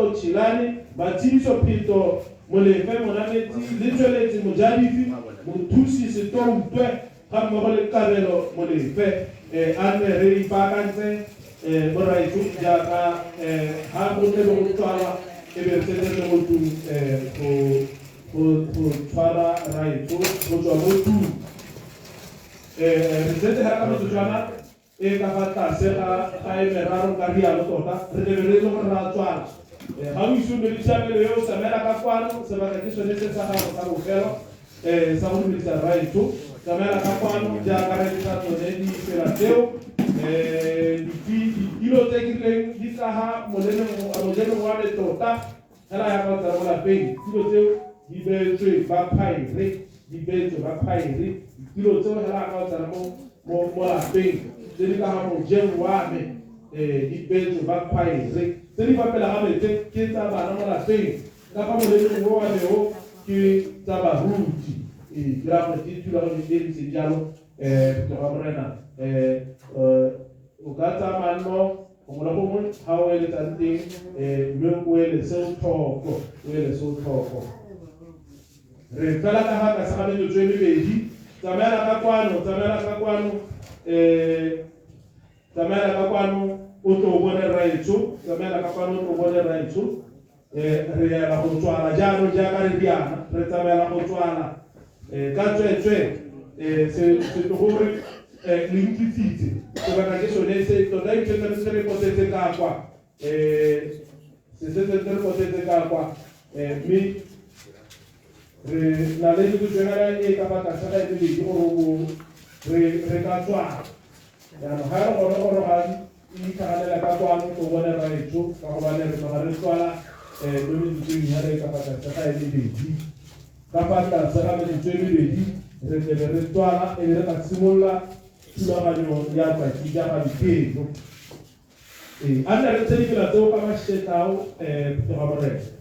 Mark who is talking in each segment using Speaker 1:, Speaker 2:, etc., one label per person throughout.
Speaker 1: o Chilani, Batiso Pito, Molefe, Monameti, literally Mojadifi, Mutusi, Sitom, Hamole Carrelo, Molefe, Anne Rei Pagante, Moraitu, Jaka, Hamone Tala, Everton Motu, Tara Raitu, Motu. Recente haraka mtujana kafata sera meraro karia lotota redeverezo mara twala hawi sunde lichame leo samera kakwano sabaka kisho nese sahara sabu felo sabu milita raitu samera kakwano ja kareta tonedi pelateo di kilo tekile disaha modelo wale tota hala ya kwa taramola pei kilo teo dibe bapai re dibe bapai kilo tso hala ka tsara mo la peng tse di ka mo jeng wa me di betso ba khwae re tse di ba pela ga metse ke tsa bana mo la peng ka fa mo le mo wa leo ke tsa ba ruti gra mo ti tula go di se jalo to ga morena o ka tsa manno o mo la go mo ha o ele tanteng me o ele se thoko o ele se thoko re fela ka ha ka sa le tswe mebedi Tamela kakwano, utobone raitu, Tamela kakwano utobone raitu, Riera Hotuana, Jano Jacariana, Retamela Hotuana, Catue, se tuhuri linkititi, se todai che potete capua, se siete potete capua, mi la legge costituzionale è capace di recattuare. Il canale la capo con buona raggio, la scuola, dove bisogna è capace di leggi. Capace sarà di leggi, rendere scuola e la simula sulla radio di alta chi chiama di peso. E andare a vedere che la tua capacità è per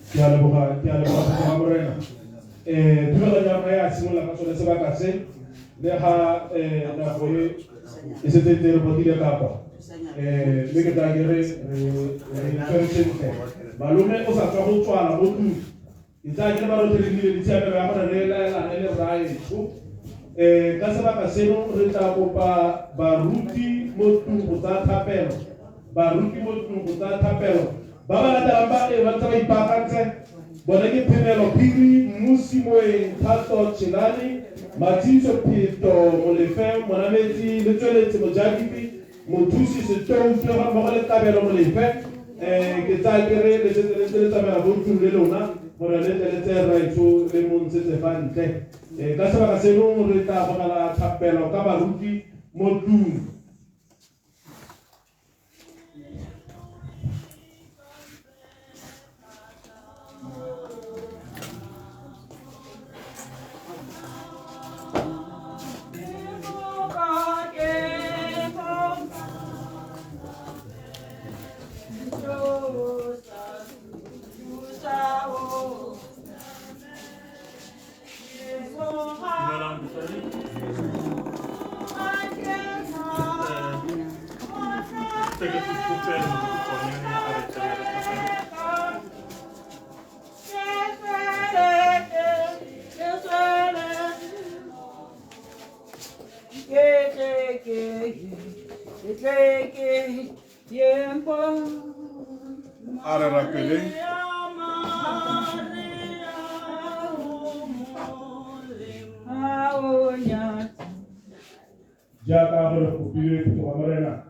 Speaker 1: Tiada buka mereka. Juga ada mereka simula kasih sebab kasih. Leha na boleh isi terpoti dia apa. Mereka dah kira persisten. Balumnya usah kau cuala buku. Kita kira baru terjadi di siapa yang ada rela rai itu. Kasih kasih mereka apa baruti mutu buta tapel. Baruti mutu buta tapel. Baba na tamba wata ipakante bonagi pemelo pigri musimo tato chinani matiso pito molefe monameti letole timojagipi motusi se ton flora mogale tabelo molefe que tagere le tabela buntu le lona morale le terra itu le munse te fante kasaba kasenu reta bakala tapelo kabaruti modu Jaka berkumpul itu mereka.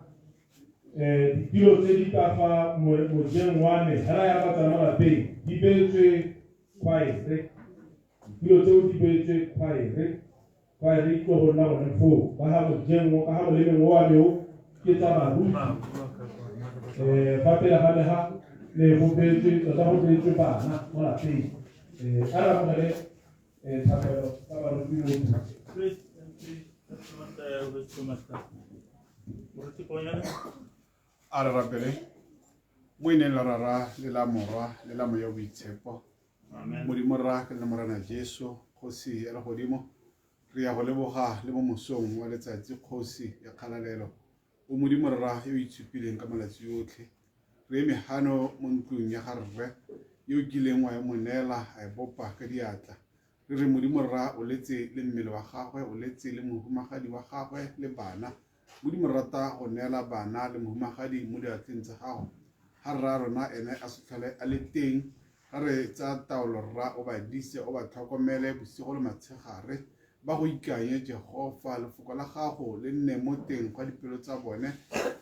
Speaker 1: Kilo jadi kafa mojen wane. Hara yang kata nama be. Dibelce kwai rek. Kilo tu dibelce kwai rek. Kwai rek ko hona wane fo. Kaham mojen wo kaham lebe wane wo kita baru. Papel ada ha. Le bubelce atau bubelce ba na mana be. Ara mana le tapelo kabaru bimu.
Speaker 2: Ara rabele mwine la rara le la mora le la moyo witsepo muri mora ke le mora na Jesu khosi ya godimo re ya go leboga le mo mosong wa letsatsi khosi ya khalalelo o muri mora yo itsupileng ka malatsi yotlhe re mehano mo ntlong ya garre yo kileng wa monela a bopa ka diatla re muri mora o letse le mmele wa gagwe o letse le mohumagadi wa gagwe le bana Mudi merata go neela bana le mohumagadi mo diatleng tsa gago ga rra rona ene a se tlhole a le teng ga re tsa taolo rra o ba dise o ba tlhokomele bosigo le matshegare ba go ikanye Jehova lefoko la gago le nne mo teng kwa dipelo tsa bone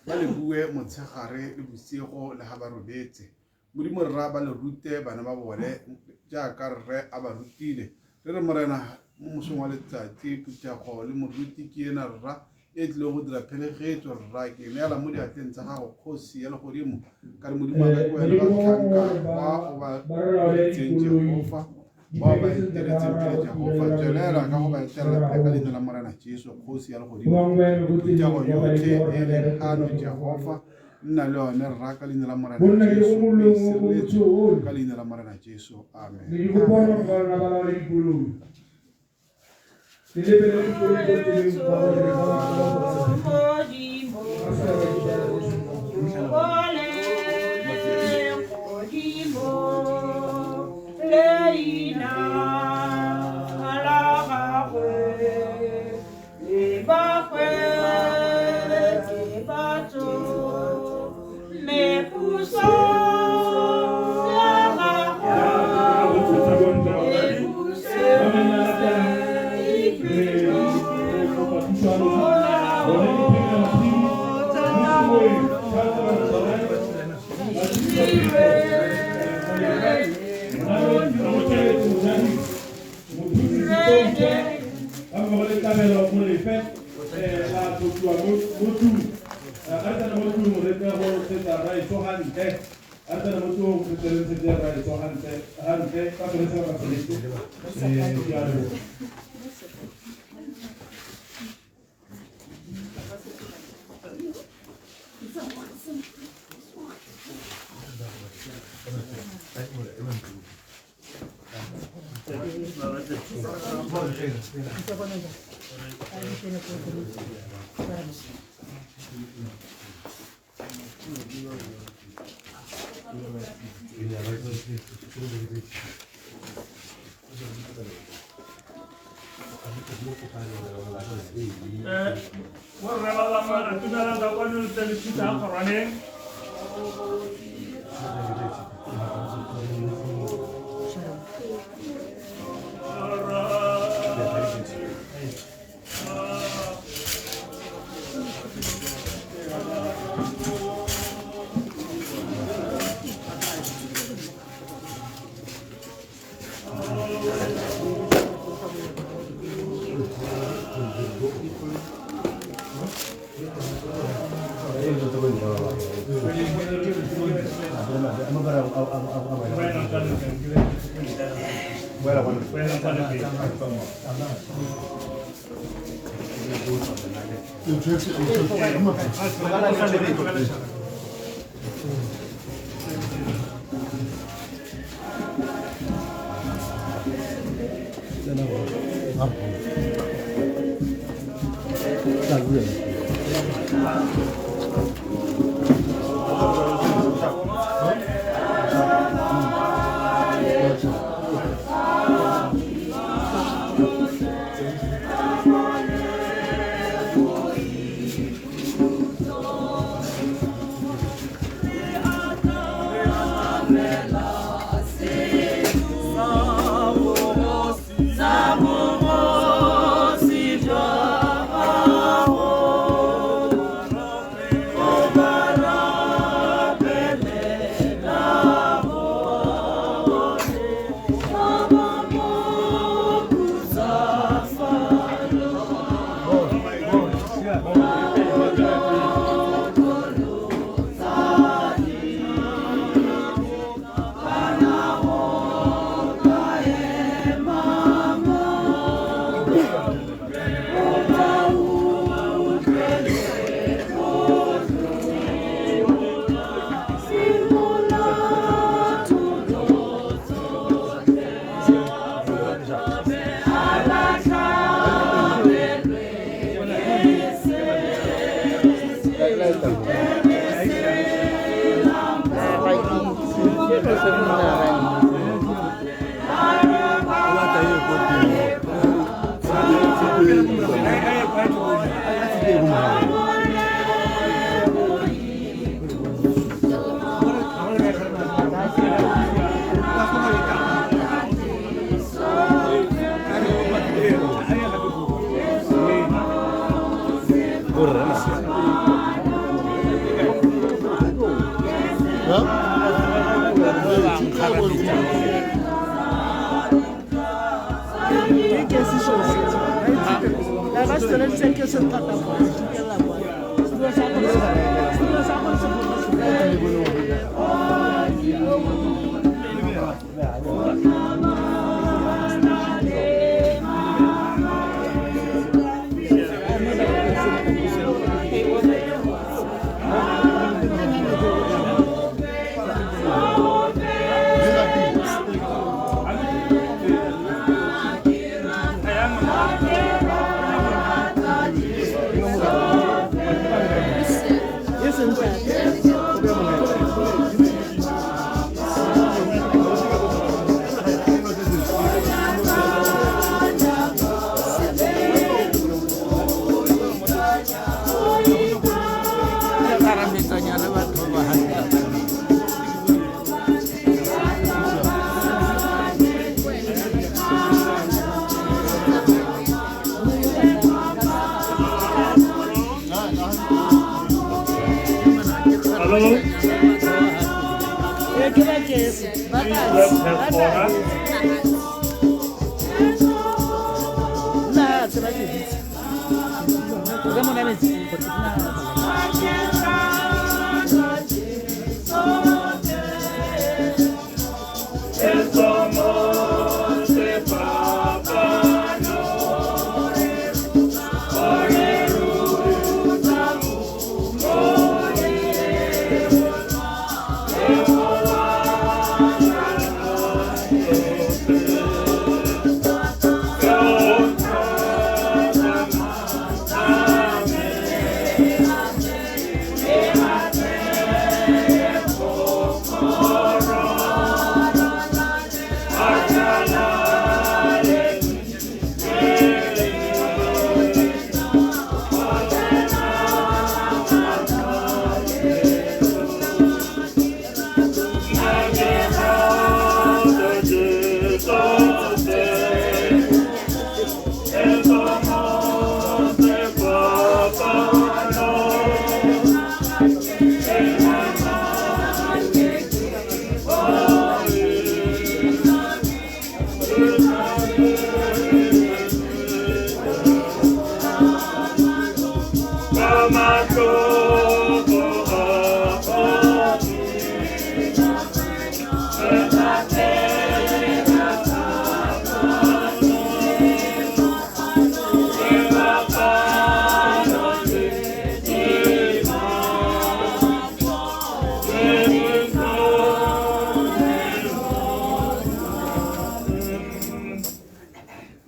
Speaker 2: ba le bue motshegare le bosigo le ga ba robetse modimo rra ba le rute bana ba bone jaaka rre a ba rutile re re morena mo mosong wa letsatsi phutego le moruti ke ena rra e tlile go dira phelegetso rra ke neela mo diatleng tsa gago kgosi ya legodimo ka re modimo wa ka ke wena ba tlhanka ba o ba itseng Jehova ba ba eteletseng pele Jehova tswelela ka go ba etelela ka leina la morena Jesu kgosi ya legodimo phutego yotlhe e leng gano Jehova nna le yone rra ka leina la morena Jesu le sireletse ka leina la morena Jesu amen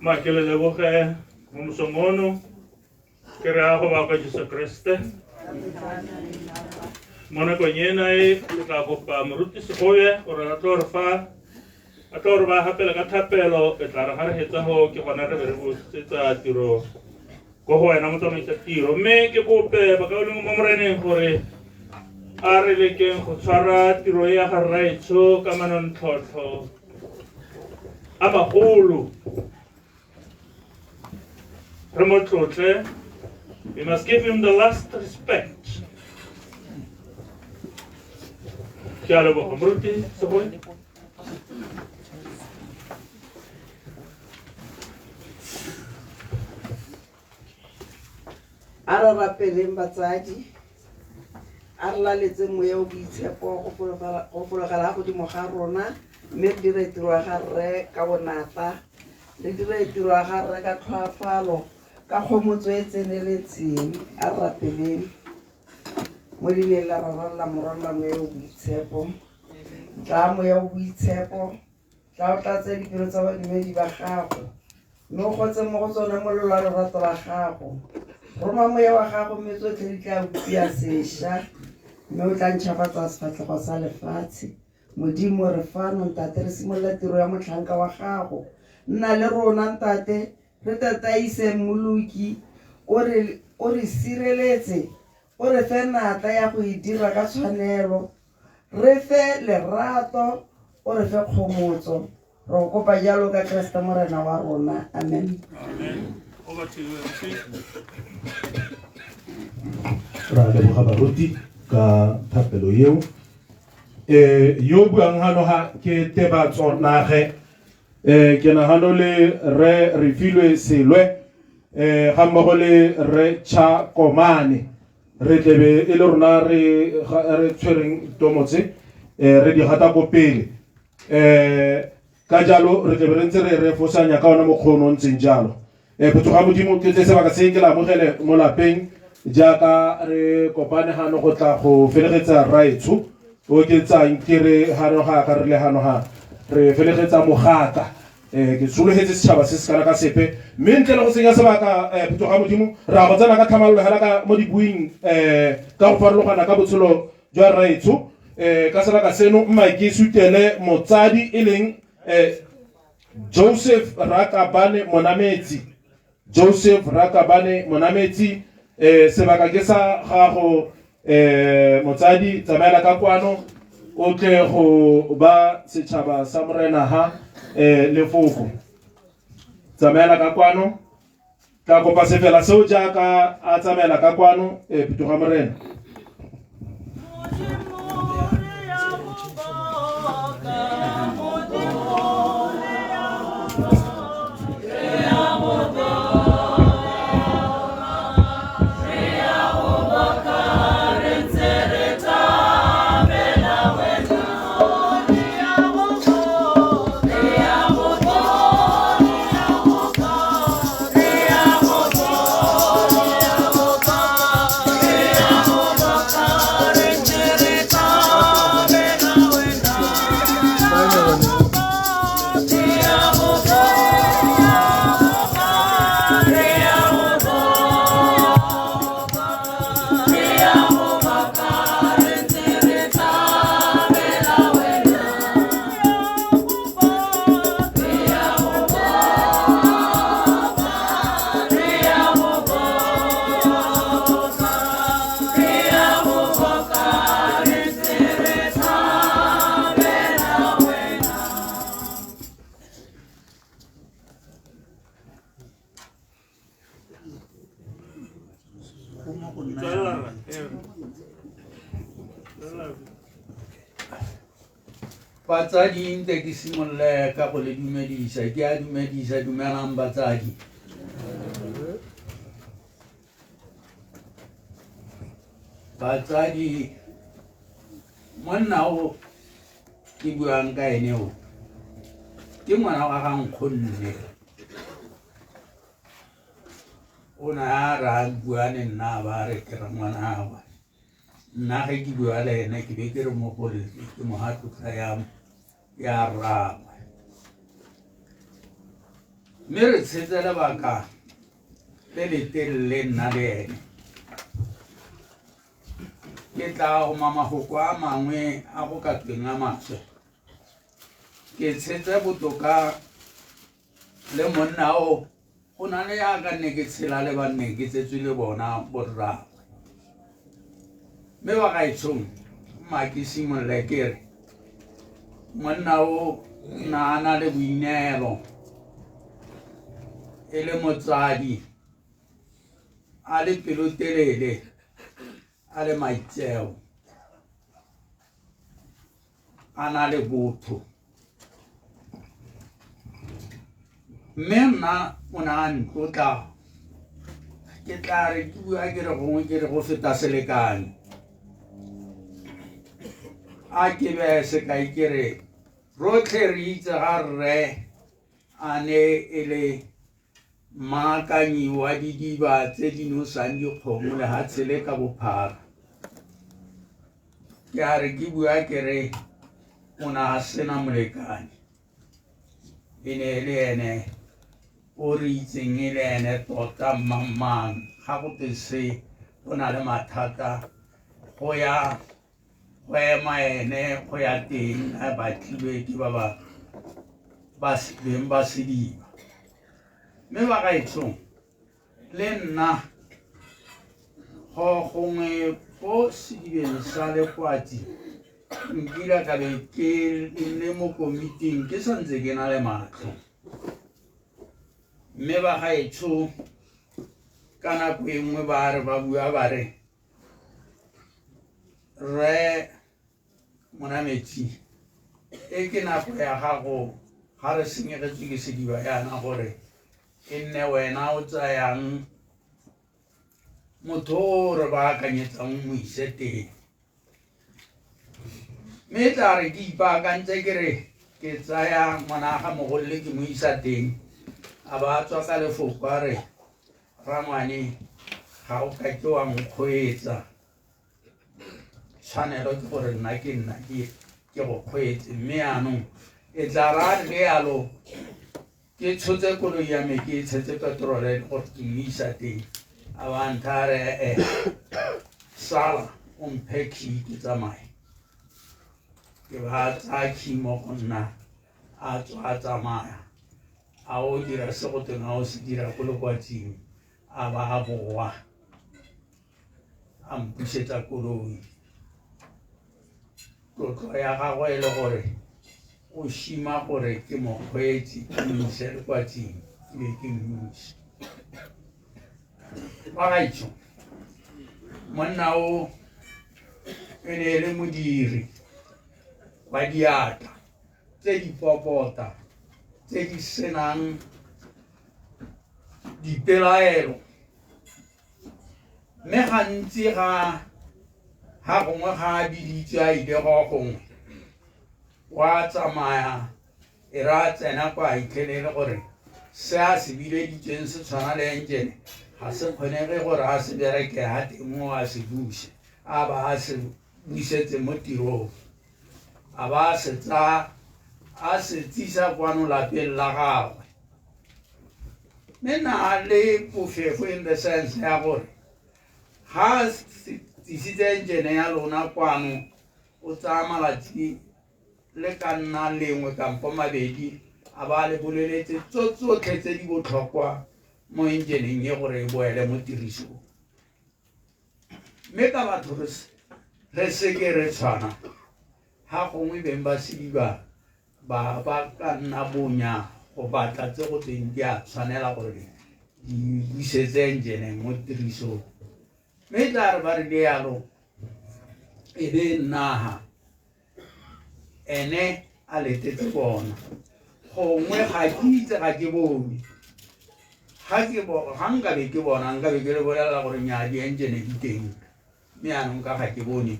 Speaker 3: Makele leboge mo mosongono ke re ago ba ka Jesu Kriste mo nakong ena e tla kopa moruti segoye gore a tlo re ba gapela ka thapelo e tla re ga re hetsa go ke gona re be re bosetsa tiro ko go wena motsamaisa tiro mme ke kope ba ka mo moreneng gore a re lekeng go tshwara tiro ya ga Raetsho ka manontlhotlho a magolo. We must give him the last respect.
Speaker 4: Ara rapeleng batsadi a re laletse moya o boitshepo go fologela godimo ga rona mme re dire tiro ya ga rre ka bonatla re dire tiro ya ga rre ka tlhoafalo ka kgomotso e tseneletseng a re rapeleng mo dineng la raralla morwalla moya o boitshepo tla moya o boitshepo tla o tlatse dipelo tsa badumedi ba gago mme o gotse mo go tsone molelo wa lerato la gago roma moya wa gago mme tsotlhe di tla bopia sešwa mme o tla ntšhafatsa sefatlhego sa lefatshe modimo re fano ntate re simolola tiro ya motlhanka wa gago nna le rona ntate re tataise mmoloki o re sireletse o re fe natla ya go e dira ka tshwanelo re fe lerato o re fe kgomotso re go kopa jalo ka Kriste morena wa rona amen.
Speaker 3: Over to you, MC.
Speaker 1: Ra leboga baruti ka thapelo eo yo buang hano ha ke Tebatso Nage ke nahano le re Refilwe Selwe ga mmogo le re Cha Komane re tlebe e le rona re tshwereng tomotse re di gata go pele ka jalo re tlebe re ntse re refosanya ka ona mokgono ntseng jalo phetogo ya modimo ke tse sebaka se ke la amogele mo lapeng jaaka re kopane hano go tla go felegetsa raetsho o ke tsang ke re hano ga ka re le hano ha re felegetsa mogata ke sologetse setšhaba se se kana ka sepe mme ntle le go senya sebaka phetogo ya modimo ra go tsena ka tlhamalolo hela ka mo dibuing ka go farologana ka botshelo jwa raetsho ka sebaka seno mma ke sutele motsadi e leng Joseph Rakabane Monametsi sebaka ke sa gago motsadi tsamaela ka kwano o tle go ba setšhaba sa morena ha lefoko tsamaela ka kwano ka kopa sefela seo jaaka a tsamaela ka kwano phetogo ya morena
Speaker 5: Batsadi ntse ke simolle ka go le dumedisa ke a dumedisa dumelang batsadi monna o ke buang ka ene o ke ngwana wa ga Nkgonne o na ra buane nna ba re ke ra ngwana wa nna ge ke bua le ene ke be ke re mo gore ke mo hatotla ya rragwe mme re tshetse lebaka le letelele nna le ene ke tla go mafoko a mangwe a go ka tweng a maswe ke tshetse botoka le monna o go na le yaka nne ke tshela le banne ke tsetswe le bona borragwe mme wa gaetshong mma ke simololle ke re monna o na a na le boineelo e le motsadi a le pelotelele a le maitseo a na le botho mme nna o na a ntlotla ke tla re ke bua ke re gongwe ke re go feta selekane a ke be sekai ke re rotlhe re itse ga rre a ne e le maakanyi wa didiba tse di nosang dikgomo le ga tshele ka bophara ke a re ke bua ke re o na a sena molekane e ne e le ene o re itseng e le ene tota mang ga go te se o na le mathata go ya go ema ene go ya teng a batlilwe ke ba beng ba sediba mme ba gaetshong le nna go gongwe ko sedibeng sa Lekwati nkile ka be ke le mo komiting ke santse ke na le matlho mme ba gaetsho ka nako e nngwe ba re ba bua ba re re mona wena metsi e ke nako ya gago ga re senyegetswe ke sediba yana gore e nne wena o tsayang motho o re baakanyetsang mo ise teng mme tla re ke ipaakantse ke re ke tsaya ngwanaga mogolole ke mo isa teng a ba tswa ka lefoko a re rangwane ga o ka ke wa nkgweetsa tshwanelo ke gore nna ke go kgweetse mme yanong e tla ra re yalo ke tshotse koloi ya me ke e tshetse petrole gore ke mo isa teng a ba ntha re sala o mphe key ke tsamaye ke ba tsaya key mo go nna a tswa a tsamaya a o dira se go teng a o se dira ko lekwatsing a ba a boa a mpusetsa koloi tlotlo ya gagwe e le gore o šima gore ke mokgweetsi ke mo ise lekwatsing ke be ke mmuse ba gaetso monna o e ne e le modiri wa diatla tse di popota tse di senang dipelaelo mme gantsi ga gongwe ga a biditse a ile go gongwe wa tsamaya e re a tsena kwa a itlhelele gore se a se bileditseng se tshwana le engine ga se kgonege gore a se bereke ga teng mo a se buse a ba a se busetse mo tirong a ba a se tsaya a se tsisa kwano lapeng la gagwe mme na le bofefo in the sense ya gore ga tisitse engine ya lona kwano o tsaya malatsi le ka nna lengwe kampo mabedi a ba le boleletse tsotlhe tse di botlhokwa mo engineng ye gore e boele mo tirisong mme ka batho re seke re tshwana ga gongwe beng ba sediba ba ka nna bonya go batla tse go teng di a tshwanela gore di busetse engine mo tirisong mme tla re ba re le yalo e be nnaga ene a letetse bona gongwe ga ke itse ga ke bone ga nkabe ke bona nkabe ke le bolela gore nya di-engine di teng mme yanong ka ga ke bone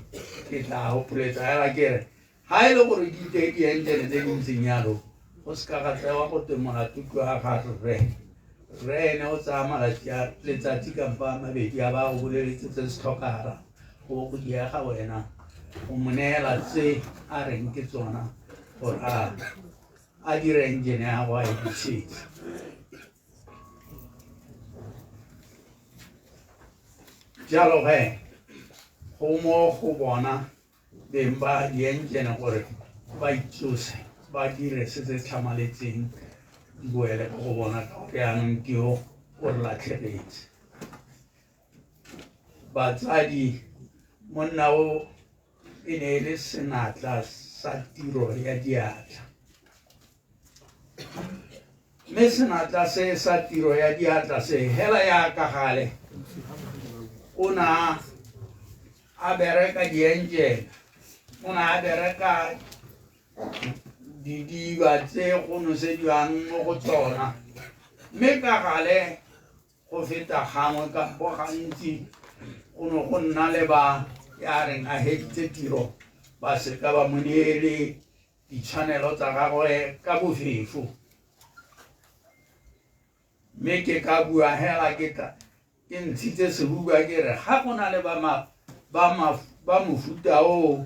Speaker 5: ke tla gopoletsa fela kere ga e le gore di teng di-engine tse di ntseng yalo go se ka ga tsewa go te molatuku a ga re ene o tsaya malatsi a letsatsi kampa a mabedi a ba go boleletse tse se tlhokara go go diega wena o mo neela tse a reng ke tsona gore a dire engine ya go a e busetse jalo ge go mo go bona beng ba di-engine gore ba itsose ba dire se se tlhamaletseng di boele go bona ka gore yanong ke yo o re latlhegetse batsadi monna o e ne e le senatla sa tiro ya diatla mme senatla se sa tiro ya diatla se hela ya ka gale o na a bereka di-engine o na a bereka didiba tse go nosediwang mo go tsona mme ka gale go feta gangwe kampo gantsi go ne go nna le ba ya reng a heditse tiro ba se ka ba mo neele ditshwanelo tsa gagwe ka bofefo mme ke ka bua hela ke ntshitse sehuba ke re ga go na le ba mofuta o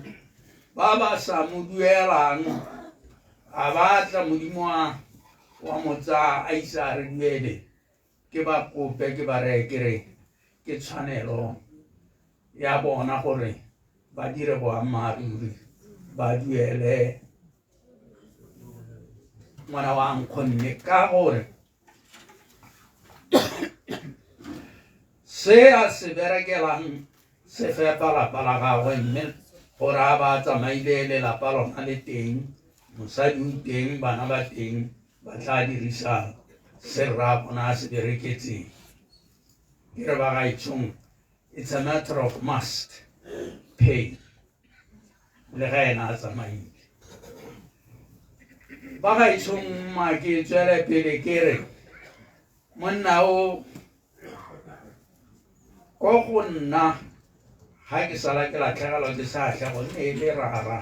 Speaker 5: ba ba sa mo duelang a batla modimo wa motsa a isa a re duele ke ba kope ke ba reye ke re ke tshwanelo ya bona gore ba dire boammaaruri ba duele ngwana wa nkgonne ka gore se a se berekelang se fepa lapa la gagwe mme gore a ba tsamaile lelapa lona le teng mosadi o teng bana ba teng ba tla dirisa se rra bona a se bereketseng ke re ba gaetshong it's a matter of must pay le ga ena a tsamaile ba gaetshong ma ke tswele pele ke re monna o ko go nna ga ke sala ke latlhegelwa ke satlha go nne e le rara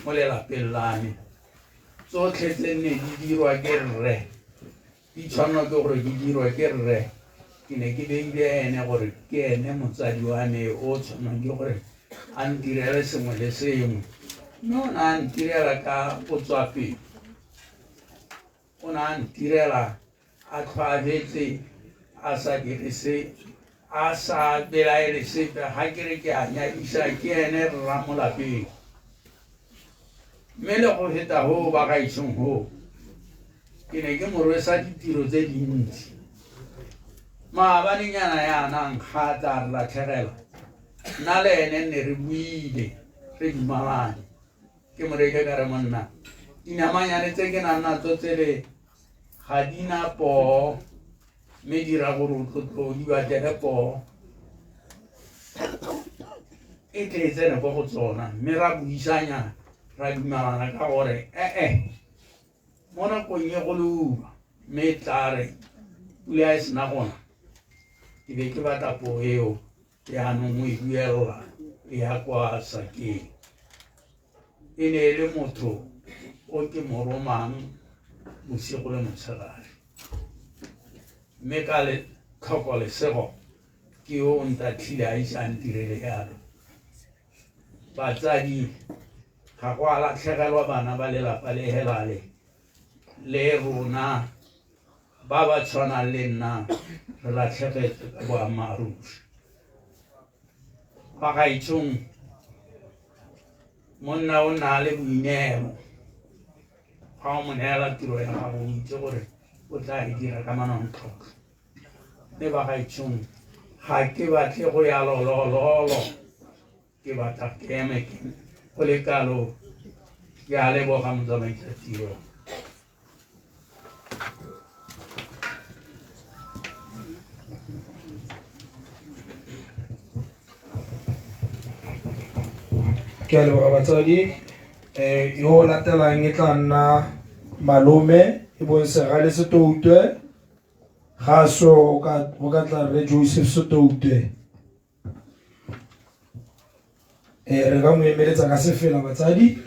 Speaker 5: mo lelapeng la me tsotlhe tse nne di dirwa ke rre di tshwanelwa ke gore di dirwa ke rre ke ne ke beile ene gore ke ene motsadi wa me o tshwanang ke gore a ntirele sengwe le sengwe mme o ne a ntirela ka botswapelo o ne a ntirela a tlhoafetse a sa dire se a sa belaele sepe ga ke re ke a nyadisa ke ene rra mo lapeng mme le go feta go ba gaetsong go ke ne ke mo rwesa ditiro tse dintsi maabanenyana yana nkgata re latlhegela nna le ene nne re buile re dumalane ke moreke ka re monna dinamanyane tse ke nang natso tsele ga di na poo mme dira gore o tlotlo di batele poo e tle e tsene ko go tsona mme ra buisanya ra dumalana ka gore mo nakong ye go leuba mme e tla re pula e sena gona ke be ke batla poo eo yaanong o e duelela e ya kwa Sakeng e ne e le motho o ke mo romang bosigo le motshegare mme ka le tlhokolesego ke yo o ntatlhile a isa ntirele yalo batsadi ga go a latlhegelwa bana ba lelapa le helale le rona ba ba tshwanang le nna re latlhegetse ka boammaaruri ba gaetshong monna o na le boineelo ga o mo neela tiro ya gago o itse gore o tla e dira ka manontlhotlho mme ba gaetshong ga ke batle go ya lolololo ke batla ke eme go le kalo ke a leboga motsamaisa tiro
Speaker 6: ke a leboga batsadi yo latelang e tla nna malome e bong Segale Setoutwe ga so go ka tla re Joseph Setoutwe re ka mo emeletsa ka sefela batsadi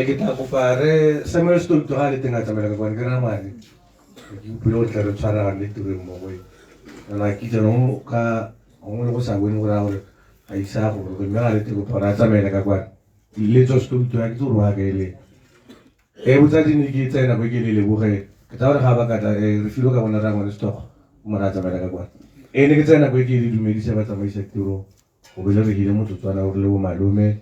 Speaker 7: ke tla kopa re Samuel Stolto ga le teng a tsamela ka kwane ke rena mane ke upile go tla re tshwaragane le tirong mongwe ana kitsanong ka gongwe le go sa bone gore a gore ga isa go gore mme ga le teng gore a tsamaela ka kwane iletso Stolto ya ke tse gore wa kaele botsadine ke tsena bo ke le leboge ke tsa gore ga ba katla re filo ka bona ra ngwane Setogo o mara a tsamaela ka kwane ne ke tsena bo ke le dumedisa ba tsamaisa tiro go be le regile motsotswana gore le bo malome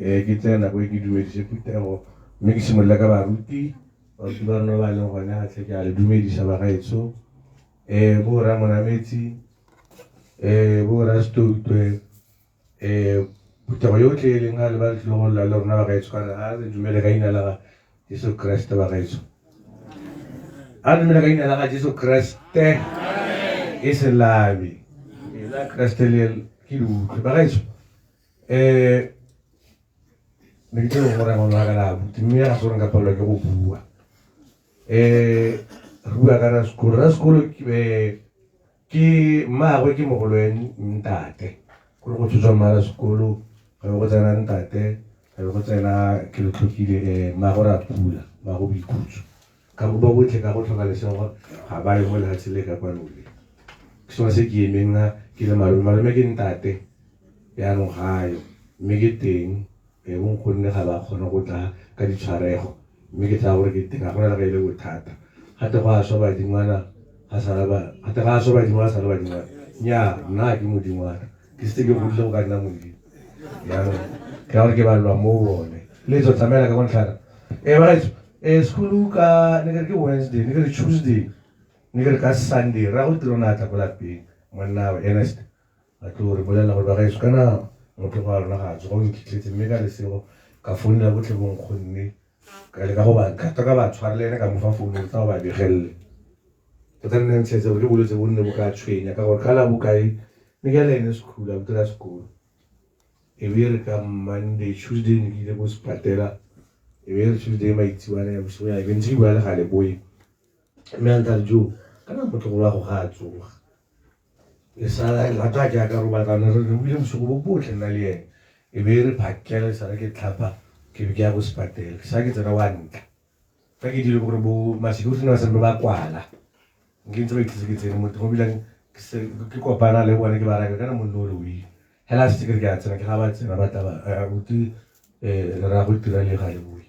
Speaker 7: ke tsena go ke dumedise Putego mme ke simolola ka baruti ba rona ba leng gone ga tle ke a le dumedisa ba gaetso bo ra Monametsi bo ra Setoutwe Putego yotlhe e leng ga le ba le tlile go lla le rona ba gaetso kana a re dumele ka ina la ga Jesu Kriste ba gaetso a dumele ka ina la ga Jesu Kriste e se labi la Kriste le ke le utlwe ba gaetso ne ke tlo go rega ona ka la buti mme ga sone ka palelwa ke go bua re bua ka ra sekolo ke mmaagwe ke mogolo ntate gore go tshotswa mmala sekolo ga be go tsena ntate ga be go tsena ke le tlhokile maago ra pula maago boikhutso ka ba botlhe ka go tlhoka lesego ga ba ye mo lehatshe le ka kwanole ke sone se ke emeng ke le malome ke ntate yaanong gayo mme ke teng bonkgonne ga ba kgona go tla ka ditshwarego mme ke tsa gore ke teng ga gona le ga ile bothata gate go a swa badingwana gate ga a swa badingwana sa le badingwana nnyaa nna ke modingwana ke setse ke godile go ka nna modimo yaanong ke gore ke balelwa mo bone le tso tsamaela ka kontlhana bagaetso sekolo ka ne kere ke Wednesday ne kere Tuesday ne kere ka Sunday ra go tiro na tla ko lapeng monna wa Ernest a tlo re bolela gore bagaetso kana motho ga rona ga tsoga o nkhitlhetse mme ka lesego ka founela botlhe bonkgonne ka le ka go ba ka ba tshwarele ene ka mofa founu tsa go ba begelele tota nne ntshetse gore ke bolwetse bo nne bo ka tshwenya ka gore ka la bokae ne ke la ene sekolo a botela sekolo e be re ka Monday Tuesday ne ke ile ko sepatela e be re Tuesday maitsiwana ya bosigo ya ke ntse ke bua le gale boe mme a ntare jo kana motlogolo wa go ga a tsoga e sala rata ke ka robatlana re buile bosigo bo botlhe nna le ene e be re phakela sala ke tlhapa ke be ke ya go sepatela ke sa ke tsena wa ntla fa ke dile gore bo masecurity na sembe ba kwala nke ntse ba itlhise ke tsene motho mo bilang ke kopana le bone ke ba raka kana monno le wi hela se ke a tsena ke ga ba tsena ba taba a buti ra go tira le ga le bui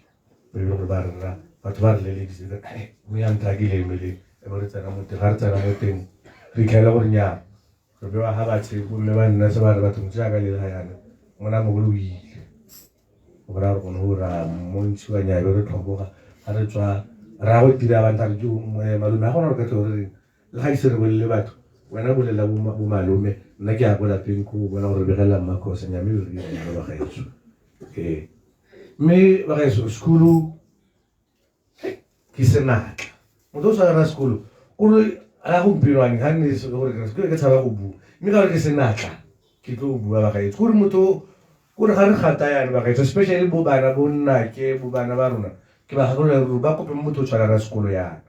Speaker 7: be le gore ba rra batho ba re le ke mo ya ntla ke le mele e bo re tsena mo te ga tsena mo teng re khaela gore nya re be wa ha ba tse go mme ba nna se ba re batho motse ka le ga yana mona mo go wi go ra go no ra mo ntsi wa nya be re tlhoboga ga re tswa ra go tira ba ntare jo malome a gona re ka tle le ga ise re bolele batho wena bolela bo malome nna ke a go lapeng ko bona gore re begela mmakhosa nyame re ya ba gaetso mme ba gaetso sekolo ke senatla motho o tshwara sekolo gore a gompienoane ga nne gore ke tshaba go bua mme ka gore ke senatla ke tlo bua ba gaetso gore motho gore ga re gata yana ba gaetso especially bo bana bo nnake bo bana ba rona ke ba gakolola gore ba kope motho o tshwarara sekolo yana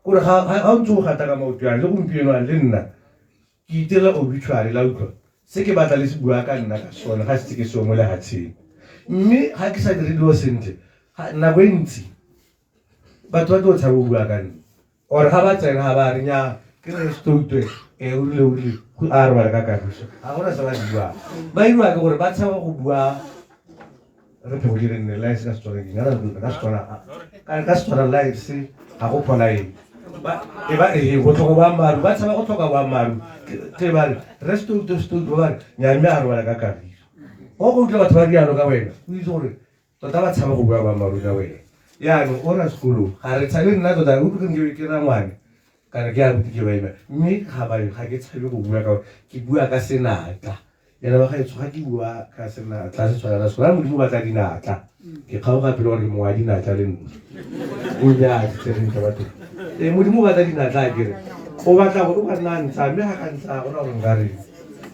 Speaker 7: gore ga o ntse o gata ka maoto yana le gompienoane le nna ke itela obituary la utlwa se ke batla le se bua ka nna ka sone ga se ke se mo lehatsheng mme ga ke sa dire dilo sentle nako e ntsi batho ba tlo tshaba go bua ka nna or ga ba tsena ga ba re nya ke re stoutwe o rile go a re ba ka kagiso ga gona se ba di bua ba irwa ke gore ba tshaba go bua re phe go dire nne la se ka se tsone ke ngana ka se tsona ka se tsona la se ga go phola e ba go tlhoka boammaaruri ba tshaba go tlhoka boammaaruri ke ba re re stoutwe ba re nyame a re bala ka kagiso o go utlwa batho ba rialo ka wena o itse gore tota ba tshaba go bua boammaaruri ka wena yaanong o ra sekolo ga re tshabe nna tota o tlhoke ke ra ngwane kana ke a buti ke ba ema mme ga ke tshabe go bua ka ke bua ka senatla yana ba gaetso ga ke bua ka senatla se tshwana sekolo a modimo ba tla dinatla ke kgaoga pele gore ke mongwe wa dinatla le nna o ja tsereng ka batho modimo ba tla dinatla a kere o batla gore o ka nna ntsha mme ga ka ntsha gona gore nka reng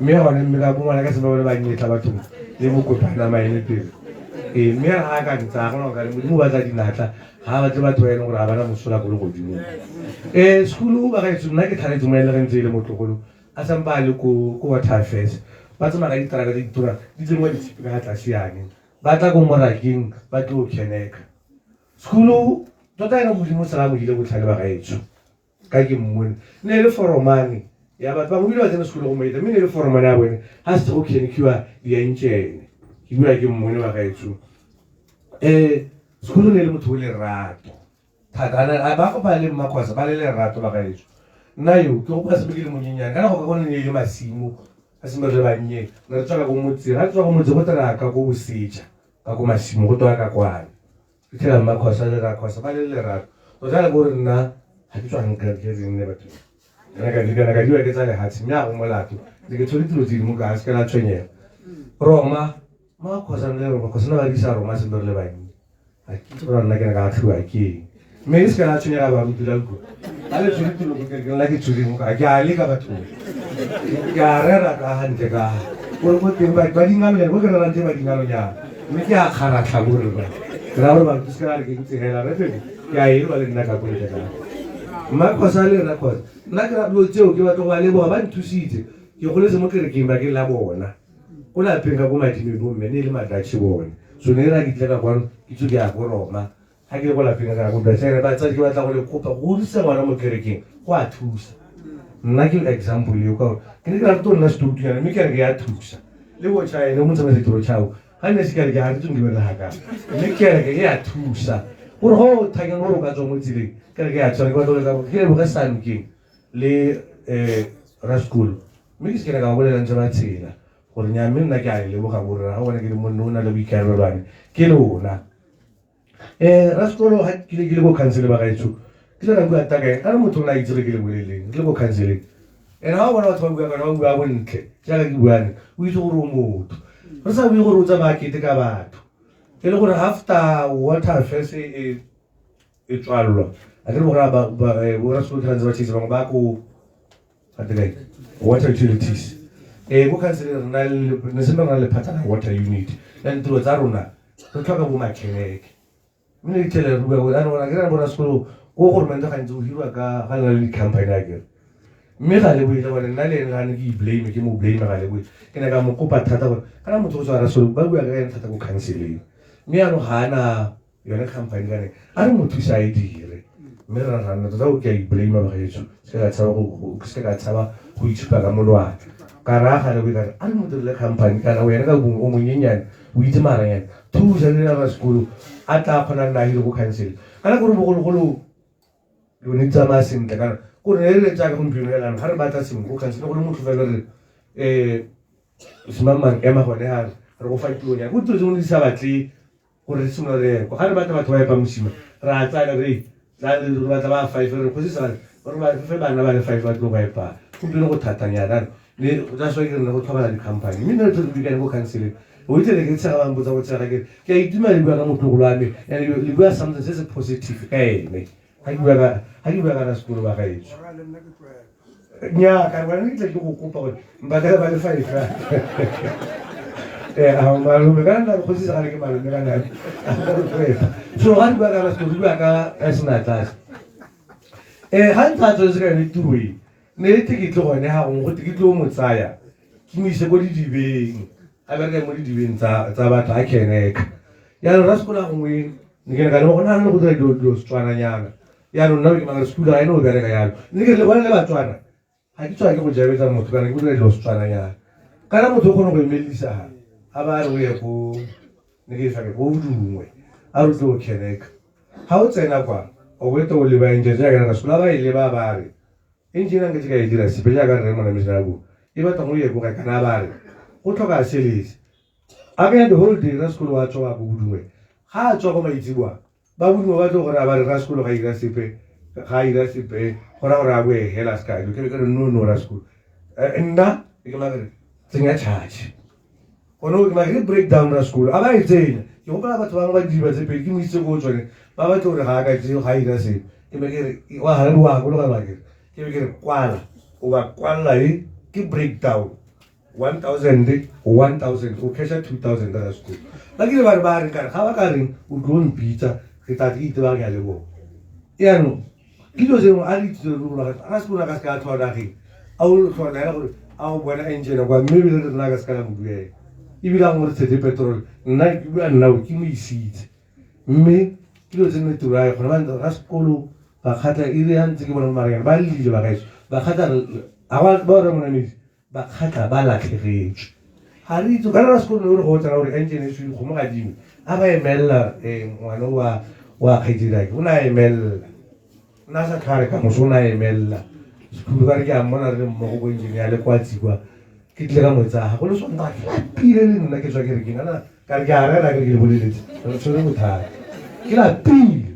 Speaker 7: mme gone mme ka bongwana ka seba bone ba nyetla bathong le mokopana maene pele mme ga ka ntsha gona gore modimo ba tla dinatla ga batle batho ba ene gore ga bana mosola ko le godimo sekolo ba gaetso nna ke tlhaletse mo e le gentse e le motlogolo a sampa a le ko water affairs ba tsamaya ka ditraka tse ditura di tsenngwa ditshipi ka ga tlase yane ba tla ko morakeng ba tlo keneka sekolo tota ena modimo tsela mo ile botlhale ba gaetso ka ke mmone ne le foromane ya batho ba mobile ba tsena sekolo go maita mme ne le foromane ya bone ga se go kenekiwa diankene ke bua ke mmone ba gaetso sekolo ne le motho o lerato thata ba kopa le mmakgwasa ba le lerato ba gaetso nna yo ke go pa sebe ke le monyenyane kana go ka gone ne le masimo a sembe re bannye ne re tswa ka go motse ga tswa go motse go tera ka go boseja ka go masimo go toa ka kwana ke tla mmakgwasa le rakgwasa ba le lerato o tla go re nna ga ke tswa nka ke reng ne batho ka diwa ke tsa lehatshe mme a go molato le ke tshole tiro tse dingwe ka a se ka la tshwenyega roma mmakgwasa le roma kgwasa na ba disa roma sembe re le bannye a ke itse gore nna ke na ka tlhiwa ke eng mme e se ka la tshwenyega ba rutila ko a le tshole tiro ke la ke tshweleng ka ke a le ka bathong ke a rera ka hantle ka gore go teng ba dingalo jang go ke rerang tse ba dingalo jang mme ke a kgaratlha gore ba ke ra gore batho se ka re ke tshegela re fele ke a ere ba le nna ka polete ka mma khosa le ra khosa nna ke ra lo tseo ke batlo ba le bo ba nthusitse ke go le se mo kerekeng ba ke la bona o la penga go madime bo mme ne le madachi bone so ne ra kitla ka kwano ke tso ke a go Roma ha ke go la penga ka go da tsere ba tsa ke batla go le kopa go disa ngwana mo kerekeng go a thusa nna ke example yo ka ke ne ke ra tona studio ya mme ke re ya thusa le go tsaya le mo tsama se tro chao ha ne se ka ke ha ke tsungwe le haka mme ke re ke ya thusa gore go thanya no ka tswa mo tsileng ke re ke ya tswa ke batla go ke re go sa nking le ra school mme ke se ke ka go le ntse ba tshela gore nya mme nna ke a le boga gore ha bona ke le monna o na le boikarabelwane ke lona ra school ha ke le go cancel ba gaetso ke le go ataka ka motho na itse ke le boleleng ke le go cancel ha bona batho ba bua ka ba bua bontle ja ke buane o itse gore o motho re sa bue gore o tsa ba kete ka batho ke le gore after water first e tswalwa a ke gore ba ra school trans ba tshitse ba go ataka water utilities go cancel rena ne se mena le patana water unit then tlo tsa rona re tlhoka bo mechanic mme ke tele re go ana bona ke ra bona sekolo go gore menta ga ntse o hirwa ka ga le company a ke mme ga le buile bona nna le ga ne ke blame ke mo blame ga le buile ke ne ka mo kopa thata gore kana motho o tswa ra solo ba bua ka ena thata go canceling mme ano ga ana yone company ka ne a re motho sa e dire mme ra rana tsa o ke I blame ba gaetso se ka tsaba go itshupa ka molwana ka raga le ka a mo le company kana o yena ka go o monyenyane o itse maranyane thusa le ra sekolo a tla khona nna ile go cancel kana gore bogologolo yo ne tsama sentle kana gore le tsa ka gompieno ya lana ga re batla sengwe go cancel gore motho fela re simama ema gone ha re go fa tuo ya go tsoze mo di sa batle gore re simo re go ga re batla batho ba e pa mosima ra tsaya re tla le re batla ba 5 re go se sa gore ba fe bana ba le 5 ba tlo ba e pa gompieno go thatanya dana le that's why ke go tlhoba di company mme ne tlo di go cancel o itse ke tsaya ba mbotsa go tsaya ke itima le bua ka motho go lwane and le bua something that's positive ne ha ke bua ka na sekolo ba gaetso nya ka ba ne ke go kopa gore mbaka ba le 5 a malo me gana go se sa ke malo me gana so ga di bua ka na sekolo bua ka sna class ha ntse tso se ka ne tuwe ne ke tlo gone ha go ke tlo mo tsaya ke mo ise go di dibeng a ba ke mo di dibeng tsa batho a keneka ya re skola gongwe ne ke ga le go na le go dira do tswana nyana ya no nna ke mang skola a eno ga ka ya ne ke le bona le batswana ha ke tswa ke go jabetsa motho kana ke dira do tswana nyana kana motho go no go imelisa ha ba re ye go ne ke fa ke go dungwe a re tlo keneka ha o tsena kwa o weto le ba inje ja kana skola ba ile ba ba re engineer ke ka dira sepela ka re mona mishago e ba tlo ye go ka kana ba re go tlhoka selisi a be the whole day ra school wa tswa go budungwe ga tswa go maitsibwa ba budungwe ba tlo gore ba re ra school ga ira sepe gora gore a bue hela ska ke ke no ra school nna ke ma re tsenya charge ono ke ma re breakdown ra school a ba e tsena ke go ba batho ba ba di ba tse pe ke mo itse go tsone ba ba tlo re ga ka tse ga ira se ke me ke re wa ha le wa go lo ga ke ke re kwala o ba kwala ke breakdown 1000 o kesha 2000 ra school la ke ba re ka ga ba ka reng o tlo mpitsa ke tla ke itse ba ga le bo ya no ke lo se mo a le tse ro ra school ka ska thola ge a o thola ya gore a o bona engine kwa mme le rena ka ska la mbuye e bila mo tse petrol nna ke bua nna o ke mo isitse mme ke lo se ne tura go ba ra school ba khata e re hantse ke bona mara ba le ba gaetso ba khata a ba re mona mme ba khata ba la tlhegetse ha re itse ka ra sekolo re go tsara gore engine se go mo gadimo a ba emella ngwana wa khaitira ke una emella na sa khare ka mo sona emella sekolo ba re ke a mona re mo go engineer le kwatsi kwa ke tle ka motsa ha go le sona pile le nna ke tswa ke re ke nana ka re a re ke le boleletse re tsore motha ke la pile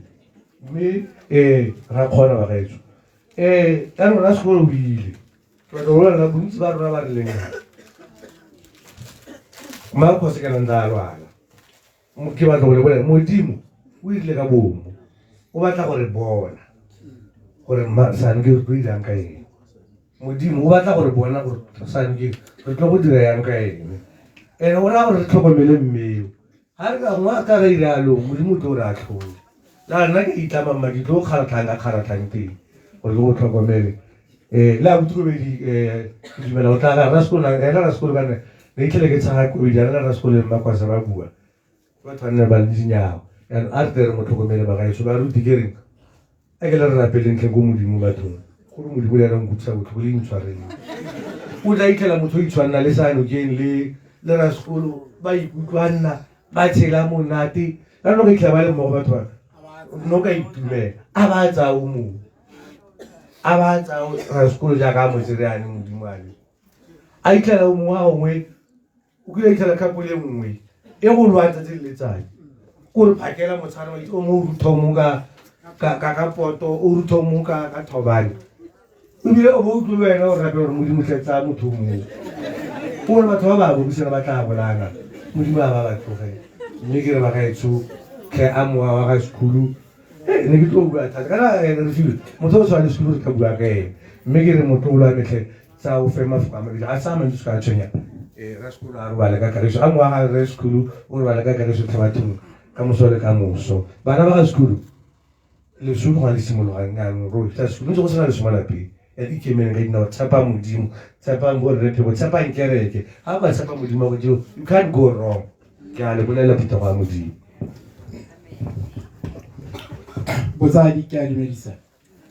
Speaker 7: me ra khona ba gaetso ka rona sekolo bile ba dora la bontsi ba rona ba re leng ma go se ka nda lwana mo ke ba tlo le bona modimo o ile ka bomo o batla gore bona gore ma san ke go dira ka eng modimo o batla gore bona gore san ke re tlo go dira yang ka eng ene ona gore re tlhokomele mmeo ha re ka ngwa ka re rialo modimo tlo re a tlhole la nna ke itlama madi tlo kgaratlhang teng gore ke go tlhokomele la botsobedi ke dumela go tla ka ra sekolo ka nne re itlhele ke tshaga kobedi a rena ra sekolo makwasa ba bua batho ba nne ba le dinyago yaanong a re tle re mo tlhokomele bagaetso ba ruti ke reng a ke le re rapelentleng ko modimo bathong gore modimo le yanang kutlisa botlhoko le intshwareng o tla itlhela motho o itshwanna le sanokeng le ra sekolo ba ikutlwanna ba tshela monate ka no go itlhela ba le mmogo batho ba no ka itumela a ba tsao moo a ba tsao ra sekolo jaaka a motse re ane modimo ane a itlhela o mongwe a gongwe o kile itlhela khapo le nngwe e go lwatsa tse letsatsi kore phakela motshana wa itse o mo o ruthomo ka poto o ruthomo ka thobane ebile o bo utlwe wena o rape gore modimo tletsa motho o mongwe gore batho ba ba bobisena ba tla bolana modimo a ba ba tlogela mme ke re ba gaetsho tlhe a moa wa ga sekolo ne ke tlo bua thata kana re file motho o tshwane sekolo re ka bua ka ene mme ke re motho o lwa metlhe tsa o fe mafoko a mabedi a sa mantsi se ka tshwenya ra sekolo a re bale ka kagiso a moa ga re sekolo o re bale ka kagiso tlhabathong ka moso le ka moso bana ba ga sekolo lesolo ga le simologang yanong ro tla sekolo ntse go sena lesoma lapeng ya dikemeng ga dinao tshepa modimo tshepa borrephebo tshepa kereke ga ba tshepa modimo go dio you can't go wrong ke a le bolela phetogo ya modimo
Speaker 8: botsadi ke a dumedisa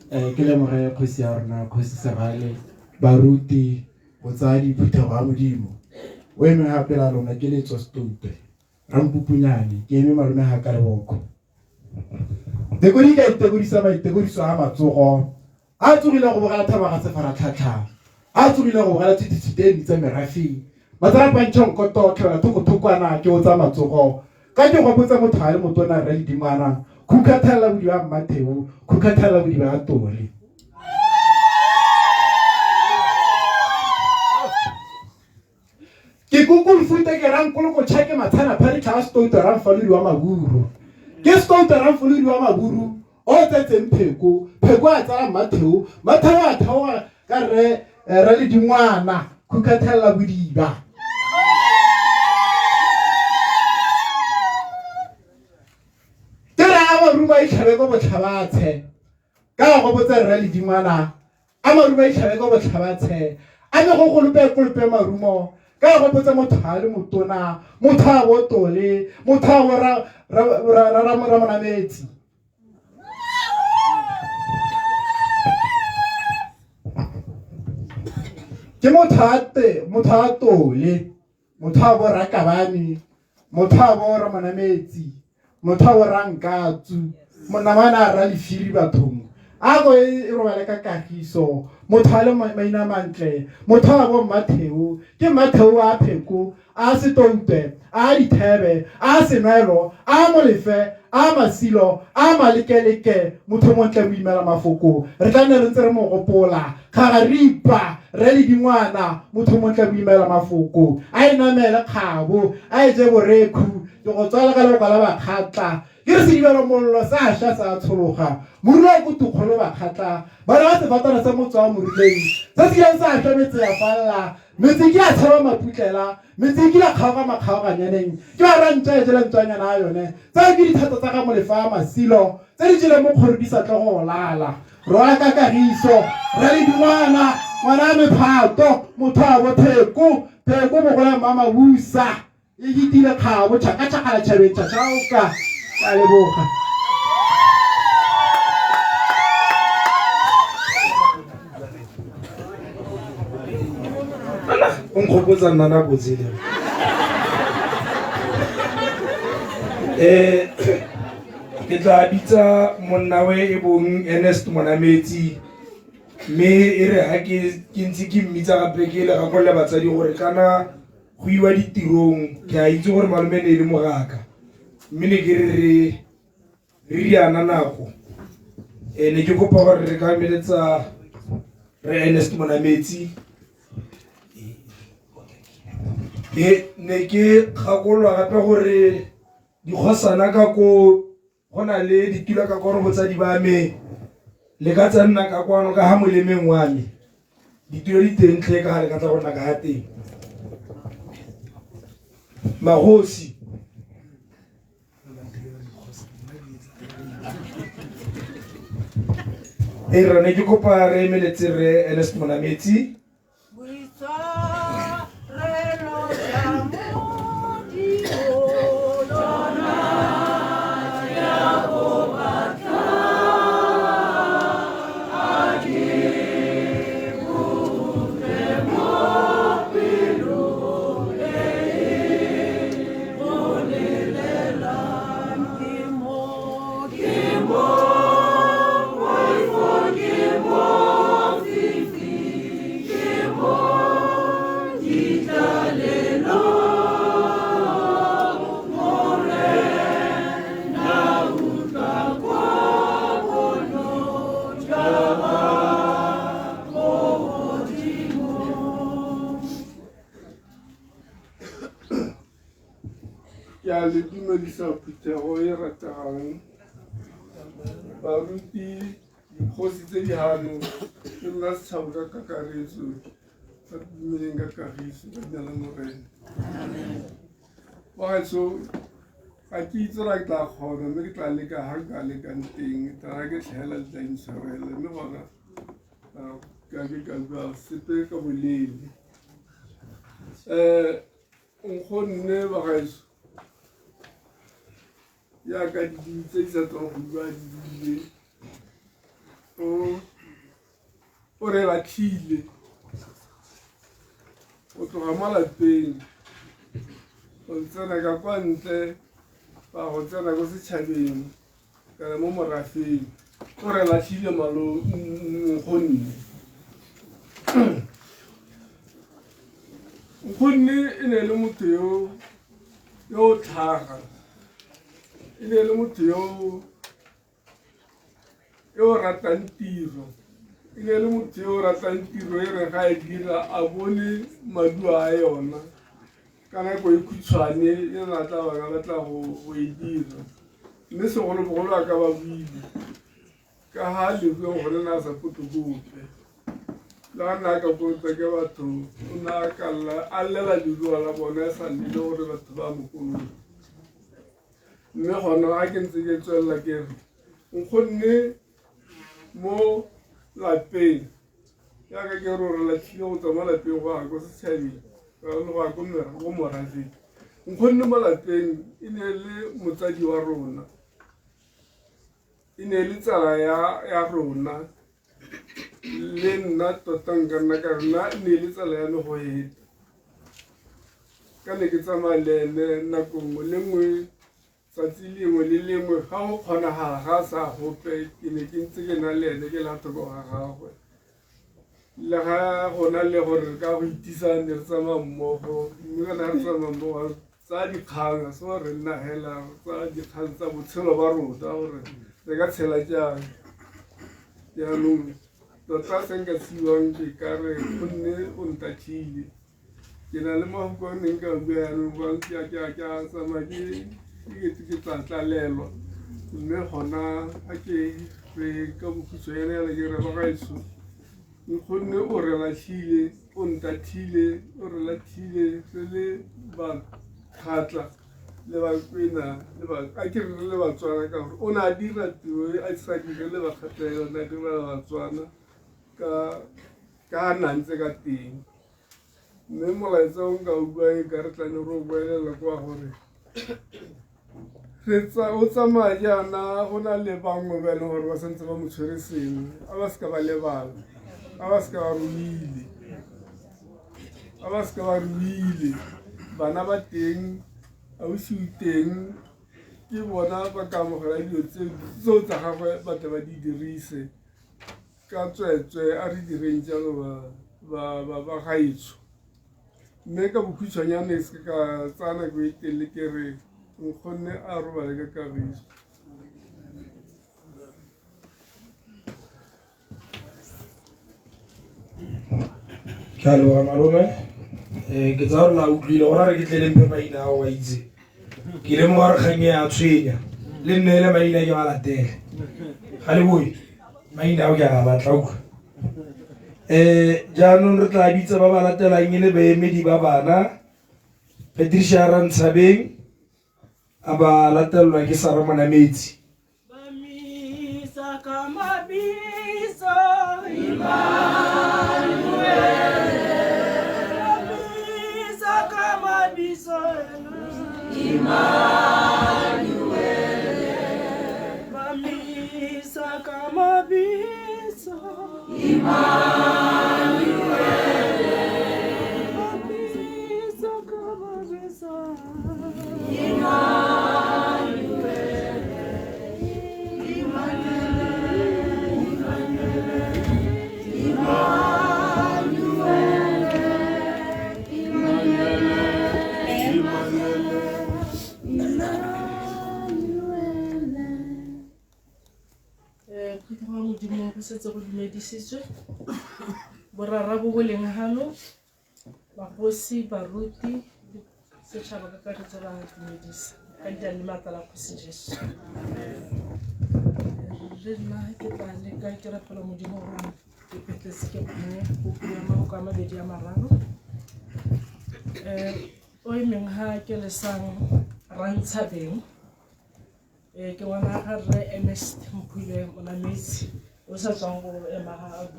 Speaker 8: ke lemoge kgosi ya rona kgosi Segale baruti botsadi phetogo ya modimo o eme gape la lona ke letso Stoutu rampupunyane ke eme malome ga ka leboko tekodi ka itekodiso a matsogo a tsogile go bogela thaba ga sefaratlhatlha a tsogile go bogela tshititshiteng tsa merafi matsarapantšhong koto tlhela thoko-thokwana ke o tsa matsogo ka ke go botsa motho a le motona re le dimana khukhathela bodiba Mmatheo khukhathela bodiba a Tole ke kukulfute ke rang koloko tšhake matshana pharikga a Stoutu ramfalodi wa maburu ke Stoutu ramfalodi wa maburu o tsetseng pheko a tsala Mmatheo a theoga ka re le dingwana khukhathela bodiba maruba itlhabe ko botlhabatshe ka go botsa re le dingwana a maruba itlhabe ko botlhabatshe a me go kolope marumo ka go botsa motho a le motona motho a botole motho a bo ramonametsi ke motho a Tole motho a bo Rakabane motho a bo Ramonametsi motho a bo Rankatsu monamana a ra lefiri bathong a go e robale ka kagiso motho a le maina mantle motho a bo Mmatheo ke Mmatheo a pheko a Setoutu a dithebe a senwelo a molefe a masilo a malekeleke motho montle mo imela mafoko re tla nne re ntse re mo gopola ga ga ripa re le dingwana motho montle mo imela mafoko a inamele kgabo a etse borekhu ke go tswala ka lebaka la bakgatla ke re sedibelo mollo sa sha sa tshologa morula go tukgolo bakgatla bana ba sefatana sa motso wa morileng se se ileng sa sha metse ya falla metse ke a tshaba maputlela metse ke la kgaoga makgaoganyaneng ke ba rantša e jela ntswanyana a yone tsa ke dithata tsa ga molefa a masilo tse di jele mo kgoro di sa tlo go lala roa ka kagiso re le dingwana ngwana a mephato motho a bopheko mogo ya mama busa e ditile kgabo tšhaka-tšhakala tšhabeng tšhašaoka ka leboga
Speaker 6: o nkgopotsa nna nako tsele ke tla bitsa monna we e bong Ernest Monametsi mme e re ha ke ntse ke mmitsa gape ke le gakolle batsadi gore kana go iwa ditirong ke a itse gore malome ne le mogaka mme ne ke re riana nako ne ke kopa gore re ka meletsa re Ernest Monametsi ne ke gakolwa gape gore dikgosana ka ko gona le ditula ka gore botsadi ba me le ka tsanna ka kwano ka ha molemeng wa me ditulo di teng tle ka le ka tla gona ka teng magosi Re ne ke kopa re emeletse re Ernest Monametsi.
Speaker 9: Ya le dumedisa phetogo e rategang baruti dikgosi tse di gano ke nna setšhabo ka kakaretso ka dumeleng ka kagiso ka leina la Morena. Bagaetsho ga ke itse ra ke tla kgona mme ke tla leka ga nka lekang teng tara ke tlhaela le tla intshwarela mme gona ka ke ka bua sepe ka boleele. Nkgonne bagaetsho ya ka di tse di sa tswang go bua di buile o re latlhile o tloga mo lapeng o tsena ka kwa ntle ba go tsena ko setšhabeng kana mo morafeng o re latlhile nkgonne. Nkgonne e ne le motho yo tlhaga, e ne le motho yo ratang tiro, e ne le motho yo ratang tiro e re ga e dira a bone maduo a yona ka nako e khutshwane e na tla bana batla go e dira. Mme segolobogolo a ka ba buile ka ga lebeng gore na sa potokope le ga nna ka kotsa ke batho o ne a llela leruo la bona e sa lele gore batho ba mokolong. Mme gona ga ke ntse ke tswelela ke re nkgonne mo lapeng yaka ke re gore latlhile go tswa mo lapeng go ya ko setšhabeng le go ya ko morafeng. Nkgonne mo lapeng e ne le motsadi wa rona, e ne le tsala ya rona le nna tota nka nna ka rena e ne le tsala ya me go eta ka ne ke tsamaya le ene nako nngwe le nngwe tsatsi lengwe le lengwe ga go kgonagala ga a sa gope ke ne ke ntse ke na le ene ke la thoko ga gagwe. Le ga gona le gore re ka go itisane re tsamaya mmogo mme kana re tsamaya mmogo tsa dikgang a se go re nna hela tsa dikgang tsa botshelo ba rona gore re ka tshela jang. Jaanong tota se nka siwang ke ka re gonne o ntatlhile ke na le mafoko a neng ka bua yaanong ke a tsamaya ke tlatlalelwa mme gona ga ke re ka bokhutso yana yana ke re bagaetsho nkgonne o re latlhile o ntatlhile o re latlhile re le bakgatla le bakwena a ke re le batswana ka gore o ne a dira tiro a sa dire le bakgatla yona a dira batswana ka ga nantse ka teng. Mme molaetsa o nka o buang ka re tlane re o boelela kwa gore o tsamaya jaana go na le bangwe ba e leng gore ba santse ba mo tshwere sengwe a ba se ka ba lebala a ba se ka ba ruile bana ba teng ausi teng ke bona ba ka amogela dilo tseo tsa gagwe batho ba di dirise ka tsweetswe a re direng jalo ba gaetsho. Mme ka bokhutshwanyane se ka tsaya nako e telele ke re nkgonne a robale ka kagiso.
Speaker 6: Ke a leboga malome. Ke tsa gore la utlwile gona re ke tleleng pe maina ao wa itse ke le mo gore kgang e a tshwenya le nne ele maina ke ba latele ga le boe maina ao ke a batla utlwa. Jaanong re tla bitsa ba ba latelang e le baemedi ba bana Patricia Rantshabeng a ba latelelwa ke Sara Monametsi.
Speaker 10: setse go dumedisitswe borara bo bo leng hano bagosi baruti setšhaba ka karetso ba dumedisa ka diane le maatla la kgosi Jesu re nna ke tla leka ke rapela modimo gore ke petletse ke bone go bua maboko a mabedi a mararo o emeng ha ke lesang Rantshabeng ke ngwana ga re Ernest Mpule Monametse o sa tswang go ema ga a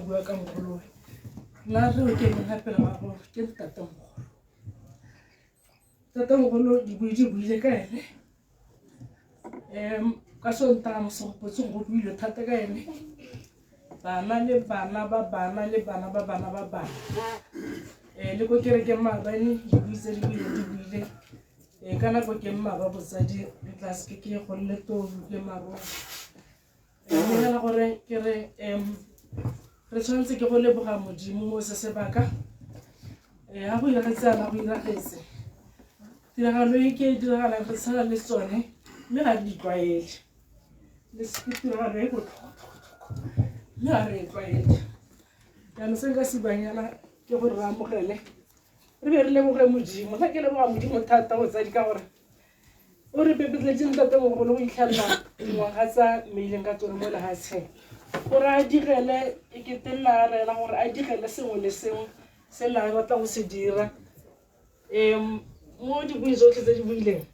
Speaker 10: bua ka mogolo nna re ke nna pele ga go ke tatamogolo di buile ka ene ka Sontaga mosegopotsong go buile thata ka ene bana le bana ba bana le bana ba bana ba bana le ko kereke maabane di buitse di buile ka nako ke mma ba botsadi le tlase ke golle toru le maro go nela gore ke re re tshwanetse ke go leboga modimo mo se sebaka ha go iragetsana go iragetse tiragalo e ke diragalang re tshwana le tsone mme ga di tlwaele le se tiragalo e botlhokwa mme ga re e tlwaele jaanong se nka se banyana ke gore re amogele re be re leboge modimo ga ke leboga modimo thata botsadi ka gore o re pepetletseng tatamogolo go itlhalela dingwaga tsa meileng ka tsone mo lehatsheng gore a digele e kete nna a reela gore a digele sengwe le sengwe se nna re batla go se dira mo dibui tsotlhe tse di buileng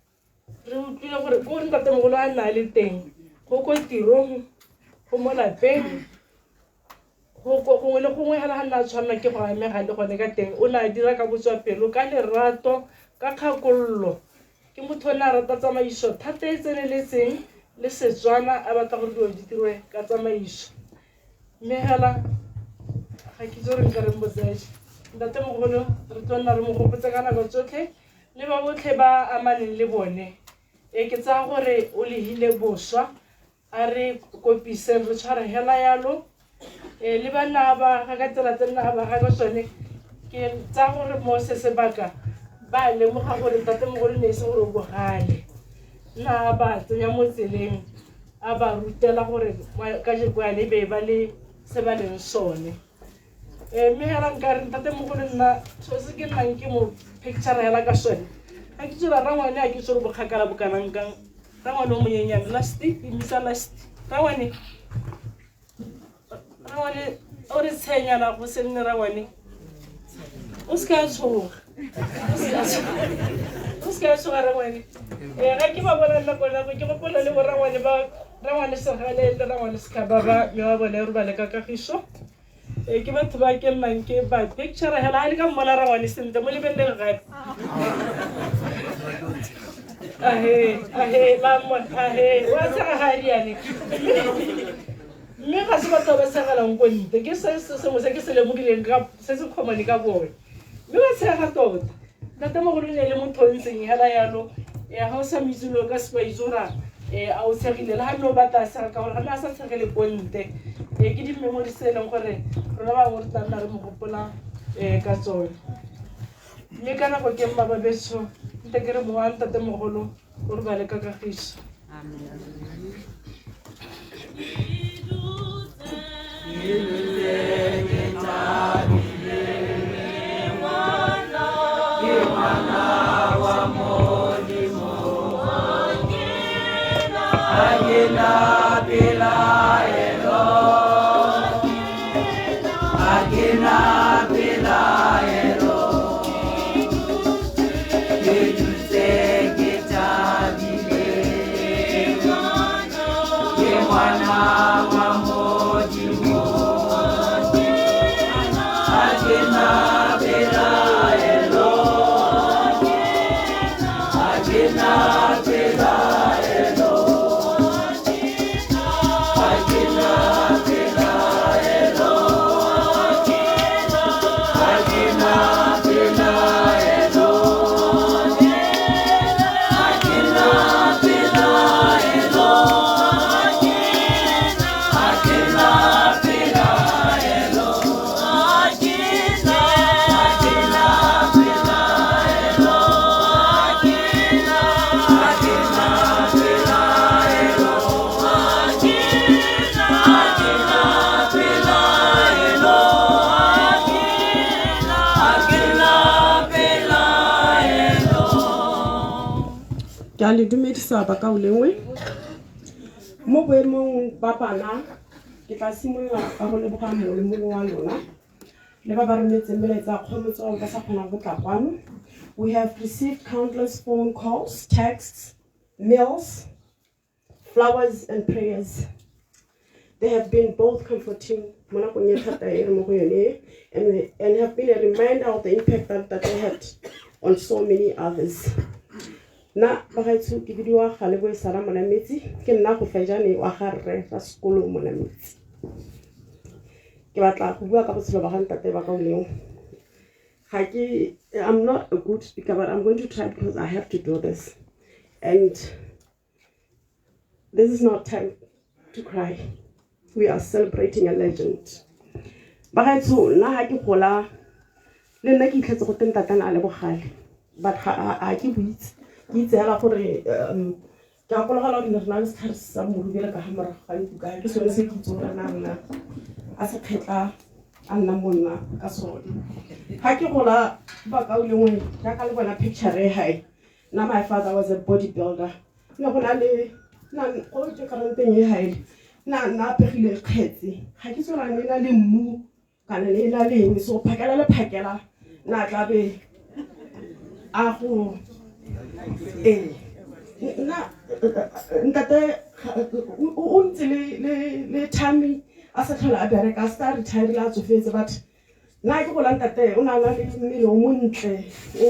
Speaker 10: re utlwile gore ko gore tatamogolo a nna le teng go ko tirong go mo lapeng gongwe le gongwe ga nna tshwanela ke go amega le gone ka teng o ne a dira ka botswapelo ka lerato ka kgakololo ke motho o ne a rata tsamaiso thata e tseneletseng le Setswana a batla gore dilo di dirwe ka tsamaiso mme hela ga ke itse gore nka reng botsadi ntatemogolo re tlo nna re mo gopotse ka nako tsotlhe le ba botlhe ba amaneng le bone ke tsaya gore o lehile boswa a re kopise re tshwara hela yalo le bana ba ga ka tsela tsena ba ga ka tsone ke tsa gore mo se sebaka ba lemoga gore tatemogolo ne se gore o bogale nna ba tsenya mo tseleng a ba rutela gore ka jekwane be ba le se ba leng sone mme hela nka re tatemogolo nna so se ke nnang ke mo picture hela ka sone ga ke tsela rangwane a ke tsore bokgakala bokanangkang rangwane o monyenyane last emisa last rangwane o re tshenyana go se nne rangwane o se ka tshoga rangwane ga ke ba bona nako ke gopola le borangwane ba rangwane segale le rangwane sekaba ba me ba bone re ba le ka kagiso ke batho ba ke nnang ke ba picture hela ga le ka mmona rangwane sentle mo lebelele gape wa tsega ga riane mme ga se batho ba segalang ko nte ke sengwe se ke se lemogileng se se kgomane ka bone mme ba tshega tota tatemogolo ne le motho o ntseng hela yalo ga o sa mitsolo ka se ba itse gore a o tshegile le ga nne o batla a sega ka gore ga ne a sa tshegele ko nte ke di-memory se e leng gore rona bangwe re tlanna re mo gopola ka tsone mme ka nako ke mma ba beso nte ke re mowa tatemogolo gore ba le ka kagiso
Speaker 11: Mwana wa Ka le dumedisa ba ka o lengwe mo boemong ba bana ke tla simolola ka go leboga mongwe le mongwe wa lona le ba ba rometseng melaetsa kgomotso ba sa kgonang go tla kwano. We have received countless phone calls, texts, mails, flowers and prayers. They have been both comforting and have been a reminder of the impact that they had on so many others. Na bagaitsu ke bidiwa Galebo Sara Monametsi ke nna go fejane wa garre fa sekolo Monametsi ke batla go bua ka botshelo ba ga ntate ba ka o leng ga ke I'm not a good speaker but I'm going to try because I have to do this and this is not time to cry. We are celebrating a legend. Bagaitsu nna ha ke gola le nna ke itlhetse go teng tatana a le bogale but ha ke buitse ke tsela gore ke a kologela gore re na le setlhare sa morubele ka hamara ga dibuka ke sone se ke tsora nna a se kgetla a nna monna ka sone ga ke gola ba ka o lengwe ka ka le bona picture e hae na my father was a bodybuilder ne go na le na go ke karanteng e hae na pegile kgetse ga ke tsora ne na le mmu kana le na le so phakela le phakela na tla be a go na ntate o ntse le Tammy a sa tlhola a bereka a sta retire la tsofetse but na ke go la ntate o na le mmele o montle o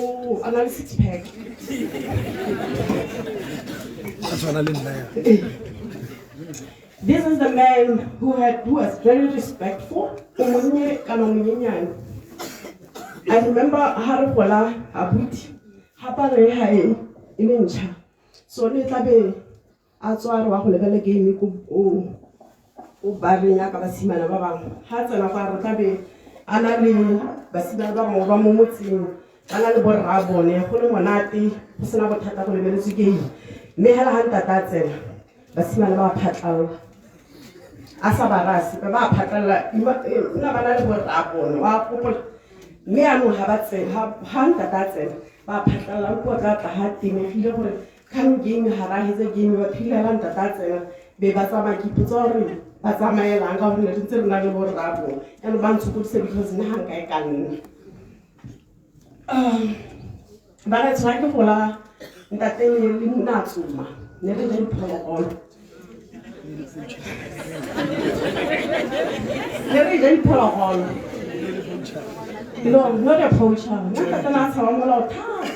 Speaker 11: ana le six pack This is the man who was very respectful. I remember Harapola Abuti Hapare Hai Imencha. So Nitabe Atswar Wakulebele gave me Baria Kabasimana Baba. Hatana Faratabe Anali Basina Bamuti Anali Borabone, Holomonati, Pusanabata Kulebele. Mehela Hanta Tatzel Basimana Patal Asabarasi, Baba Patala, Nabana Borabon, Wapol. Me I know have said Hanta Tatzel, Baba Patala, what that had been if you don't come game Hara is a game of Pilanta Tatzel, Bebasama Kiputori, Basama Langa, and Nago, and one to say because Nanga can. But it's like a pola that they live not so much. Never did pull on. Never did pull on. No, not a poacher. Not that the last one will not talk.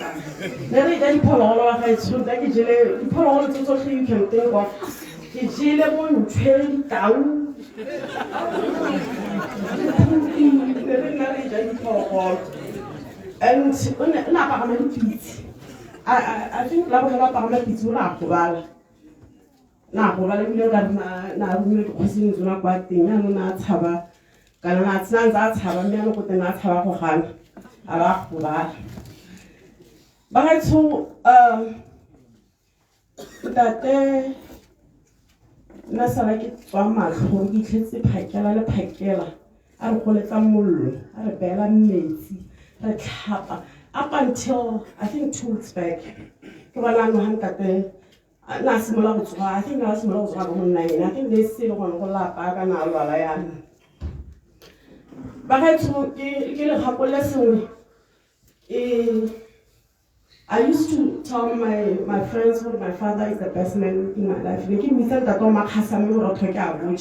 Speaker 11: Never did pull all of it. So that you pull all the social you can think of. The jailer won't train down. Never did pull on. And not a feet. I think Labella Parma is not Kuala. Now, Kuala, now we to not quite thing, and not have a Ganat Sans have a man with the not have a hand. But I saw that there Nasa like it from us who gets the Pakela, and call it a mulu, a bella mazy, a chapa. Up until I think 2 weeks back, I think I was I think they still want to lap back and all. But I told you a couple lessons. I used to tell my friends that my father is the best man in my life. They give me that don't make Hassan or Toka.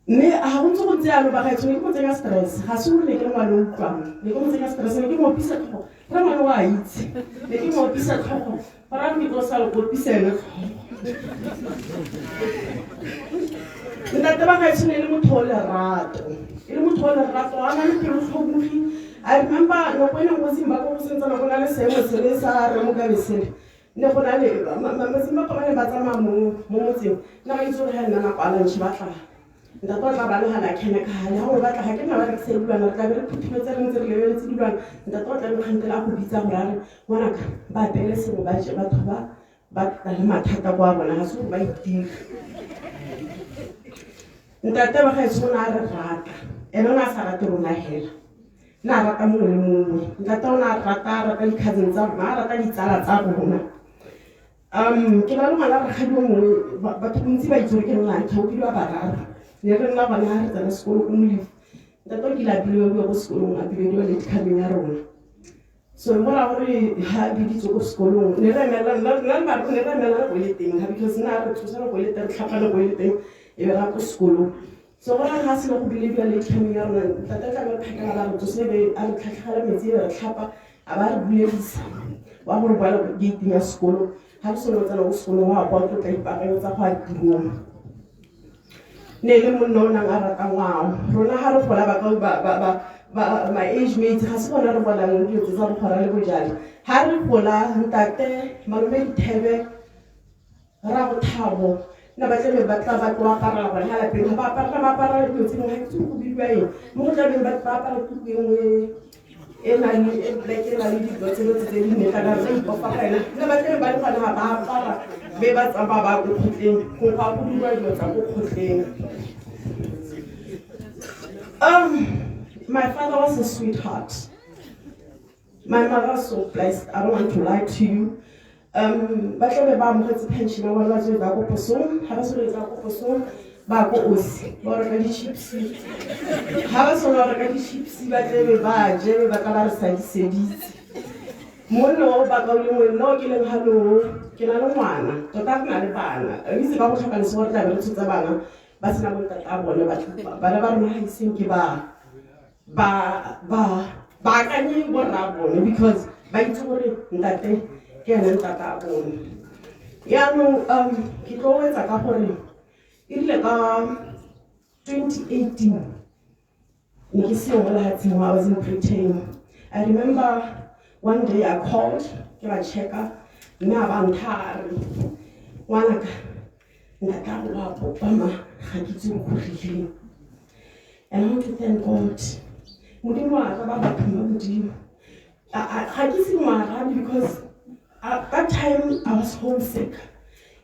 Speaker 11: Me I want to go there, but I told you stress. Hasu le ke malukwa. Le go tsena stress le ke mo pisa go. ra ngwana wa itse be ke mo opisa tlhogo ra ke tlo sa go opisa ene ntate ba ga itse le motho o lerato ile motho o lerato a na le pelo tlhobugi. I remember no when I was in Zimbabwe since I was in Selesa Remugabese ne go na le mazimba ka bana ba tsama mo motseng na ba itse re nna kwa la ntshibaka nda tla ba le hana chemical ha go batla ha ke na ba re se bulana ka re phuthumetsa re ntse re lebeletse dilwana nda tla le khantela go bitsa go rare ngwana ka ba pele se go ba je batho ba le mathata kwa bona ha se go ba itira ntate ba ga itse na re rata ene na sa rate rona hela na rata mo le mongwe ntate ona rata di cousins tsa rona rata ditsala tsa rona ke la ngwana re ga mo batho bontsi ba itse ke nna ke o dilo ba rara ne re nna bana re tsena sekolo ko molif ntate ke la bile go sekolong a bile le dikhabeng ya rona so mora gore ha di ditso go sekolong ne re mela go le teng ha because na re tsosa go le teng tlhapana go le teng e be ra go sekolong so gona ga se go bile le dikhabeng ya rona ntate ka ba phakela la re tsosa be a re tlhatlhagala metsi re tlhapa a ba re bulelisa wa gore ba le gate ya sekolo ha se no tsana go sekolo wa kwa tlo tla ipakanyetsa go a tirong ne le monna o nang a rata ngwao rona ha re gola ba my age mates ga se bona re bonang dilo tsa go gora le bojale ha re gola ntate malome Dithebe ra go Thabo na ba tle ba tla ba tloa para ba ha la pele ba para dilo tse ngwe ke go bidiwa eng mo go tla be ba para tuku engwe e na le black e na le dilo tse di ne ka re go fa kaena na ba tle ba le gona ba para be ba tsaba ba go khotleng go ga go diwa dilo tsa go khotleng. My father was a sweetheart. My mother was so blessed. I don't want to lie to you. But let me buy pension. I want to go to Poson. Have a sort of Poson. Bago Osi. Or a chips. Have a sort of chips. But let me buy Jerry Bacalar side cities. Mono Bago will not give him hello. Can I know one? To that Nalibana. At least about having sort of to the banner. But it's not that I want to. But I don't think about. Ba ka ni borra bone because ba itse gore ntate ke ene ntata bone ya no ke tlo etsa ka gore ile ka 2018 ke se o la hatsi I was in Britain. I remember one day I called ke ba checka mme ba nthare ngwana ka nka wa popama ga ke tse go rile and I want to thank God. Modimo wa ka ba phuma modimo ga ke se ngwaga because at that time I was homesick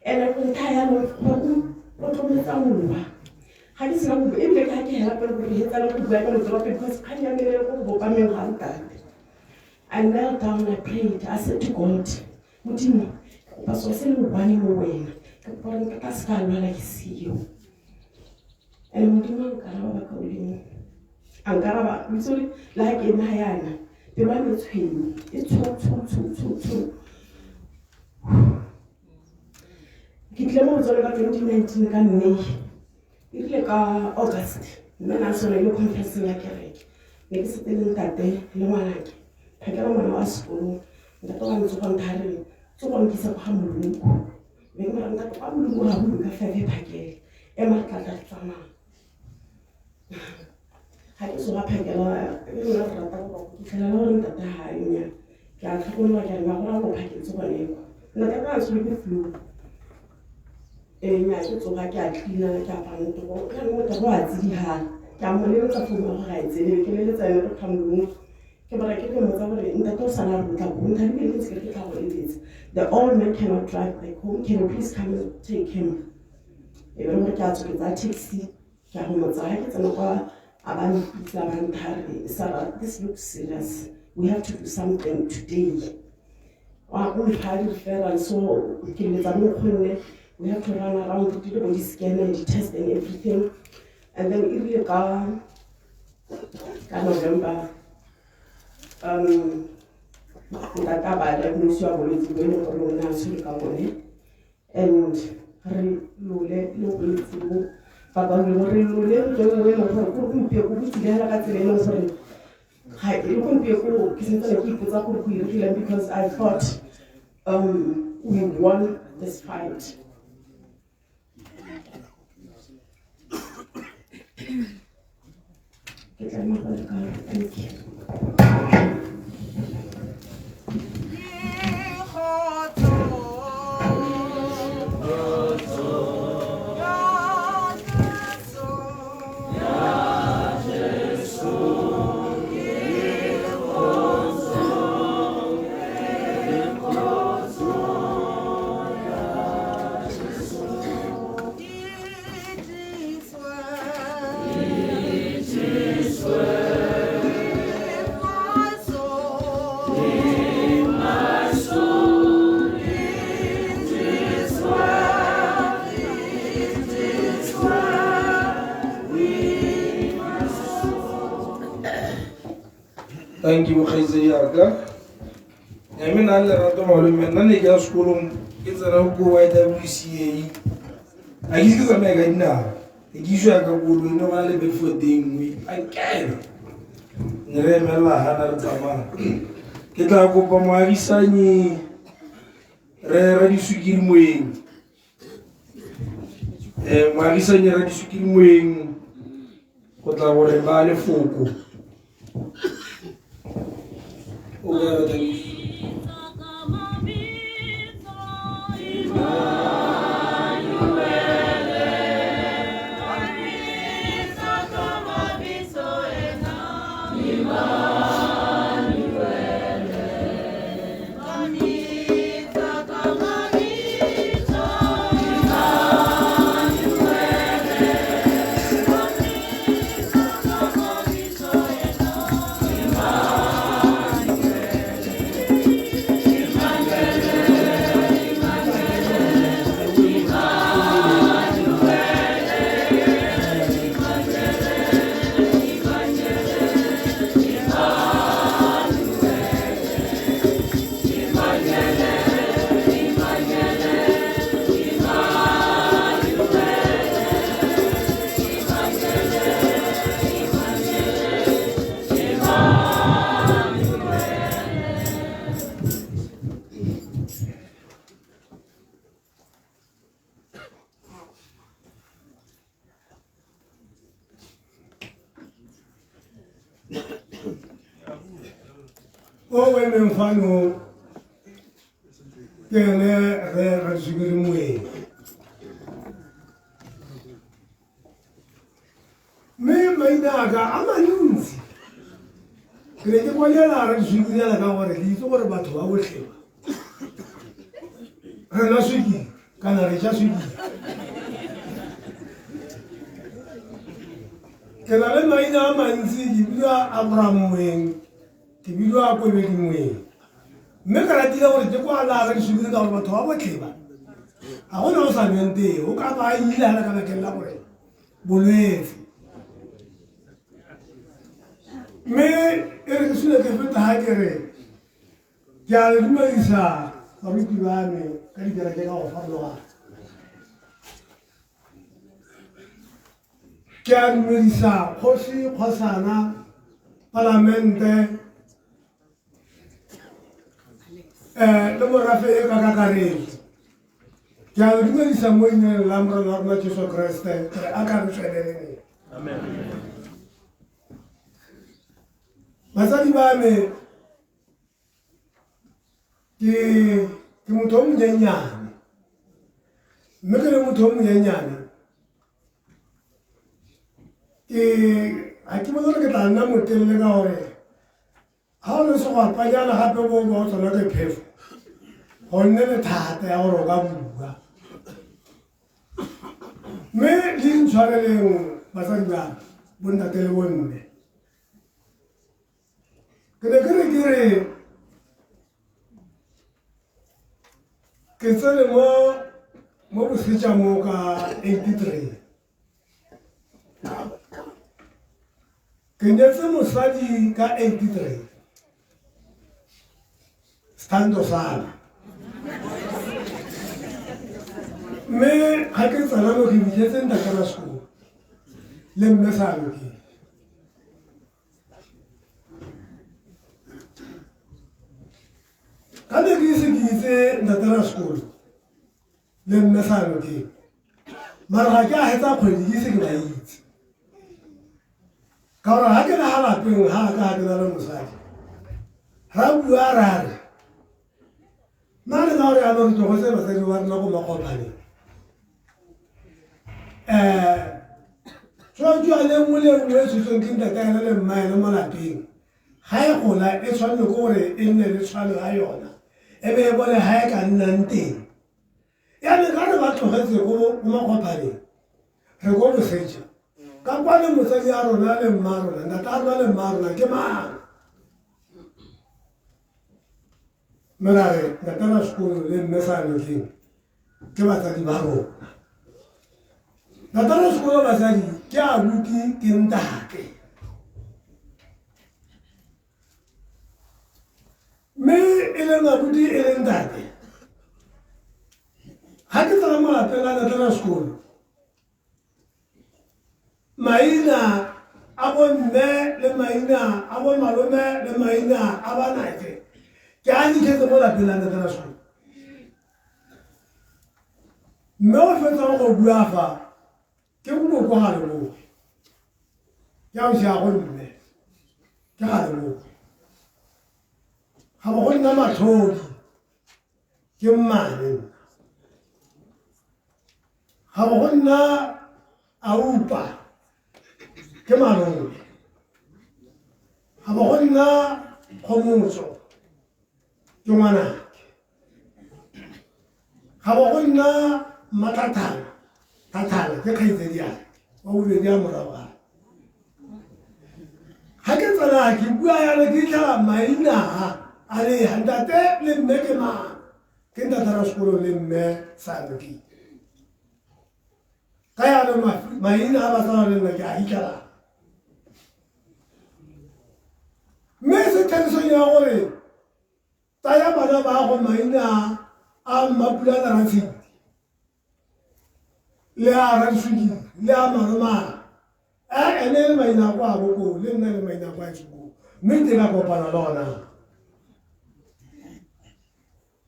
Speaker 11: and I couldn't tire of go tlometsa mowa ga ke se na go ebile ka ke hela pele go hetsa go bua ka motho because ka ya mele go bopa meng ga ntate. I knelt down, I prayed, I said to God, Modimo ba so se le bone mo wena ke bona ka se ka lwa ke seo and Modimo ka ra ba ka uleng Angaraba, usually like in Hayana, the one is him. It's two. Kitlemo was all about 2019 can May. It's like August. Then I saw a conference in Yakerek. Next thing that day, no one like. Pagama was school, the one to Ontari, to one piece of Hamulu. When I'm not Hamulu, a fair packet, Emma Catafama. Ha ke so phakela e nna rata go fela le gore ntate ha enya ke a tlhokomela ke nna go go phaketse go lego nna ka ga se ke flu nya ke tsoga ke a tlina ke a pano go ka mo go a tsi ha ke mo le tsa fuma go ga itsene ke le tsane go thamlung ke bara ke mo tsa gore ntate o sana re tla go nta di le tse ke tla go le the old man cannot drive back home. Can you please come and take him? E re go ka tso ke tsa taxi ke a mo tsa ke tsena kwa Sarah, this looks serious. We have to do something today. So we have to run around to do the body scan and the test and everything. And then if you go November, because I thought we won this fight. Thank you.
Speaker 6: Thank you, Khaiziyaga. I mean, I let them all in the school. It's a go where we see. I use a mega now. I gives you a good we normally before thing. I can. Neremela Hana Tama. Get up for my Sani. Ready to give me. Marisa, you're ready to give me. What I want to buy a foco.
Speaker 12: Oh, women, Fano, they're sugar way. Me, my naga, I'm a news. Great Wayala and Sugar our release over about our ship. Ranasuki, Canarishasuki. Can I let my name and see you are Abraham Wing? Tibilu ako wekimwe. Mekaratiga wale jekwa ala gani shuguri ka wale toa wakeba. Ako na osa mente. Oka ba ila hala kana kela kore. Bolezi. Me ere kusule kefeta hakere. Jale dume isa. Kami kibane kali jara jeka ofarloa. Jale dume isa. Kosi kosana parlamente. Lomo rafe kakakare. Jalo dime Samuel lambro norma Jesu Christe. Akaru shedeni. Amen. Masali bame ki mutomu nyanya. Mekere mutomu nyanya. Ki akimono ke tanna mutelle ga ore. Halo so wa pajana hape bo go so na ke phefu. Honne le thata ya ro ga buga. Me din tshwareleng basadi bonna tele bonne. Kere ke tsele mo bositsa mo ka 83. Ke nyetse mosadi ka 83. Stando sala. Me ha ke tsala mo ke bitse nda kana school. Le mme sala ke. ka ne ke itse ntatela sekolo le mme sano ke mara ga ke a hetsa kgwedi ke ise ke ba itse ka gore ga ke le ga lapeng ga ka ke na le mosadi ra bua ra re nna le na gore yanong re tlogose basadi ba rena ko makgophaneng tshwantsho a le nngwe le nngwe e tshotsweng ke ntataena le mmaene mo lapeng ga e gola e tshwanne ke gore e nne le tshwano ya yona e be e bone ga e ka nnang teng yaanong ka re ba tlogetse ko makgophaneng re ko bosetšha ka kwane mosadi ya rona le mma rona ntata a rona le mma rona ke mang merare ntatela sekolo le mme sanokeng ke batsadi ba rona ntatela sekolo basadi ke abuti ke ntate mme e leng abuti e leng ntate ga ke tsala mo lapeng a ntatela sekolo maina a bomme le maina a bomalome le maina a banake ke a ditlhetse mo lapeng la ntatela sekolo mme o fetsang go bua fa ke boloko ga leboko ke a o sia go mme ke ga leboko ga ba go nna matlhodi ke mmane ga ba go nna aupa ke malome ga ba go nna kgomotso ke ngwanake ga ba go nna thathana ke kgaitsediane wa bobedi a morago ga ke tsena ke bua yana ke itlhela maina a le ntate le mme ke mang ke ntatela sekolo le mme sanoki ka yalo maina a batsana le nna ke a itlhela mme se tlhalosong ya gore taya bana ba go maina a mmapula taratshedi le a radisukiri le a maromana ene le maina kwa boko le nna le maina kwa esoko mme te ka kopana le ona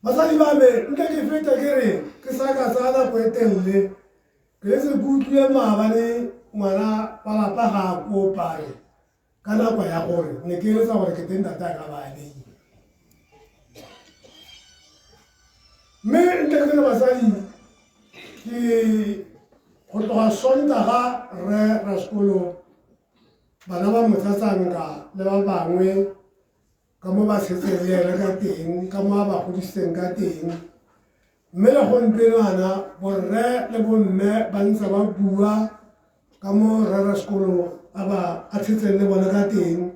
Speaker 12: basadi ba me nke ke feta ke re ke sa ka tsaya nako e telele ke se ke utlwile maabane ngwana wa lapa ga a kopane ka nako ya gore ne ke eletsa gore ke teng ntate a ka baneng mme nke ke le basadi ke go tloga sontaga re ra sekolo bana ba motsatsanga le ba bangwe ka mo ba setseng le ene ka teng ka mo a ba godisitseng ka teng mme le gompienwana borre le bomme ba ntse ba bua ka mo rra sekolo a tshetseng le bona ka teng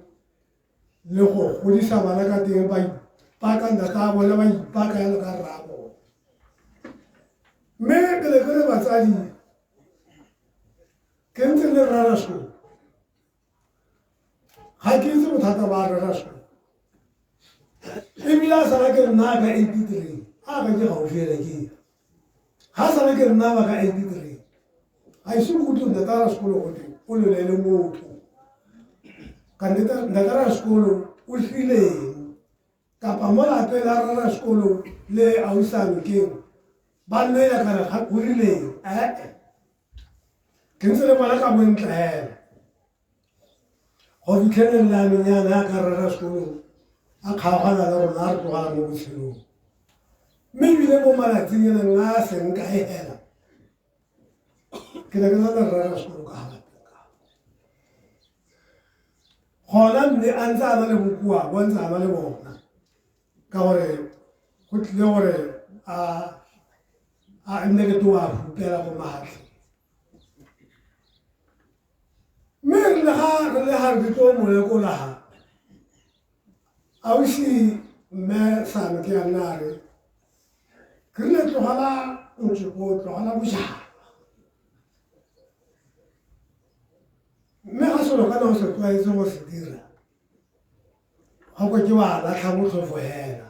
Speaker 12: le go godisa bana ka teng ba ipaka ntata a bone ba ipaka yalo ka rra a bone mme ke le ke le batsadi ke ntse le rra sekolo ga ke itse bothata ba rra sekolo ebile a sana ke nna ka 83 a ka ke gaufiela ke ga sana ke nna ba ka 83 a ise go tlo ntatela sekolo gote o lolele motho ka ntatela sekolo o tlileng kapa mo lapeng la rra sekolo le ausanokeng ba nnela kare ga o rileng ke ntse le bona ka bontlaela go fitlhelela menyana ya ka rra sekolo a kgaogana le rona a re tlogala mo botshelong mme ebile mo malatsing eleng a seng kae hela ke ne ke na le rra sekolo ka galapeng ka gona mme a ntse a na le bokoa bo ntse a na le bona ka gore go tlile gore a nne ke to a hupela go matlhe mme re le ga re tlo molekola ga ausi mme sano ke ya nna re ke rile tlogala ntšoko tlogala bošaba mme ga selo ka nao se tlwaetse go se dira ga ko ke wa latlha botlhofo hela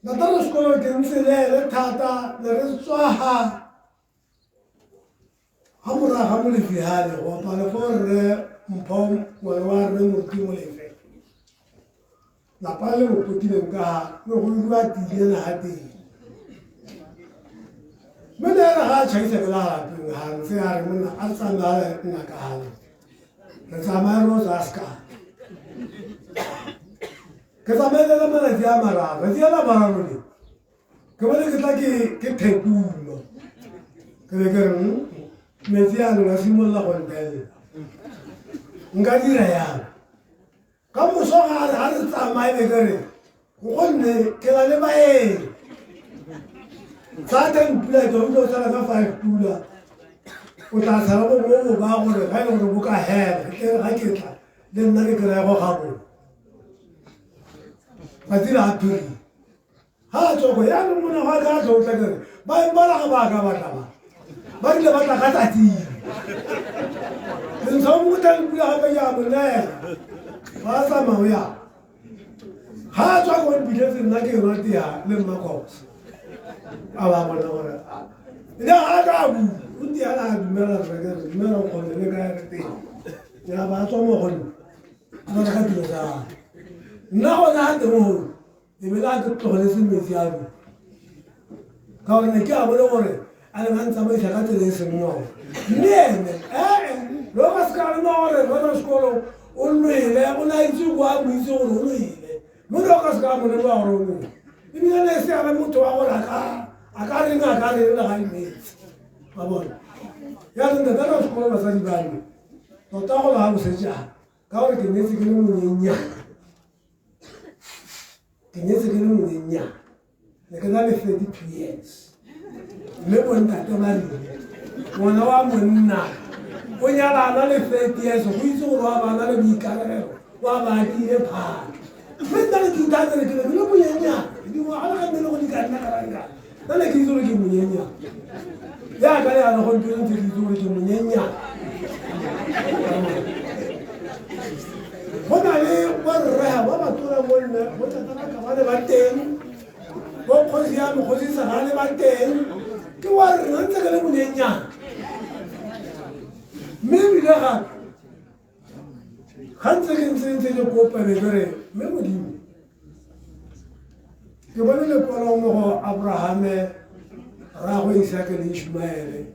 Speaker 12: ntatela sekolo ke ntse le thata le re tswaga ga moraga mo lefihale go opale fo rre mpho ngwane wa rre moruti mo lefe lapa le mo potileng ka no go bua tile na ha teng mena ha chaise ka la ping ha se a re mona a tsanga na ka ha re tsama ro zaska ke tsama le la mana dia mara re dia la mara ro ni ke bona ke tla ke thekulo ke le ke me dia no ga simolla go ntele nka dira ya ka mo so ga re tsama e ke re go nne ke la le bae Satan pula do do sala ka fa pula o ta sala bo bo ba go re ga le go ka he ke ga ke tla le nna ke re go ga bo ba dira turi ha tso go ya no mona ga ga tso tla ke ba mbala ga ba ka ba tla ba ile ba tla ka tati le so mo ta pula ga ya mo ne ba sa ma ya ha tso go bi le nna ke ro tia le ma ko aba bona bona ida aga bu undi ala mera rega mera ko le ga te ya ba to mo ko no ga ti da na ho na de mo de me la to le sin me sia bu ka ne ka bo le gore ala man sa me sa ka te le sin no ne lo ga ska no re no skolo un me le una isu gwa mu isu ro no ile mo lo ga ska mo le ba ro no ni le se ala mo to agora ka akari na ga ime ba bona ya nda dara skolo ba sa di bani to ta go la mo se ja ka gore ke ne se ke mo nyenya ke ne se ke mo nyenya le ka le fe di PS le bona ta mari wona wa monna o nya la le fe PS go itse go ba na le bikarelo wa ba di e pha me dale ki ta le ke le mo nyenya di wa ala ka me lo di ka na karanga dale ki zo ke mo nyenya ya ka ya no go ntse ki zo ke mo nyenya bona le wa re ha ba tura mo nna mo ta ka ba le ba teng bo go sia mo go sia ga le ba teng ke wa re ntse ka le mo nyenya me mi ga Hanse ke ntse le ko pa le re me mo di ke bona le polo mo Abraham ra go Isaac le Ishmael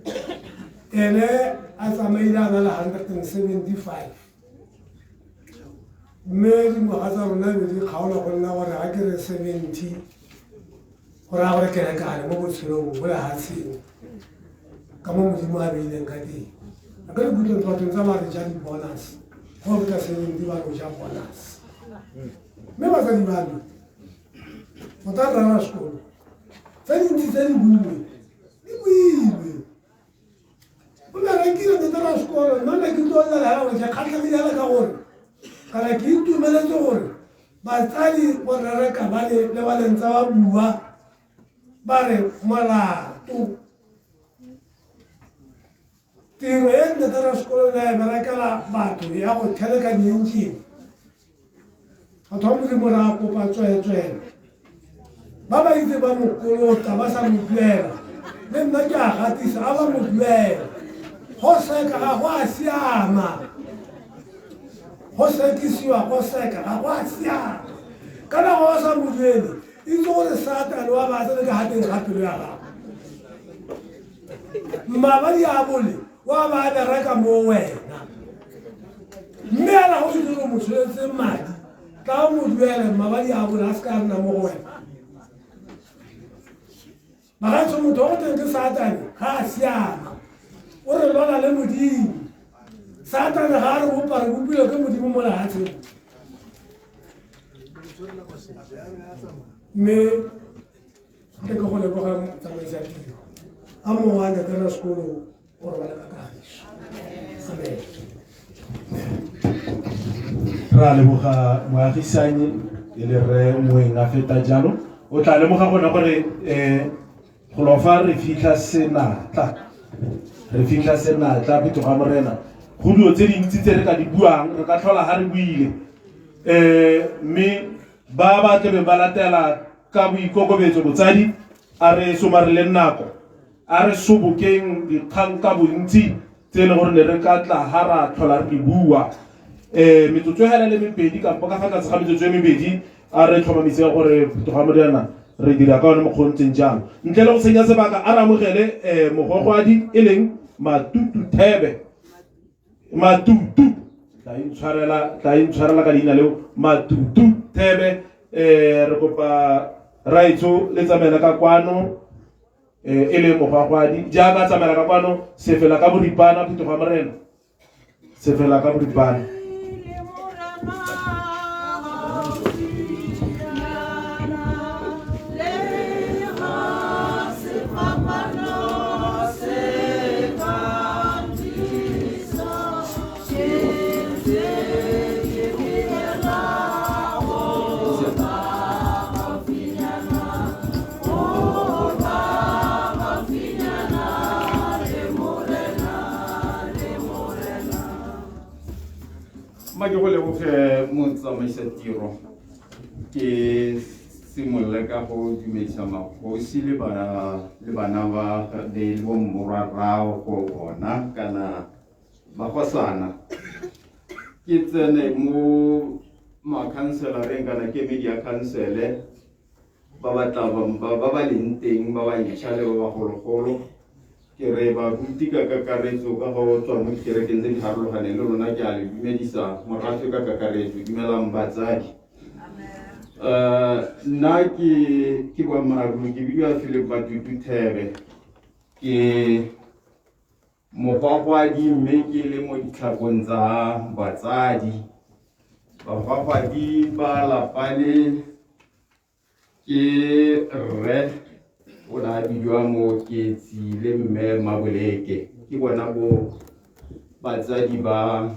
Speaker 12: ene a tsamaila na la 175 me di mo ga rona le di kgaola go nna gore a ke re 70 gore a gore ke re ka mo botshelo bo la hatsi ka mo modimo a beileng ka teng a ka le buteng batho tsa mare ja di bonus go ka se di ba go ja bonus me ba sa di bana o ta rana skolo tsa di bue di buiwe o la re ke re ta skolo nna ke tlo la ha o ja khatla ke ya ka gore kana ke itumeletse gore ba tsali go re ka ba le ba le ntsa ba bua ba re mala tu tiro e nna tara skolo la ba ra kala batho ya go thele ka dintsi a thomo le mora ko pa tswe ba ba itse ba mo kolota ba sa mo duela le nna ke a gatisa a ba mo duela go seka ga go a siama go sekisiwa go seka ga go a siama kana go sa mo duele itse gore Satan wa ba se ka hateng ga pelo ya gago mabadi a bole wa ba da reka mo wena mme ala go se dilo mo tshwetse madi ka mo duela mabadi a bole a se ka nna mo wena ba ga mo to ke Satan ga siama o re lona le modimo Satan ga re bo pare bo pile ke modimo mo la hatse me ke go le go ga tsamaisa tiro a mo wa na kana skolo o re ba ka amen
Speaker 1: ra le boga moagisane e le re moeng a feta jalo o tla le moga gona gore go lo fa re fitla senatla pito ga morena go dio tse dintsi tse re ka di buang re ka tlhola ha re buile mme ba ba tle ba latela ka boikokobetso botsadi a re somarile nako a re sobokeng dikgang ka bontsi tse le gore ne re ka tla ha ra tlhola re di bua metsotso hela le mebedi ka fa ka tsega metsotso e mebedi a re tlhomamise gore Phetogo Moriana re dira ka one mokgwa o ntseng jang ntle le go senya sebaka a re amogele mogogwadi e leng Matutu Thebe Matutu tla intshwarela ka leina leo Matutu Thebe re kopa raitso le tsamaela ka kwano e le mogogwadi jaaka tsamaela ka kwano se fela ka boripana Phetogo Moriana se fela ka boripana
Speaker 13: ke go leboge motsamaisa tiro ke simolola ka go dumedisa magosi le bana ba le bomorwarao go bona kana bagosana ke tsene mo makhanselareng kana kemedi ya khansele ba ba leng teng ba ba ntšha le ba bagologolo ke re ba buti ka kakaretso ka go tswa mo dikerekeng tse di farologaneng le rona ke a le dumedisa morafe ka kakaretso dumelang batsadi nna ke boammaaruri ke bidiwa Philip Matutu Thebe ke mogwagwadi mme ke le mo ditlhakong tsa batsadi bagwagwadi ba lapane ke rre o na bidiwa Moketsi le mme Maboleke ke bona bo batsadi ba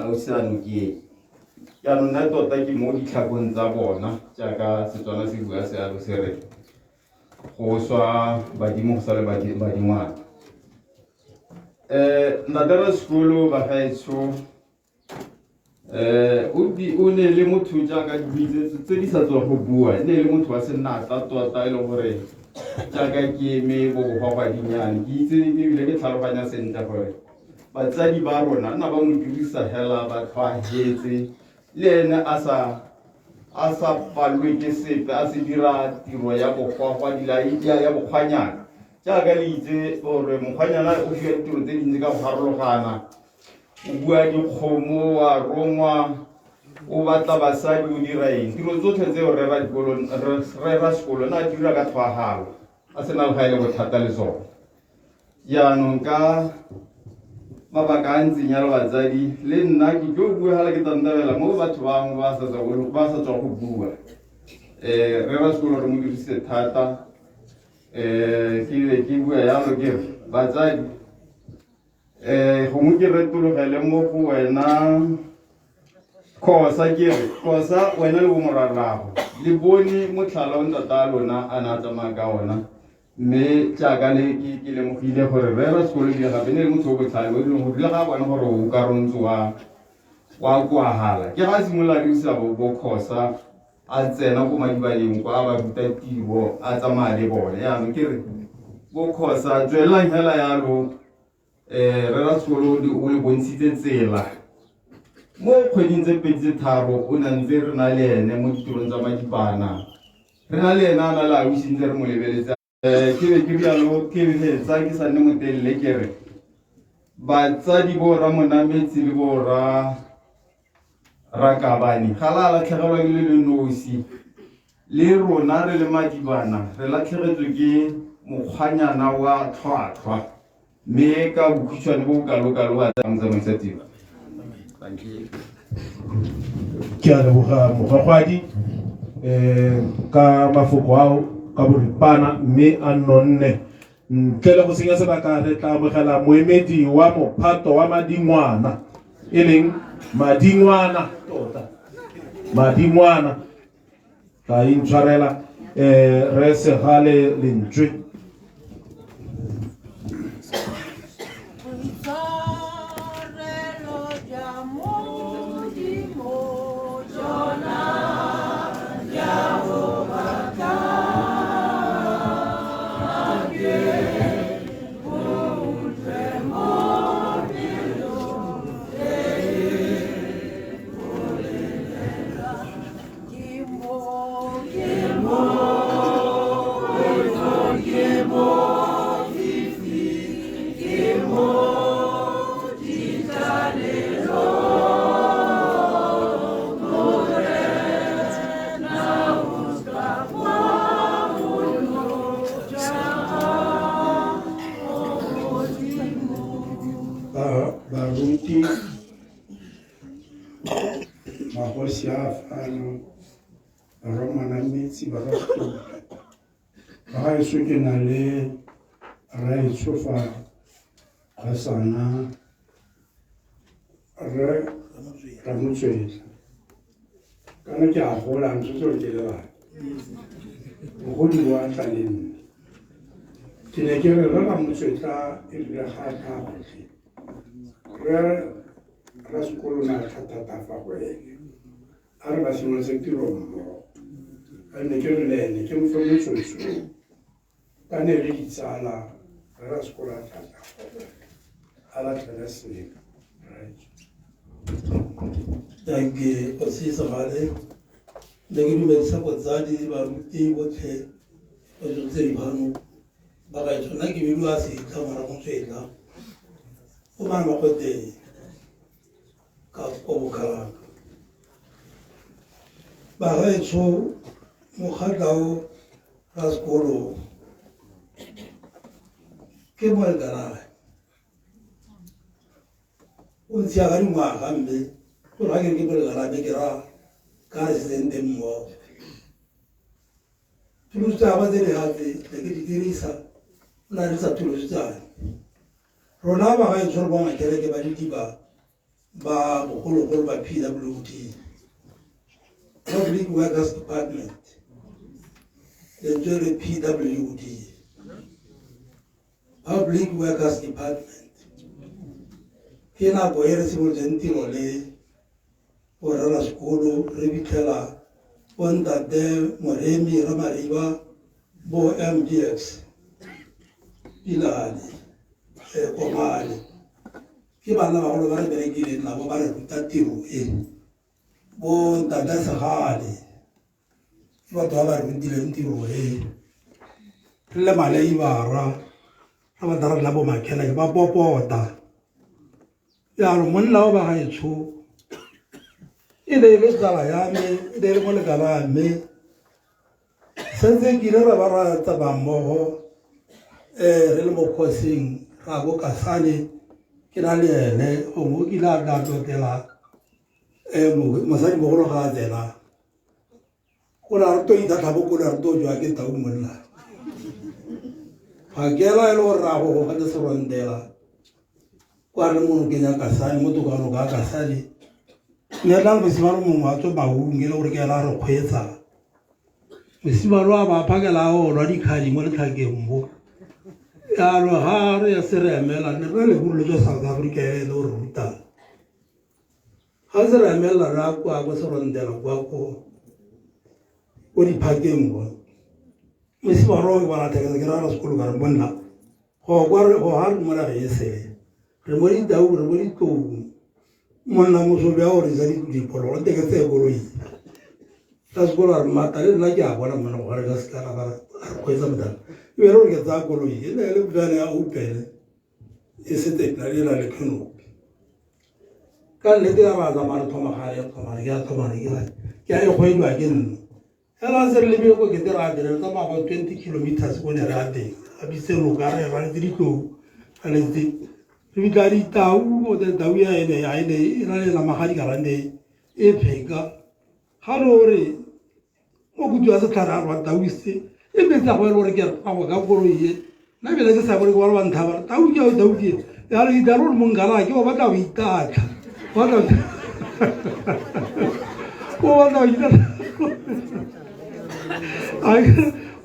Speaker 13: Oseanokeng jaanong nna tota ke mo ditlhakong tsa bona jaaka Setswana se bua sealo se re go swa badimo go sa le badingwana ntatela sekolo bagaetsho o ne le motho jaaka dibitse tse di sa tswa go bua ne le motho wa senatla tota e le gore jaaka ke eme bogwagwadinyane ke itse ebile ke tlhaloganya sentle gore batsadi ba rona nna ba mo dirisa hela ba tlhwaetse le ene a sa palwe ke sepe a se dira tiro ya ya bokgwanyana jaaka le itse gore mokgwanyana o fiwa ditiro tse dintsi ka go farologana o bua dikgomo wa rongwa o batla basadi o dira eng tiro tsotlhe tseo rera sekolo na dira ka tlhwagalo a sena le ga e le bothata le sone jaanong ka mabaka a ntseng ya le batsadi le nna ke tlo bua gala ke tantabela mo batho bangwe ba sa tswa go bua rera sekolo re mo dirisitse thata ke bua yalo ke re batsadi gongwe ke retologele mo go wena Khosa ke re Khosa wena le bomorarago le bone motlhala o ntata lona a na tsamaya ka ona mme jaaka le ke lemogile gore rera sekolo di gape ne le motho o botlhale o dileng gore le ga bona gore o ka rontse wa kwagala ke ga simolola dirisa bo Khosa a tsena ko madibaleng kwa a ba ruta tiro a tsamaya le bone yaanong ke re bo Khosa tswelang hela yalo rera sekolo o le bontshitse tsela mo kgweding tse pedi tse tharo o na ntse re na le ene mo ditirong tsa madipana re na le ene a na le ausi ntse re mo lebeletse ke be ke rialo ke fetsa ke sa nne motelele ke re batsadi bo Ramonametsi le bo Rakabane ga la latlhegelwa ke le nosi le rona re le madibana re latlhegetswe ke mokgwanyana wa tlhwatlhwa mme ka bokhutshwane bo kalokalo ba tsamaisa tiro
Speaker 1: ke a leboga mogwagwadi ka mafoko ao ka boripana mme a nonne ntle le go senya sebaka re tla amogela moemedi wa mophato wa madingwana e leng madingwana tota madingwana ka intshwarela re Segale Lentswe
Speaker 6: baeletsi ba gago ba gaetsho ke na le raetsho fa ga sana re Ramotswetla kana ke a gola ntse tse ke le ba bogodi wa tla le nne ke ne ke re Ramotswetla e re ga ka re ra sekolo na thata fa go ene a re ba simolotse tiro mmogo a ne ke re le ene ke mo fe motswetso ka ne re ditsala re ra sekolo a thata a la tlela seng right.
Speaker 14: Danke Osisa Male le ke dumedisa botsadi baruti botlhe ba diretse dibano ba ga tsona ke bua se tla mara Motswetla o ba ma go te ka go bokala ba ga tsho mo khatlao ra sekolo ke mo le kana o ntsia ga ngwaga mme o ra ke mo le kana be ke ra ka residente mo tulu tsa ba dele hate le ke dirisa na re sa tulu tsa rona ba ga tsho ba ma kere ke ba diba ba bogolo ba PWD Public Workers Department the PWD Public Workers Department ke na go ere se mo tentiro le ora la sekolo re bitlela onda de moremi ra mariba bo MDX ilane komale ke bana ba go ba re berekile nna bo ba re ruta tiro bo tata sagale ke batho ba ba re rutile tiro le male ibara ga ba dara la bo makela ba popota ya lo monna ba ga etsho ile le tsala ya me ile le mo le kala me sentse ke re ba ra tsa ba mmogo re le mo khosing ga go ka sane ke na le ene o mo ke la da totela mo sa di bogolo ga tsena go la re to ita thabo ko la re to jwa ke tau monna ga ke la ile go ra go ga se rondela kwa re mo ke nya ka sane mo to ka no ga ka sane ne la mo sibaro mo wa tso ba ungele gore ke la re khwetsa mo sibaro ba phakela o lo di khadi mo le thakeng mo ya lo ha re ya seremela ne re le go le South Africa le o ruta ha seremela ra kwa go se rondela kwa ko o di phakeng mo mo sibaro ba la thakeng ke ra sekolo ka re bonna go kwa re go ha mo la ese re mo di tau re mo di tou monna mo so bya gore za di polo te ke tse goloi ta sekolo re mata le nna ke a bona monna go re ka se kana ba go etsa motho e re re ke tsa goloi e le bjana ya open e se te na le la le khono ka le tla ba za mara thoma ga ya thoma ya thoma ke ya go edwa ke nno ela se le be go ke tera dire tsa ba 20 kilometers go ne ra teng a bi se lo ga re ra di go ale di Ribigari tau o de tauia ene ina le la mahari garande e pega harore o kutu asa tara wa tauiste e be tsa go re ke a go ga go ye na be le ke sa go go ba ntaba tau ke ya re daro mo ngala ke o ba tau itata wa tau o wa tau itata ai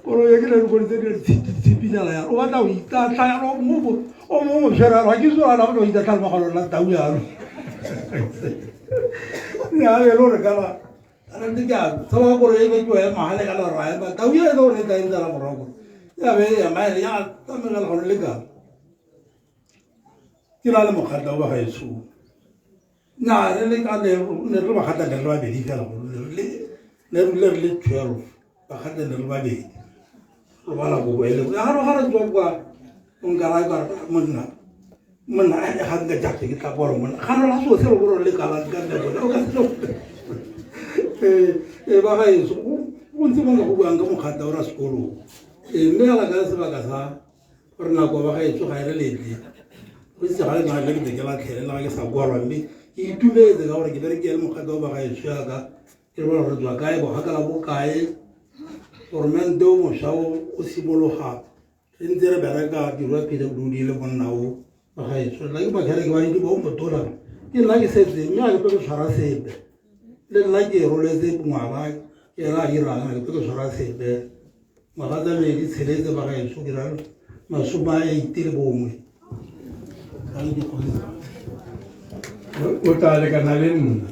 Speaker 14: oro ye ke le go re ti pina la ya o ba tau itata ya ro mo o mo jera ra ki zo ala no ida calma con la tauia ya le lo regala ana diga so ko re be jo ya ma le gala ra ba tauia do re ta inda la mo ya be ya ma ya ta me la le ga ki la le mo khata ba ga yesu na le ka le re ba khata le ba be di ka le 12 ba khata le ba be o ba la go ele ya ha jo kwa ungala ga monna ai ha ga jakte ki ta boro monna khano la so se boro le kala ga le o ga so ba ga yeso o ntse ba go bua nga mo khata ora sekolo ne ala ga se ba ga sa gore na go ba ga yeso ga re le o se ga le na le ke la tlhele la ga sa boro mme ke itumetse ga gore ke bere ke mo khata ba ga yeso ya ga ke bona re tla kae go hakala bo kae Tormente o mošwa o simologa re ntse re bereka tiro ya PWD le monna o wa gaetsho nna ke makgereke ba edi bao motola ke nna ke setse mme a ke pe ke tshwara sepe le nna ke roletse ngwaga ke ena a dirang a ke pe ke tshwara sepe ngwaga tsa medi tsheletse ba gaetsho ke ra 81
Speaker 12: o tla lekana le nna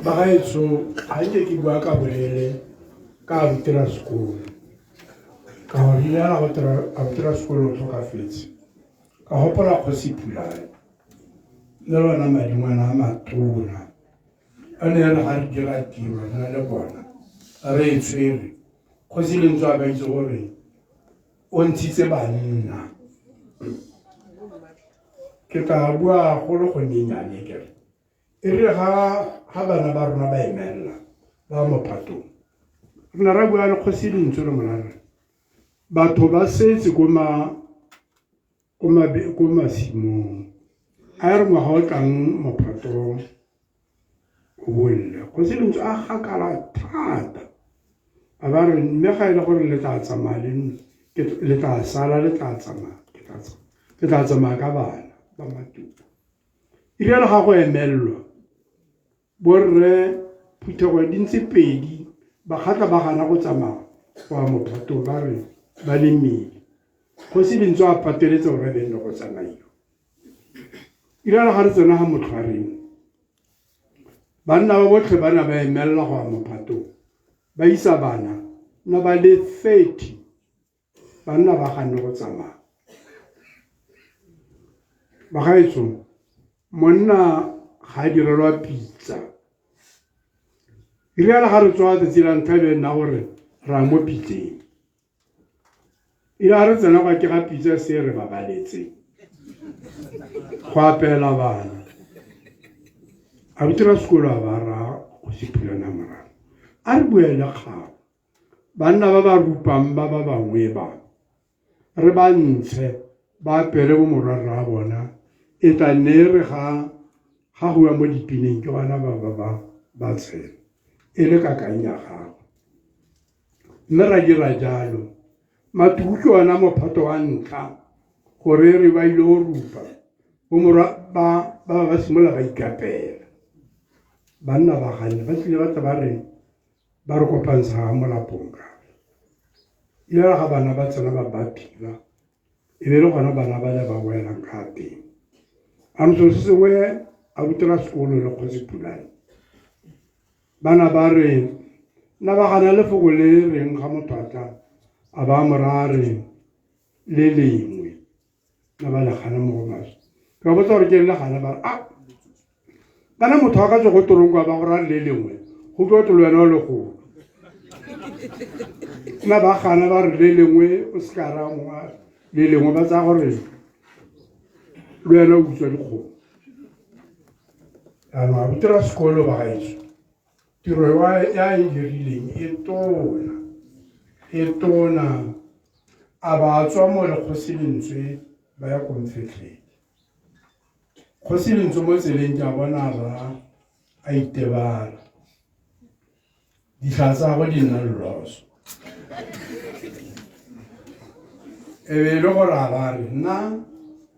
Speaker 12: bagaetsho ga ke ke bua ka bolele ka abutira sekolo ka gore ile ala abutira sekolo o tlhokafetse ka gopola kgosi Pulane le lona madingwana a matona a ne re ga re dira tiro re na le bona re e tshwere kgosi lentswe a ba itse gore o ntshitse banna ke tla bua go le go nyenyane kere e re ga bana ba rona ba emelela ba mophatong re na ra bua le kgosi lentswe le monare batho ba setse ko masimong a re ngwaga o tlang mophatong o bolle kgosi lentswe a gakala thata a ba re mme ga e le gore le tla tsamaya le tla sala le tla tsamaya ke tla tsamaya ka bana ba matupa e rialo ga go emelelwa borre phuthego di ntse pedi ba gatla ba gana go tsamaya go a mophatong ba re ba le mmele kgosi lentswe a pateletse gore be nne go tsamaiwa e rialo ga re tsena ga motlhwareng banna ba botlhe ba na ba emelela go a mophatong ba isa bana na ba le 30 banna ba ganne go tsamaya ba gaetsho monna ga direlwa pitsa e rialo ga re tswa tsatsi la ntlha be nna gore ra mo pitseng e la re tsena kwa ke ga pitsa se re babaletse go apela bana a butira sekolo a ba ra go sepulana morago a re buele kgago banna ba ba rupang ba bangwe ba re ba ntshe ba apele bo morwarra a bona e tla nne re ga go ya mo dipineng ke bana ba tshela e le kakanya gago mme ra dira jalo matuku ke ona mophato wa ntlha gore re ba ile go rupa bo morwa ba simola ba ikapela banna ba gane ba tlile ba tla ba re kopantsha mo lapong ka ile ga bana ba tsena ba baphiwa e be le gona bana ba le ba boelang ka teng a ntse se sengwe a butela sekolo le kgosi Pulane bana ba re na ba gana lefoko le reng ga motho a tla a ba morare le lengwe na ba le gana mo go maswa ka botsa gore ke le gana ba kana motho a ka tswa go toronko a ba go rare le lengwe go tlo tlo wena o le go na ba gana ba re le lengwe o se ka ra ngwa le lengwe ba tsa gore le wena o utswa dikgomo ano a butela sekolo ba gaetsho tiro ya e dirileng e tona a ba tswa mo le kgosi lentswe ba ya konfetlhele kgosi lentswe mo tseleng ke a bona ra a itebala ditlha tsa go di nna loso e be le gore a ba re nna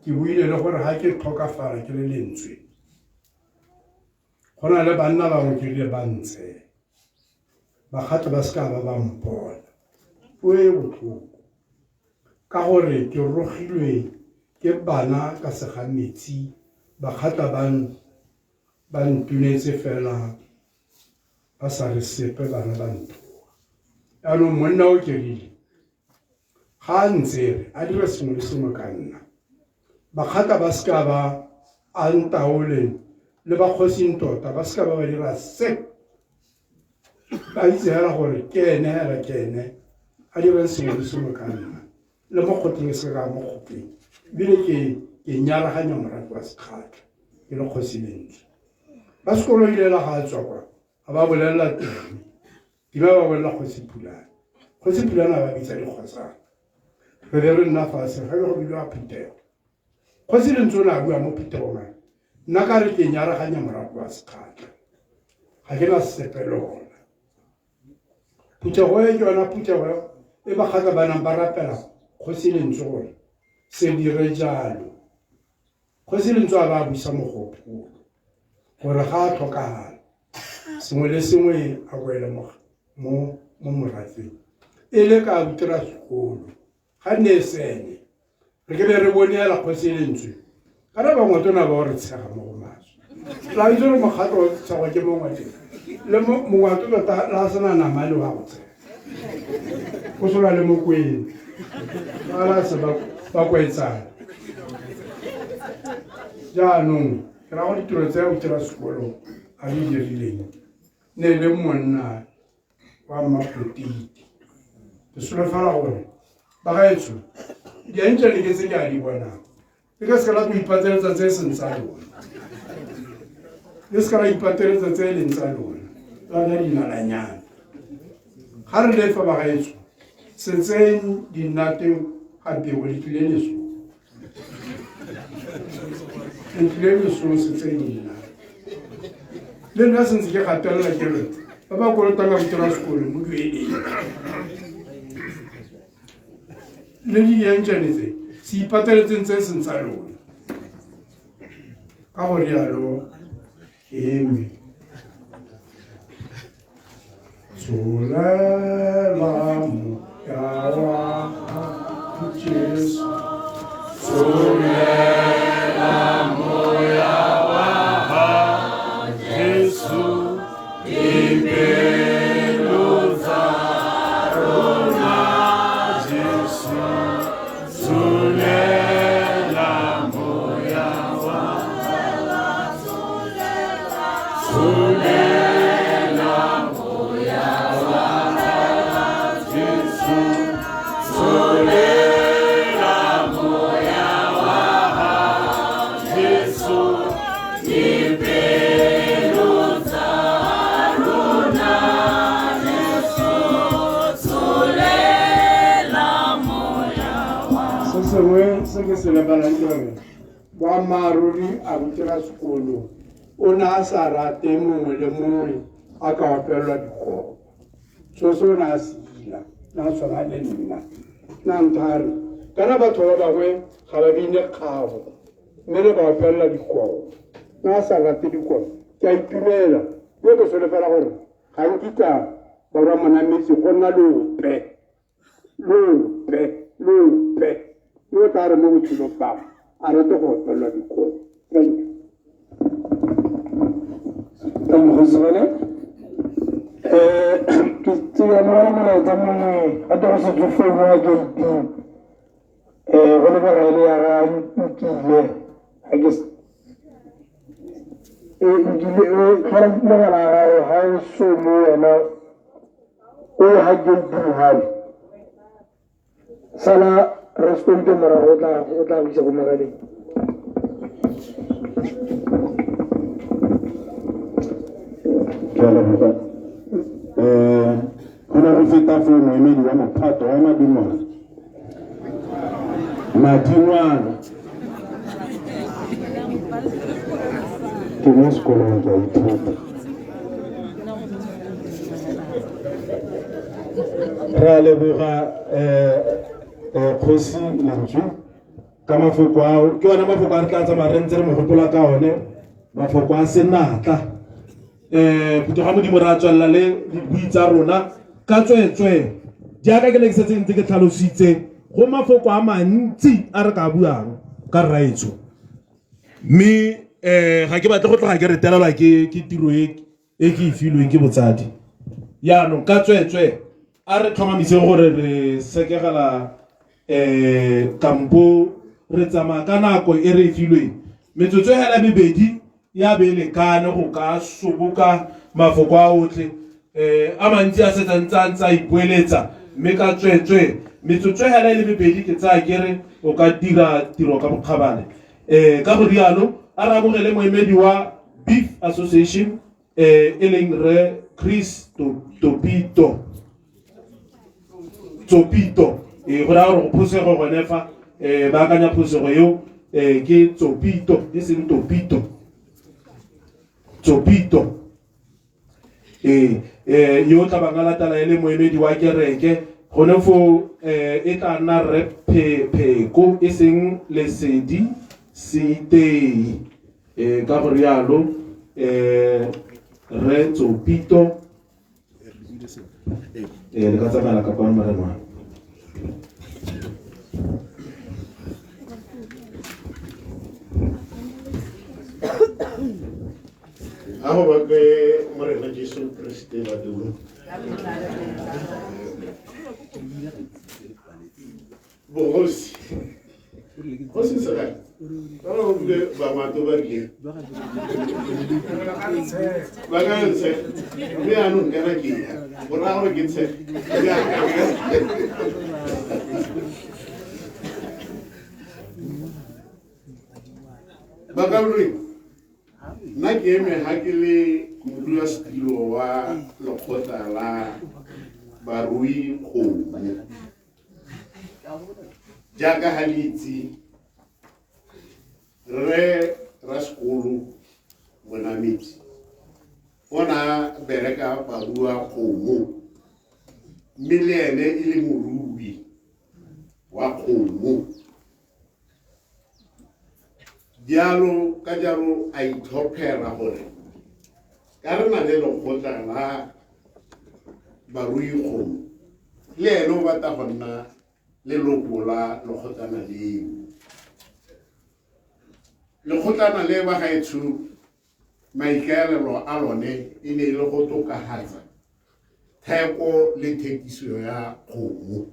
Speaker 12: ke buile le gore ga ke tlhokafala ke le lentswe go na le banna bangwe ke rile ba ntshe ba gata ba seka ba mpona o e botlhoko ka gore ke rogilwe ke bana ka sega metsi ba gata ba ntunetse fela ba sa re sepe bana ba nthoa yaanong monna o kerile ga ntse a dira sengwe le sengwe ka nna ba gata ba seka ba a ntaole le ba kgosing tota ba seka ba dira se ba itse hela gore ke ene a dira sengwe le sengwe ka nna le mo kgotleng se ka mo kgotleng bile ke nyaraganya morago wa sekgatlha ke le kgosi lentswe ba sekolo ile la ga tswa kwa a ba bolelela teng di ba bolelela kgosi Pulane a ba bitsa dikgotsana re be re nna fatshe ga go bilwa phutego kgosi lentswe o ne a bua mo phutego mane nna ka re ke nyaraganya morago wa sekgatlha ga ke na sepe le ona
Speaker 8: Phuthego e ke yona phuthego e bagaka ba nang ba rapela kgosi lentswe gore se dire jalo. Kgosi lentswe a ba buisa mogopolo gore ga a tlhokagala sengwe le sengwe a boele mo morafeng e le ka butela sekolo ga nne sene re ke be re boneela kgosi lentswe kana bangwe tona ba re tshega mo go maswe la itse re mokgatlo wa tshego ke mongwe le mongwe a tota la sena nama le wa go tshega go sola le mokweng ala se ba kwetsana jaanong ke ra go ditiro tse o tira sekolo a di dirileng ne le monna wa mapotiti ke solofela gore ba gaetsho diantša le ke tse ke a di bonang le ka se ka la go ipateletsa tse seng tsa lona le se ka la ipateletsa tse e leng tsa lona lana dinalanyana ga re lefa ba gaetsho setseng dinateng gapego le tlile leso le tlile leso setseng dinate le nna sentse ke gatelela ke re ba ba kolotang ka botela sekolo mo dueleng le dientšane tse se ipateletseng tse seng tsa lona ka go rialo eme solela moya wa Jesu solela moya wa Jesu impelo tsa rona Jesu solela moya wa solela moya wa Jesu solela moya wa Jesu impelo tsa rona Jesu solela moya wa se sengwe se ke se lebelang ke gore boammaaruri a botela sekolo o ne a sa rate mongwe le mongwe a ka opelelwa dikgobo so se o ne a seila na tshwana le nna na nthare kana batho ba bangwe ga ba bine kgago mme le ba opelela dikobo na a sa rate dikobo ke a itumela yo ke solofela gore ga nkitla barwa monametse go nna lope yo tla re mo botshelo bao a rate go opelelwa dikobo thank you Mkhuzibane kitsiya mwana mwana tamuni ata se jufo mwa gelti wala ba ile ya ga nkile agis nkile kala mwana la ha so mo na o ha gelti hali sala responde mara hota bisa ko magale kuna go feta fo moemedi wa mophato wa madingwana ke mo sekolong ke a ithuta re a leboga kgosi lentswe ka mafoko ao ke ona mafoko a re tla tsamaya re ntse re mogopola ka one mafoko a senatla phuthego modimo re a tswelela le dibui tsa rona ka tswetswe jaaka ke ne ke setse ntse ke tlhalositse go mafoko a mantsi a re ka buang ka rraetsho mme ga ke batle go tloga ke retelelwa ke tiro e ke e filweng ke botsadi yaanong ka tswetswe a re tlhomamise gore re sekegela kampo re tsamaya ka nako e re e filweng metsotso e hela mebedi ya be lekane go ka soboka mafoko a otlhe a mantsi a setsa ipoeletsa mme ka tswetswe metsotso e hela le mebedi ke tsaya kere o ka dira tiro ka bokgabane ka go rialo a re amogele moemedi wa Beef Association e leng re Chris Tsopito go ra gore go phosego gone fa ba akanya phosego eo ke Tsopito e seng Topito
Speaker 1: yo tla bangala tala ele moemedi wa kereke gone fo e tla nna re Pheko e seng Lesedi Seitei ka go rialo re Tsopito le ka tsamaya ka kwano marenwana
Speaker 15: Ako ba kay Morena Jesu Kristi ba dulo? Bogosi. Bogosi sa Kalau udah bawa tu bagi, bagan saya, dia anu kena kiri, orang gitu saya, bagan ring, nak game hakili kuduas kilowa lokota la barui ko, jaga haliti. Re raskulu monamiti ona bereka barua komo miliene ili murubi wa komo dialo ka jalo a itlhophela gore ka re na le lokgotla la barui komo le ene o batla go nna leloko la lekgotlana leo lekgotlana le ba gaetsho maikaelelo a lone e ne le go tokafatsa theko le thekiso ya kgomo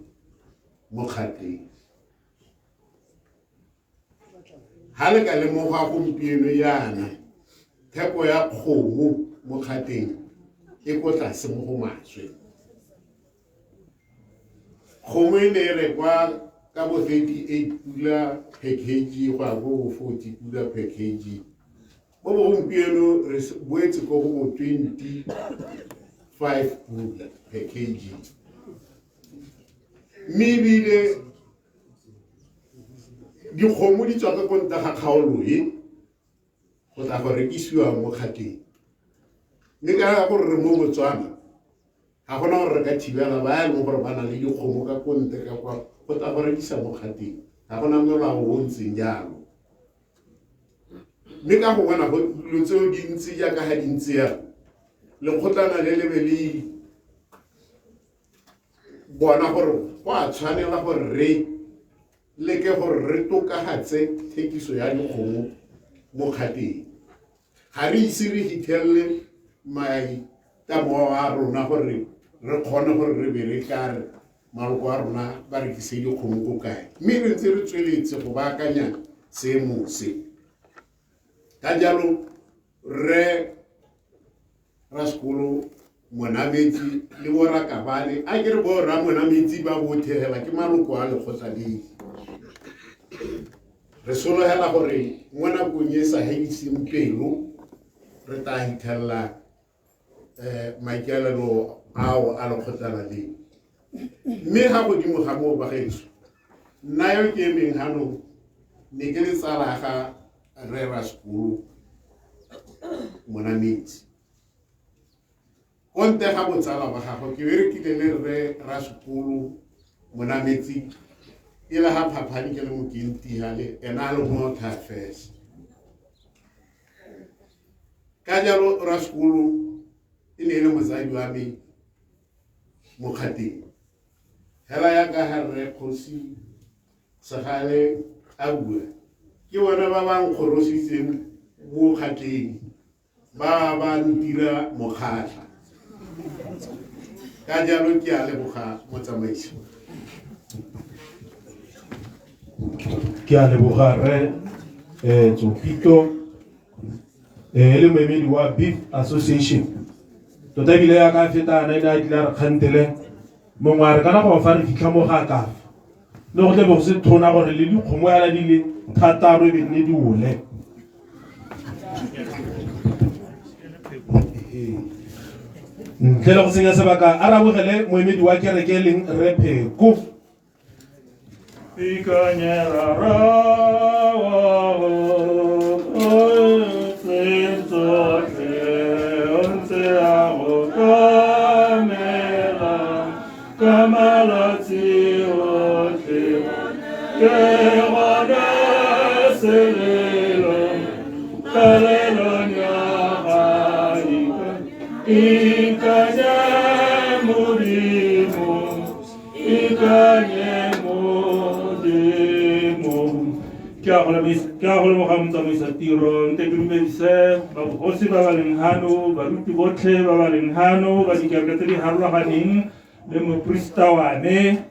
Speaker 15: mo kgateng ha le ka lemoga gompieno yana theko ya kgomo mo kgateng e ko tlase mo go maswe kgomo e ne e rekwa ka bo 38 pula per kg go a bo 40 pula per kg bo bo gompieno re boetse ko go 25 pula per kg mme ebile dikgomo di tswa ka konta ga kgaolo e go tla go rekisiwa mo kgateng mme ka gore re mo Botswana ga gona gore re ka thibela ba e leng gore ba na le dikgomo ka konte ka kwa go tla go rekisa mo kgateng ga gona molao o ntseng jalo mme ka go bona go dilo tseo dintsi jaaka ga dintsi ya lekgotlana le lebe le bona gore go a tshwanela gore re leke gore re tokagatse thekiso ya dikgomo mo kgateng ga re ise re fitlhelele maitamo a rona gore re kgone gore re berekare maloko a rona ba rekise dikgomo ko kae mme re ntse re tsweletse go baakanya seemo se ka jalo re Raskolo Monamedi le Borakabane a ke re bo Ramonamedi ba bothegela ke maloko a lekgotla le re sologela gore mo nakong e sa hediseng pelo re tla hitlhella maikaelelo ao a lekgotlana le mme ga godimo ga moo bagaetso nna yo ke emeng ganong ne ke le tsala ga re Raskolo Monamedi konte ga botsala ba gago ke berekile le re Raskolo Monamedi e le ha phaphani ke le mokenti hale ena le mo tha affairs ka jalo Raskolo e ne le mosadi wa me mo kgateng hela ya ka ha re khosi sagale a bua ke bona ba bang kgorositseng mo kgateng ba ba ntira mokgatla ka jalo ke a leboga motsamaiso
Speaker 1: ke a leboga re Tsopito le moemedi wa Beef Association tota bile ya ka fetana ina tla re kgantele mongwe a re kana go fa re fitlha mo ga ka le go tle bo se thona gore le dikgomo ya di le thataro e be ne di ole ntle le go senya sebaka a rabogele moemedi wa kereke leng re Pheko
Speaker 3: Ikanyera rawa Kamalatsi ote ke wada selelo kalelonya haika ikanya murimu ikanya murimu Kagole mo gamtsa mo sa tiro nte dumedise ba bosi ba baleng hano ba ruti botlhe ba baleng hano ba dikereke tse di harologaneng le moprista wane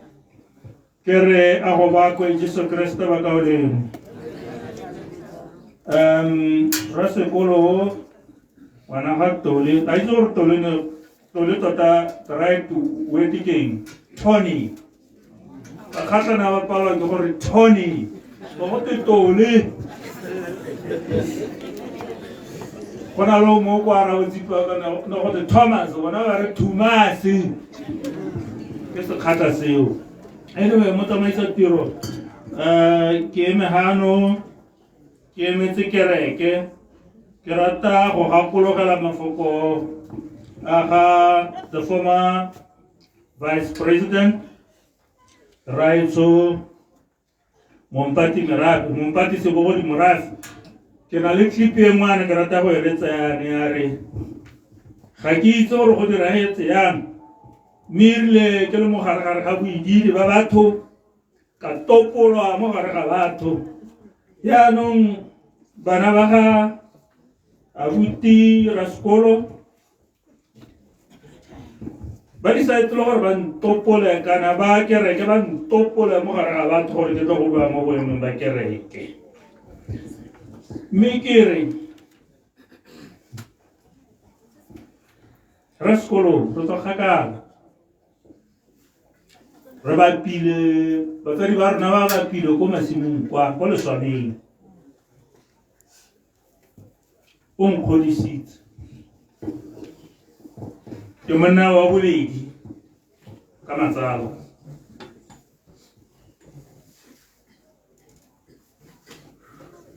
Speaker 3: ke re a go ba ko Jesu Kriste ba kaoleng ra sekolo wana ga tole a itse gore tole tota right to wedding Tony ba khatlana ba palwa ke gore Tony Mogote tole Kona lo mo kwa ra o tsipa kana no go Thomas bona ba re Thomas ke se khata seo anyway mo tsamaisa tiro ke eme hano ke eme tsekereke ke rata go gakologela mafoko aga the former vice president Raitso Mompati Sebogodi Morafi ke na le clip e ngwana ke rata go eletsa yane ya re ga ke itse gore go diragetse yang mirile ke le mogare ga boididi ba batho ka topolwa mo gare ga batho yaanong bana ba ga abuti ra sekolo ba di sa itlo gore ba ntopole kana ba kereke ba ntopole mo gare ga batho gore ke tlo go bua mo boemong ba kereke mme ke re ra sekolo re tswa kgakala re bapile batsadi ba rona ba bapile ko masimong kwa ko leswaneng o nkgodisitse ke monna wa bobedi ka matsalo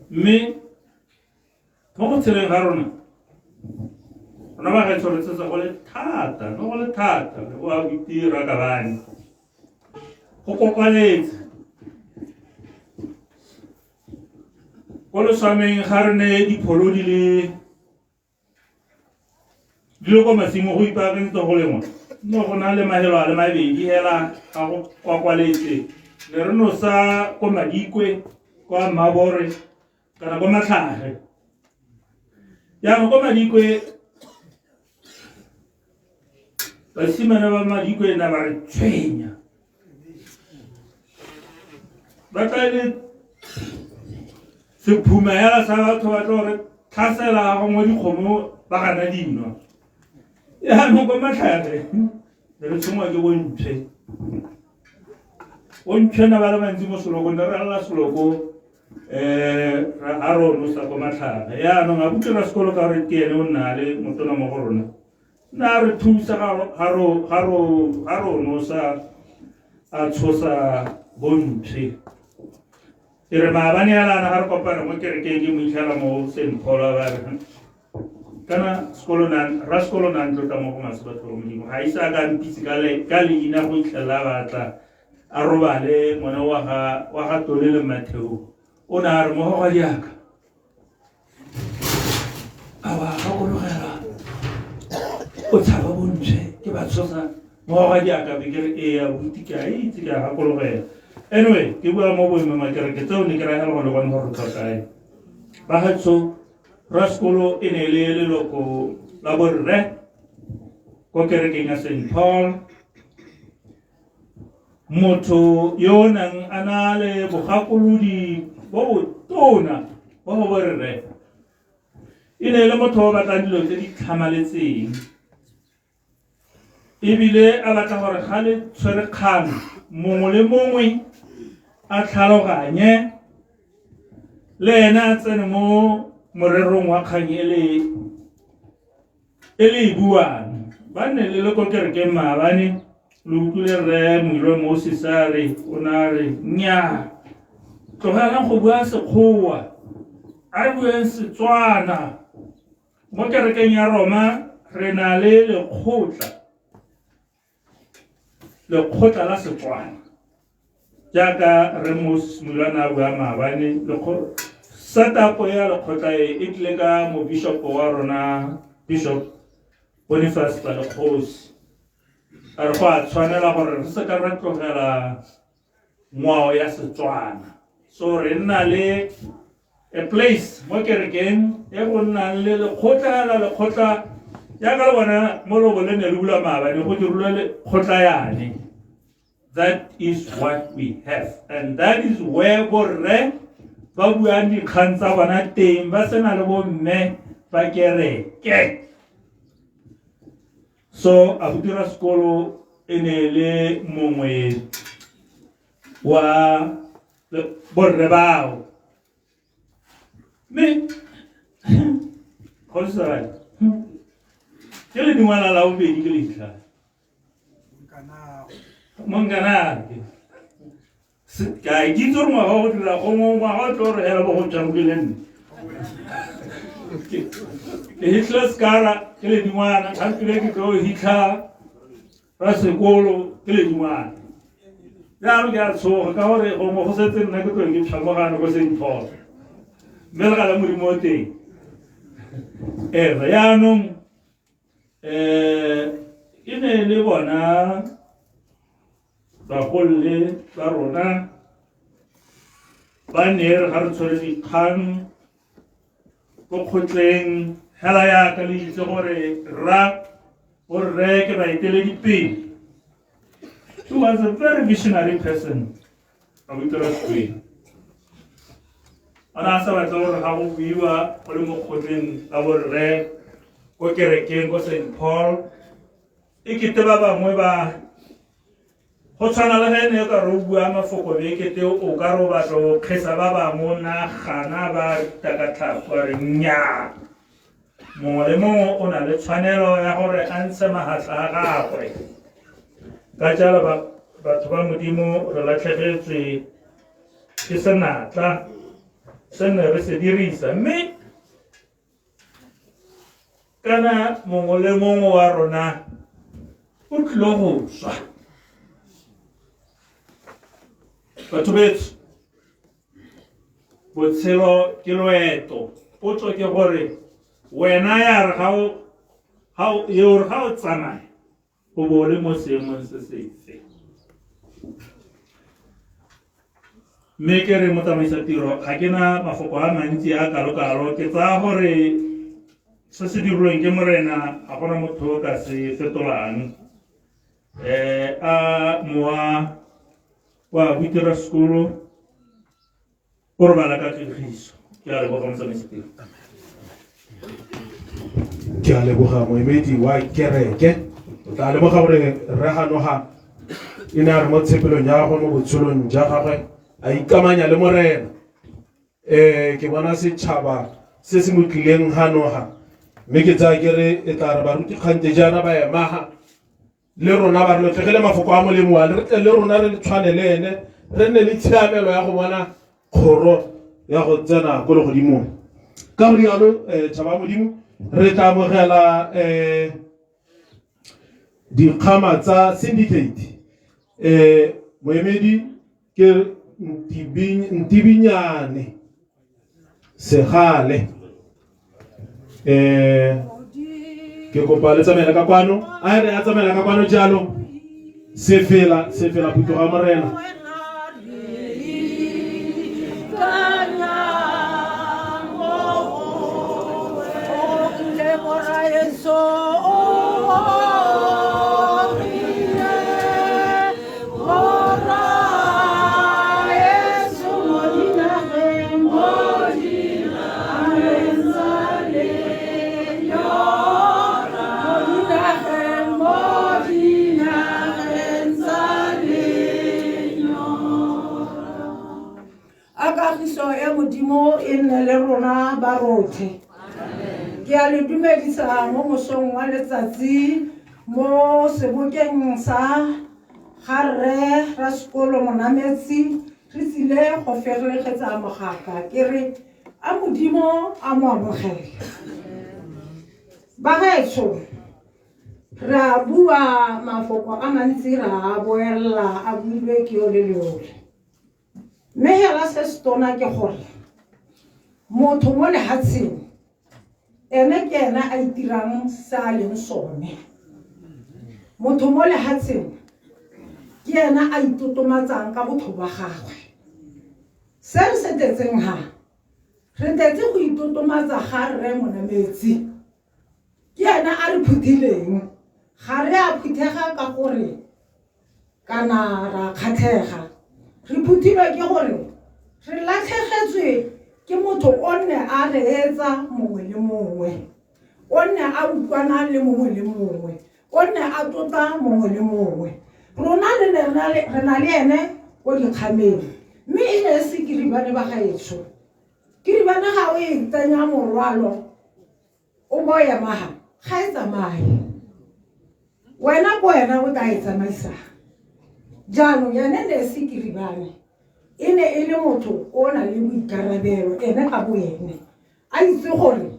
Speaker 3: mme mo go tsheleng ga rona ba ga tshwanetse go le thata no go le thata go a itira ka bane go kopanetse go le swameng ga re ne dipholo di le go masimo go ipaakantse go lengwa no go na le mahelo a le mabedi hela ga go kwakwaletse le re no sa ko Madikwe kwa Mabore kana ko Matlhage ya mo ko Madikwe basimane ba Madikwe na ba re tshwenya ba tsale se phuma ya sa batho ba tlo re thasela go mo dikgomo ba gana dinwa ya mo ko Matlhage re tsongwa ke bontse na ba le mantsi mo seloko ne re alla seloko a rono sa ko Matlhage ya no ga butela sekolo ka re ke ene o nna le motona mo go rona na re thusa ga rono sa a tshosa bontse re maabane alana ga re kopana mo kerekeng ke mo itlhela mo St. Paul ba re kana sekolo na ntlo ka mo go masebatho go modimo ga isa ka mpitse ka leina go itlhela batla a robale ngwana wa ga Tole le Matheo o na re mo go diaka a ba ga go logela o tshaba bontse ke ba tshosa mo go diaka be ke re e ya buti ka itse ka ga go logela anyway ke bua mo boemong makereke tseo ne ke ra hela go le bona gore tlhokae ba gatso ra sekolo e ne le leloko la borre ko kerekeng ya St. Paul motho yo nang a na le bogakolodi bo botona bo bo borre e ne le motho ba batlang dilo tse di tlhamaletseng ebile a batla gore ga le tshwere kgang mongwe le mongwe a tlhaloganye le ena a tsene mo morerong wa kgang e le buang ba ne le ko kerekeng maabane le utlwile re Moilo Moses a re o na re nnyaa tlogelang go bua Sekgowa a re bueng Setswana mo kerekeng ya Roma re na le lekgotla lekgotla la Setswana jaaka Remus Mulwana bua maabane setup ya lekgotla e tlile ka mo bishop wa rona Bishop Boniface Palekgosi a re go a tshwanela gore re se ka re tlogela ngwao ya Setswana so re nna le a place mo kerekeng e go nna le lekgotla jaaka le bona mo lobo le ne le bula maabane go dirulwe lekgotla yane. That is what we have, and that is where borre ba buang dikgang tsa bona teng ba sena le bomme ba kereke. So abuti ra sekolo e ne le mongwe wa borre bao me go se ke le dingwana la bobedi ke letla Monganake. Ka itse re ngwaga go dira go ngwaga tlo re hela bo go tšanguleng. Ke hitla skara ke le dingwana ka pele ke go hitla ra sekolo ke le dingwana. Ya re ga tsoga ka gore go mo go setse nna ke tlo ke tšhamogana go se ntho. Mela ga la mo remote. Ya no ine le bona ba golle ba rona ba ne re ga re tshwere dikgang go kgotleng hela ya ka le itse gore ra borre ke ba eteledipele. He was a very visionary person. Abutira Square. Ana sa batla gore ga go buiwa go le mo kgotleng a borre go kerekeng go St. Paul e kete ba bangwe ba go tshwana le ge ne ka re bua mafoko be kete o ka ro batla go kgesa ba bangwe na gana ba takatlhako re nya mongwe le mongwe o na le tshwanelo ya gore a ntshe magatla a gagwe ka jalo batho ba modimo re latlhegetswe ke senatla se ne re se dirisa mme kana mongwe le mongwe wa rona o tlile go swa batho betso botshelo ke loeto potso ke gore wena ya re ga o tsamaya o bo le mo seemong se sefe mme ke re motsamaisa tiro ga ke na mafoko a mantsi a kalo-kalo ke tsaya gore se se dirilweng ke morena ga gona motho o ka se fetolang a mowa wa Abutira Sekolo o re bala ka kagiso ke a leboga motsamaisa tiro
Speaker 6: ke a leboga moemedi wa kereke o tla leboga gore re ganoga e ne a re mo tshepelong ya gagwe mo botshelong ja gagwe a ikamanya le morena ke bona setšhaba se se mo tlileng ganoga mme ke tsaya ke re e tla re baruti kgante jaana ba emaga le rona ba re letlogele mafoko a molemo wa le re tle le rona re le tshwane le ene re nne le tshiamelo ya go bona kgoro ya go tsena ko legodimong ka go rialo tšhaba modimo re tla amogela dikgama tsa syndicate moemedi ke Ntibinyane Segale ke kopa le tsamela ka kwano a re a tsamela ka kwano jalo se fela puto ga morena
Speaker 16: Modimo e nne le rona ba rotlhe ke a le dumedisa mo mosong wa letsatsi mo sebokeng sa Garre ra sekolo Monametsi re tsile go fegelegetsa mogaka ke re a Modimo a mo amogele ba gaetsho ra bua mafoko a mantsi ra boela a builwe ke yo le leole mme hela se se tona ke gore motho mo lehatsheng ene ke ena a itirang sa leng sone motho mo lehatsheng ke ena a itotomatsang ka botho ba gagwe se re se tetseng ha re tetse go itotomatsa ga Rre Monametsi ke ena a re phuthileng ga re a phuthega ka gore kana ra kgatlhega re phuthilwe ke gore re latlhegetswe ke motho o nne a reetsa mongwe le mongwe o nne a utlwana le mongwe le mongwe o nne a tota mongwe le mongwe rona re na le ene ko dikgameng mme e ne se kiribane ba gaetsho kiribane ga o e tsenya morwalo o bo ya maha ga e tsamaye wena ko wena o tla e tsamaisa jaanong yane ne se kiribane e ne e le motho o na le boikarabelo ene ka boene a itse gore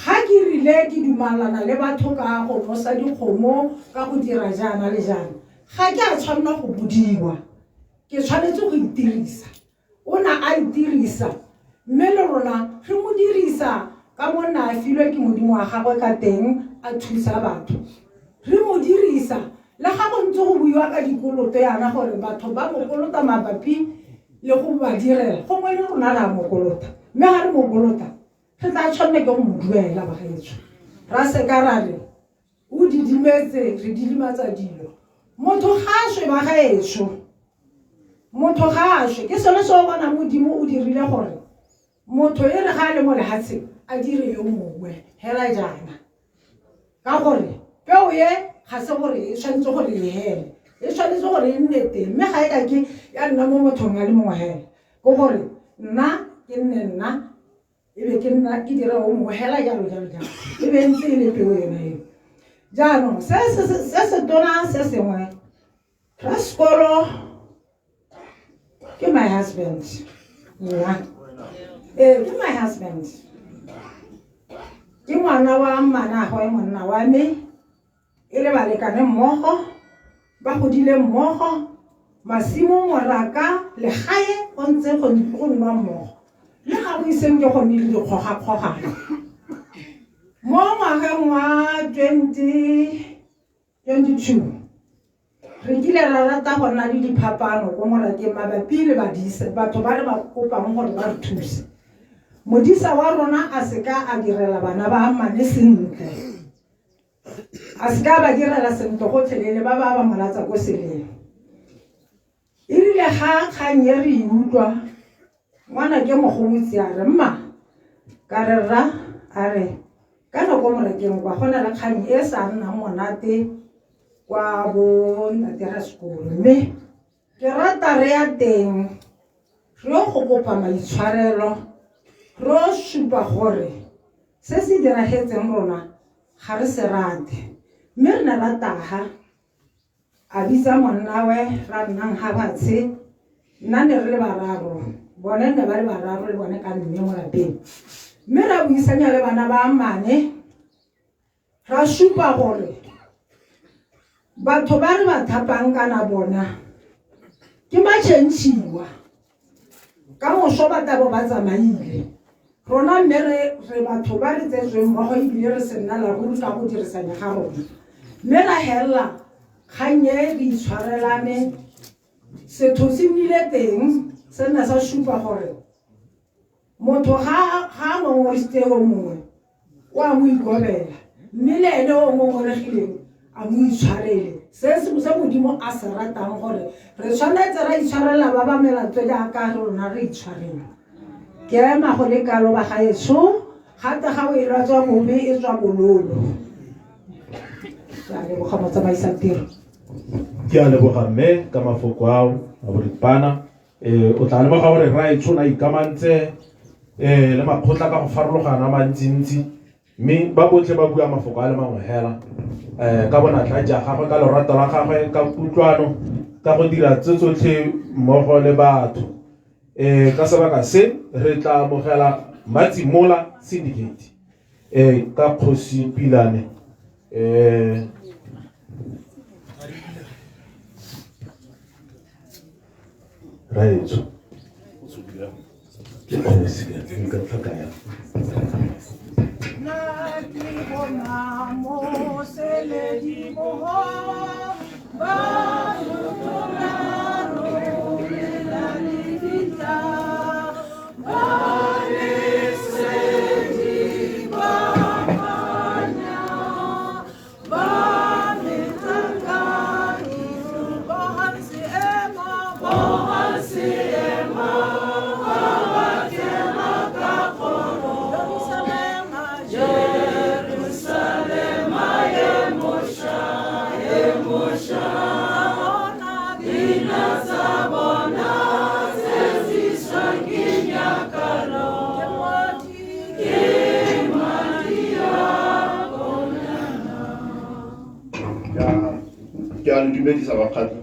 Speaker 16: ga ke rile ke dumalana le batho ka go nosa dikgomo ka go dira jaana le jaana ga ke a tshwanela go bodiwa ke tshwanetse go itirisa o na a itirisa mme le rona re mo dirisa ka monna a filwe ke modimo wa gagwe ka teng a thusa batho re mo dirisa le ga go ntse go buiwa ka dikoloto yana gore batho ba mo kolota mabapi le go ba direla gongwe le rona ra mo kolota mme ga re mo kolota re tla tshwanne ke go mo duela bagaetsho ra se ka ra re o didimetse re didimatsa dilo motho ga a shwe bagaetsho motho ga a shwe ke sone se o bona modimo o dirile gore motho e re ga a le mo lehatsheng a dire yo mongwe hela jaana ka gore peo ye ga se gore e tshwanetse gore e hele e tshwanetse gore e nne teng mme ga e ka ke ya nna mo mothong a le mongwe hela ko gore nna ke nne nna e be ke nna ke dira o mongwe hela jalo e be ntse e le peo yona eo jaanong se se tona se sengwe Raskolo ke my husband nna ke my husband ke ngwana wa mmanagwe monna wa me e le balekane mmogo ba godile mmogo masimo moraka legae go ntse go nwa mmogo le ga go iseng ke gone le dikgogakgogano mo ngwageng wa 2022 re kile ra rata go nna le diphapano ko morakeng mabapi le badisa batho ba re ba kopang gore ba re thuse modisa wa rona a seka a direla bana ba mmane sentle a seka ba direla sentle go tlhelele ba ba molatsa ko seleng e rile ga kgang ye re utlwa ngwana ke mogomotsi a re mma ka re ra a re ka nako morakeng kwa gona le kgang e sa nnang monate kwa bo ntate Raskolo mme ke rata re ya teng re go kopa maitshwarelo ro supa gore se se diragetseng rona ga re se rate mme re na rataga a bitsa monnawe ra nnang ga batshe nna ne re le bararo bone ne ba le bararo le bone ka mme mo lapeng mme ra buisanya le bana ba mmane ra supa gore batho ba re ba thapang kana bona ke matšhentšhiwa ka moso ba tabo ba tsamaile rona mme re batho ba re tsetsweng mmogo ebile re se nna la ruri ka go dirisanya ga rona mme ra helela kganye re itshwarelane setho se nnile teng se nna sa supa gore motho ga ngongoriste o mongwe o a mo ikobela mme le ene o ngongoregileng a mo itshwarele se modimo a se ratang gore re tshwanetse ra itshwarela ba ba melatswe jaaka rona re itshwarela ke ema go le kalo ba gaetsho gate ga o e lwatswa bobe e tswa bololo ke leboga motsamaisa tiro
Speaker 1: ke a leboga mme ka mafoko ao a boripana o tla leboga gore raetsho na ikamantse le makgotla ka go farologana mantsintsi mme ba botlhe ba bua mafoko a le mangwe hela ka bonatla ja gagwe ka lorato la gagwe ka kutlwano ka go dira tse tsotlhe mmogo le batho ka sebaka se re tla amogela Matsi Mola Syndicate ka Kgosi Pilane Right.
Speaker 15: Ke a le dumedisa bakgadi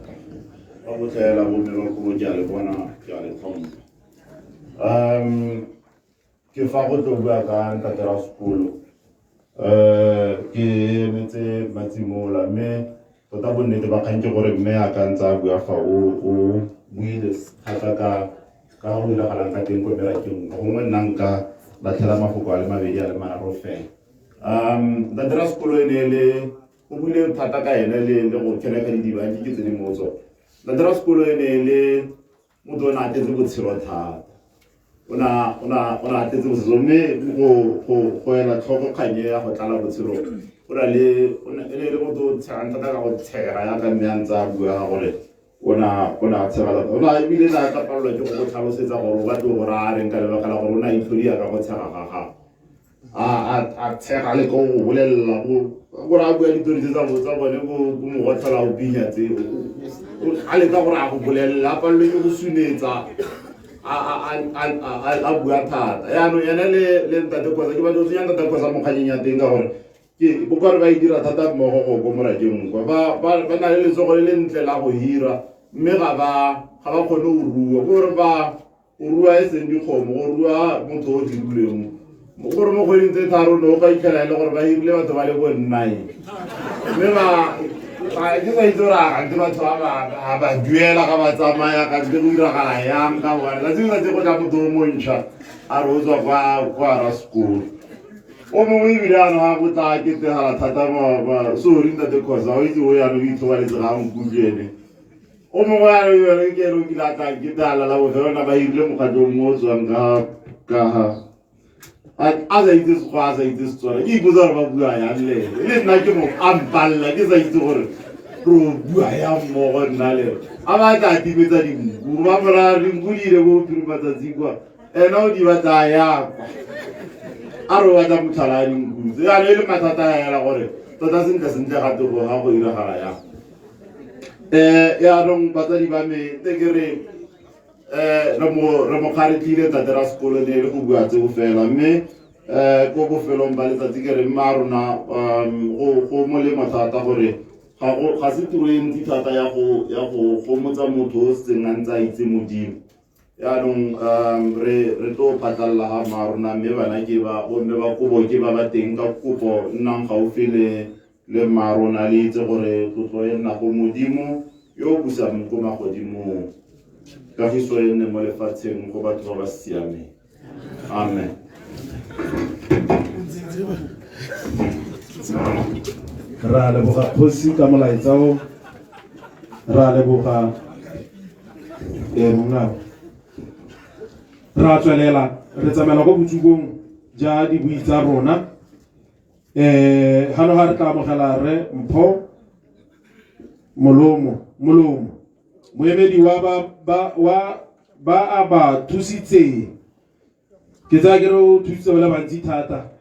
Speaker 15: ba go tlhaela bomme ba kolo ke a le bona ke a le tlhompha. Ke fa go tlo bua ka ntate ra sekolo ke emetse matsimola mme tota bonnete ba kgang ke gore mme a ka ntse a bua fa o buile thata ka go diragalang ka teng ko merakeng gongwe nna nka latlhela mafoko a le mabedi a le mararo fela. Ntate ra sekolo e ne le o buile thata ka ene le go kena ka didibanke ke tse di motso. Ntate ra sekolo e ne le motho o ne a atetse botshelo thata o ne atetse botshelo mme go ela tlhoko kganye ya go tlala botshelo o ne le motho o tshegang thata ka go tshega yaka mme a ntse a bua ga gore o na tshega thata o na ebile na ka palelwa ke go tlhalosetsa gore o batle go raya reng ka lebaka la gore o na itlhodi yaka go tshega ga gago a tshega le ko go bolelela gore a bua ditori tse tsa bone ko mogotlhola o pinya tseo a leka gore a go bolelela a palelwe ke go sunetsa a bua thata yaanong ene le ntate Khoza ke batla go tsenya ntate Khoza mo kganyeng ya teng ka gore bo kare ba e dira thata mmogo go ko morakeng kwa ba na le letsogo le le ntle la go hira mme ga ba kgone go rua gore o rua e seng dikgomo go rua motho o dirilweng gore mo kgweding tse tharo ne o ka itlhela e le gore ba hirile batho ba le bo 9 mme ke sa itse gore a ke batho ba duela ga ba tsamaya ka ke go diragala yang ka bone ka tseo tse go tla motho o montšha a re o tswa kwa ra sekolo o mongwe ebile ano ga go tla ketegala thata sorry ntate Khoza o itse o yano o itlhobaletse ga nkutlwene o mongwe yane ke ene o kile a tla ketegala la bofelo na ba hirile mokgatlho mo o tswang ka a sa itse sekgo a sa itse setswana ke ipotsa gore ba bua yang le nna ke mo ampalela ke sa itse gore ro bua yang mmogo nna le a ba tla timetsa dinku ba mora dinku di ile bo phirimatsatsing kwa ena o di batla yakwa a re o batla motlhala a dinkutse yana e le mathata hela gore tota sentle gate go ga go diragala yang yaanong batsadi ba me te ke re re mo kgaretlile ntate ra sekolo ne le go bua tseo fela mme ko bofelong ba letsatsi ke re mma rona go molemo thata gore ga se tiro e ntsi thata ya go gomotsa motho o setseng a ntse a itse modimo yaanong re tlo phatlalela ga mma rona mme bana ke bomme ba kobo ke ba teng ka kopo nnang gaufi le mma rona le itse gore tlotlo e nna go modimo yo o busang ko magodimong kagiso e nne mo lefatsheng go batho ba ba siameng amen
Speaker 1: ra leboga kgosi ka molaetsa o ra leboga mongabo ra tswelela re tsamela go botsukong ja dibui tsa rona hano ha re tla amogela re Mpho Molomo moemedi ba a ba thusitse ke tsa ke re o thusitse ba bantsi thata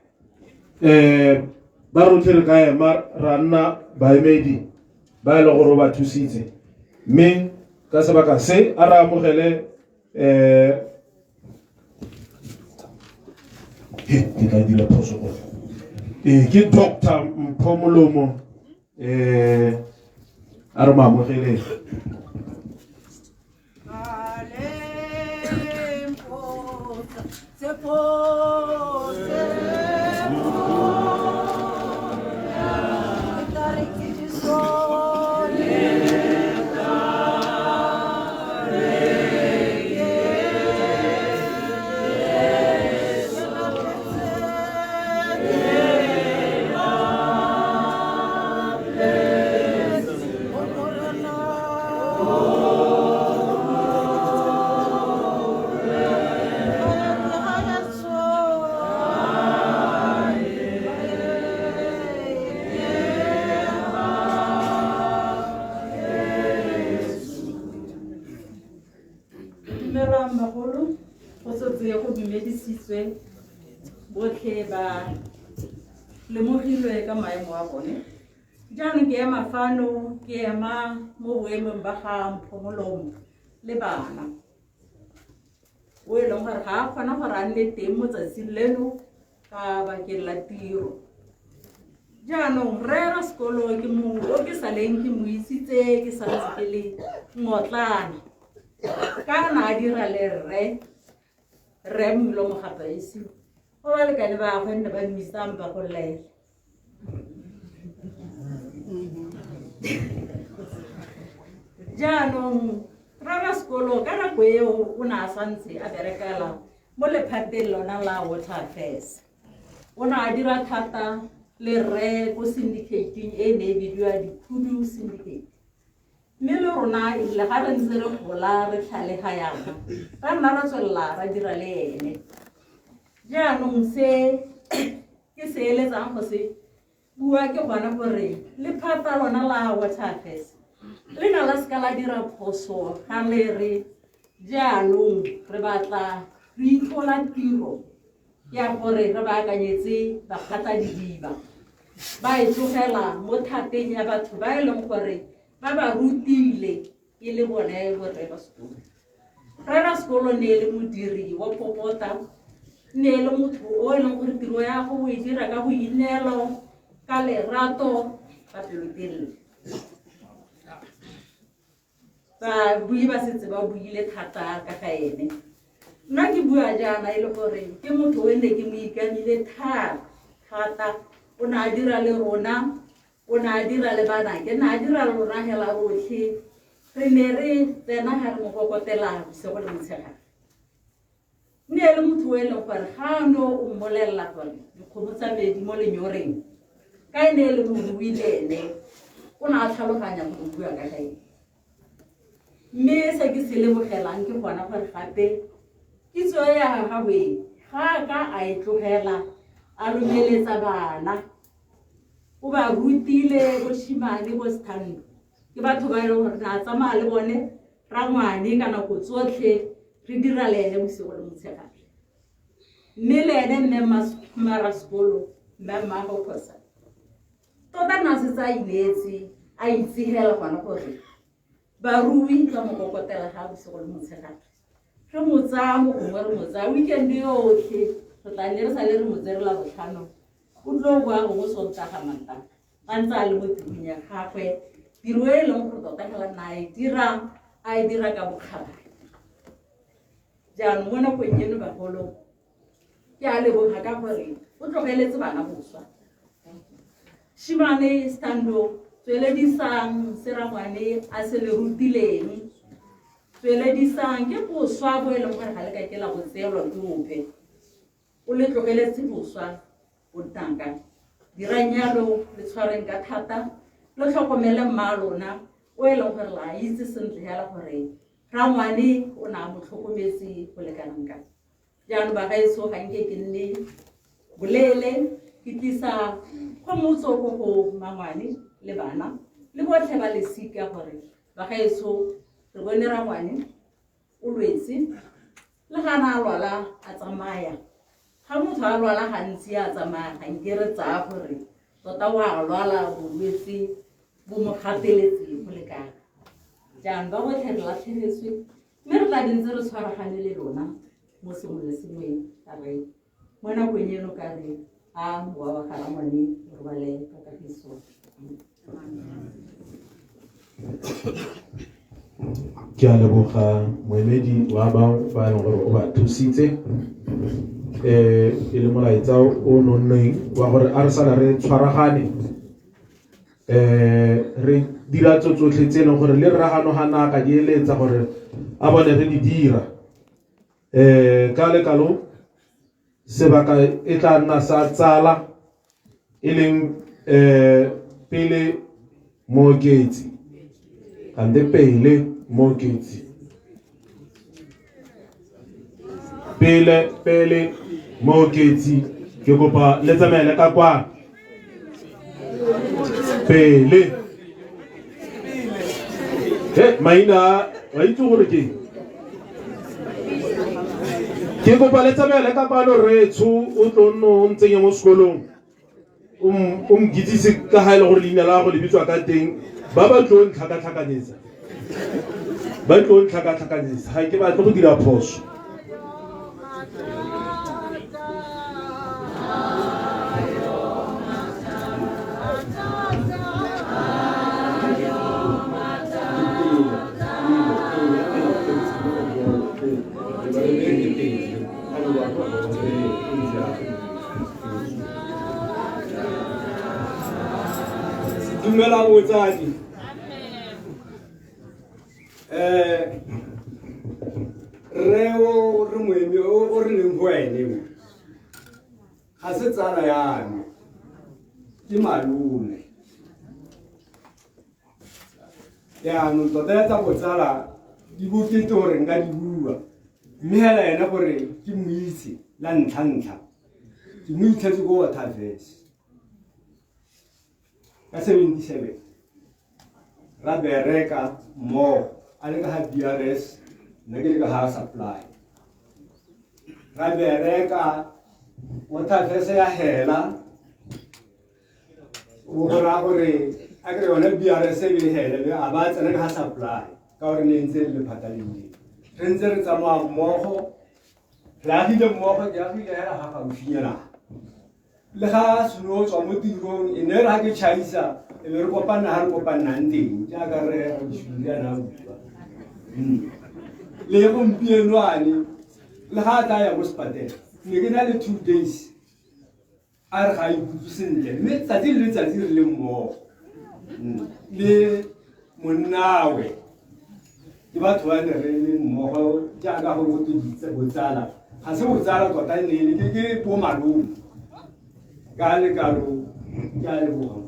Speaker 1: ba rotlhe re ka ema ra nna baemedi ba e le gore o ba thusitse mme ka sebaka se a re amogele ke tla dira phoso go ke Dr. Mpho Molomo a re mo amogele
Speaker 16: Se
Speaker 17: Dumelang bagolo, go setse go dumedisitswe botlhe ba lemogilwe ka maemo a bone. Jaanong ke ema fano, ke ema mo boemong ba ga Mphomolomo le bana. O e leng gore ga a kgona gore a nne teng mo tsatsing leno ka bakeng la tiro. Jaanong re ra sekolo ke mongwe o ke saleng ke mo isitse ke santse ke le ngotlana. Ka na a dira le re Mmulo Mogapaesi o ba lekane ba go nne ba mmisang ba go lela. Jaanong ra sekolo ka nako eo o ne a santse a berekela mo lephateng lona la water affairs. O ne a dira thata le re ko syndicate-ing e ne e bidiwa Dikhudu Syndicate. Mme le rona ile ga re ntse re gola re tlhalega yana ra nna ra tswelela ra dira le ene. Jaanong se ke se eletsang go se bua ke gona gore lephata lona la water affairs le na la ska la dira phoso ga le re jaanong re batla re itlola tiro ya gore re baakanyetse bakgatladidiba ba e tlogela mo thateng ya batho ba e leng gore ba ba rutile e le bone borre ba sekolo. Re ra sekolo ne le modiri wa Popota, ne le motho o e leng gore tiro ya go e dira ka boinelo ka lerato ka pelotelele. Ba bui ba setse ba buile thata ka ga ene. Nna ke bua jaana e le gore ke motho o ne ke mo ikanile thata. O ne a dira le rona, o ne a dira le bana, ke ne a dira le rona hela rotlhe. Re ne re tsena ga re mo kokotela bosigo le motshegare. Ne le motho o e leng gore ga no o mmolelela gore dikgomo tsa medi mo lenyoreng ka e ne e le morui le ene o ne a tlhaloganya go bua ka ga ene. Mme se ke se lebogelang ke gona gore gape kitso ya gagwe ga ka a e tlogela a lomeletsa bana o ba rutile boshimane bo Sthando ke batho ba e leng gore na tsamaya le bone ra ngwane ka nako tsotlhe re dira le ene bosigo le motshegare. Mme le ene mme mara sekolo mme mmago Khosa tota na se tsa inetse a itsegela gona gore barui ka mo kokotela ga bosigo le motshegare re mo tsaya mo gongwe re mo tsaya weekend yotlhe re tla nne re sa le re mo tserela botlhano o tlo boa go Sontaga Mantaga a ntse a le mo tirong ya gagwe. Tiro e leng gore tota fela na a e dira ka bokgabane. Jaanong mo nakong eno bagolo ke a leboga ka gore o tlogeletse bana boswa. Shimane Sthando tsweledisang serangwane a se le rutileng, tsweledisang ke boswa bo e leng gore ga le ka ke la go tseelwa ke ope. O le tlogeletse boswa o tanka dirang yalo le tshwareng ka thata le tlhokomele mma lona o e leng gore la itse sentle hela gore rangwane o na mo tlhokometse go lekanang ka. Jaanong ba gaetso ga nke ke nne bolele ke tlisa kgomotso go mangwane le bana le botlhe ba lesika gore ba gaetso re bone rangwane o lwetse le gana a lwala a tsamaya. Ga motho a lwala gantsi a tsamaya ga nke re tsaya gore tota wa lwala bolwetse bo mo gateletse go lekana. Jaanong ba botlhe re latlhegetswe mme re tla dintse re tshwaragane le lona mo sengwe le sengweng ka re mo nakong eno ka re a mowa wa garamane re bale ka kagiso.
Speaker 1: Ke a leboga moemedi wa ba e leng gore o ba thusitse e le molaetsa o nonneng wa gore a re sala re tshwaragane re dira tsotlhe tse e leng gore le rragano ga naka di eletsa gore a bone re di dira ka lekalo sebaka e tla nna sa tsala e leng pele mooketsi kante pele Moketsi. Pele Moketsi ke kopa le tsamaele ka kwa. Pele maina wa itse gore ke kopa le tsamaele ka kwa lo retso o tlo nno ntsenye mo sekolong mgitsise ka ha ile gore leina la go le bitswa ka teng ba ba tlo ntlhakatlhakanyetsa ha ke batla go dira phoso.
Speaker 18: Dumela motsadi. Reo re moemi o re leng go ene ga se tsala ya me ke malome yaanong tota ya tsa botsala di bokete gore nka di bua mme hela ena gore ke mo itse la ntlha ke mo itlhetse ko Waterfalls ka 77 ra bereka mo a le ka ha BRS nna ke le ka ha supply ra bereka Waterfalls ya hela o ra gore a ke yona BRS e be hela be a ba tsena ka ha supply ka gore ne ntse le phataleng re ntse re tsamaya mmogo la di le mmogo ya file hela ha ga ufinyana le ga seno tswa mo tirong e ne ra ke chaisa e be re kopana ha re kopanang teng jaaka re shule na bua le go mpienwane le ga ta ya go spatela ne ke na le 2 days a re ga ikutlwe sentle mme tsatsi le tsatsi re le mmogo le monnawe ke batho ba ne re le mmogo jaaka go botse botsala ga se botsala tota ne le ke bo malome ka le kalo ya le bo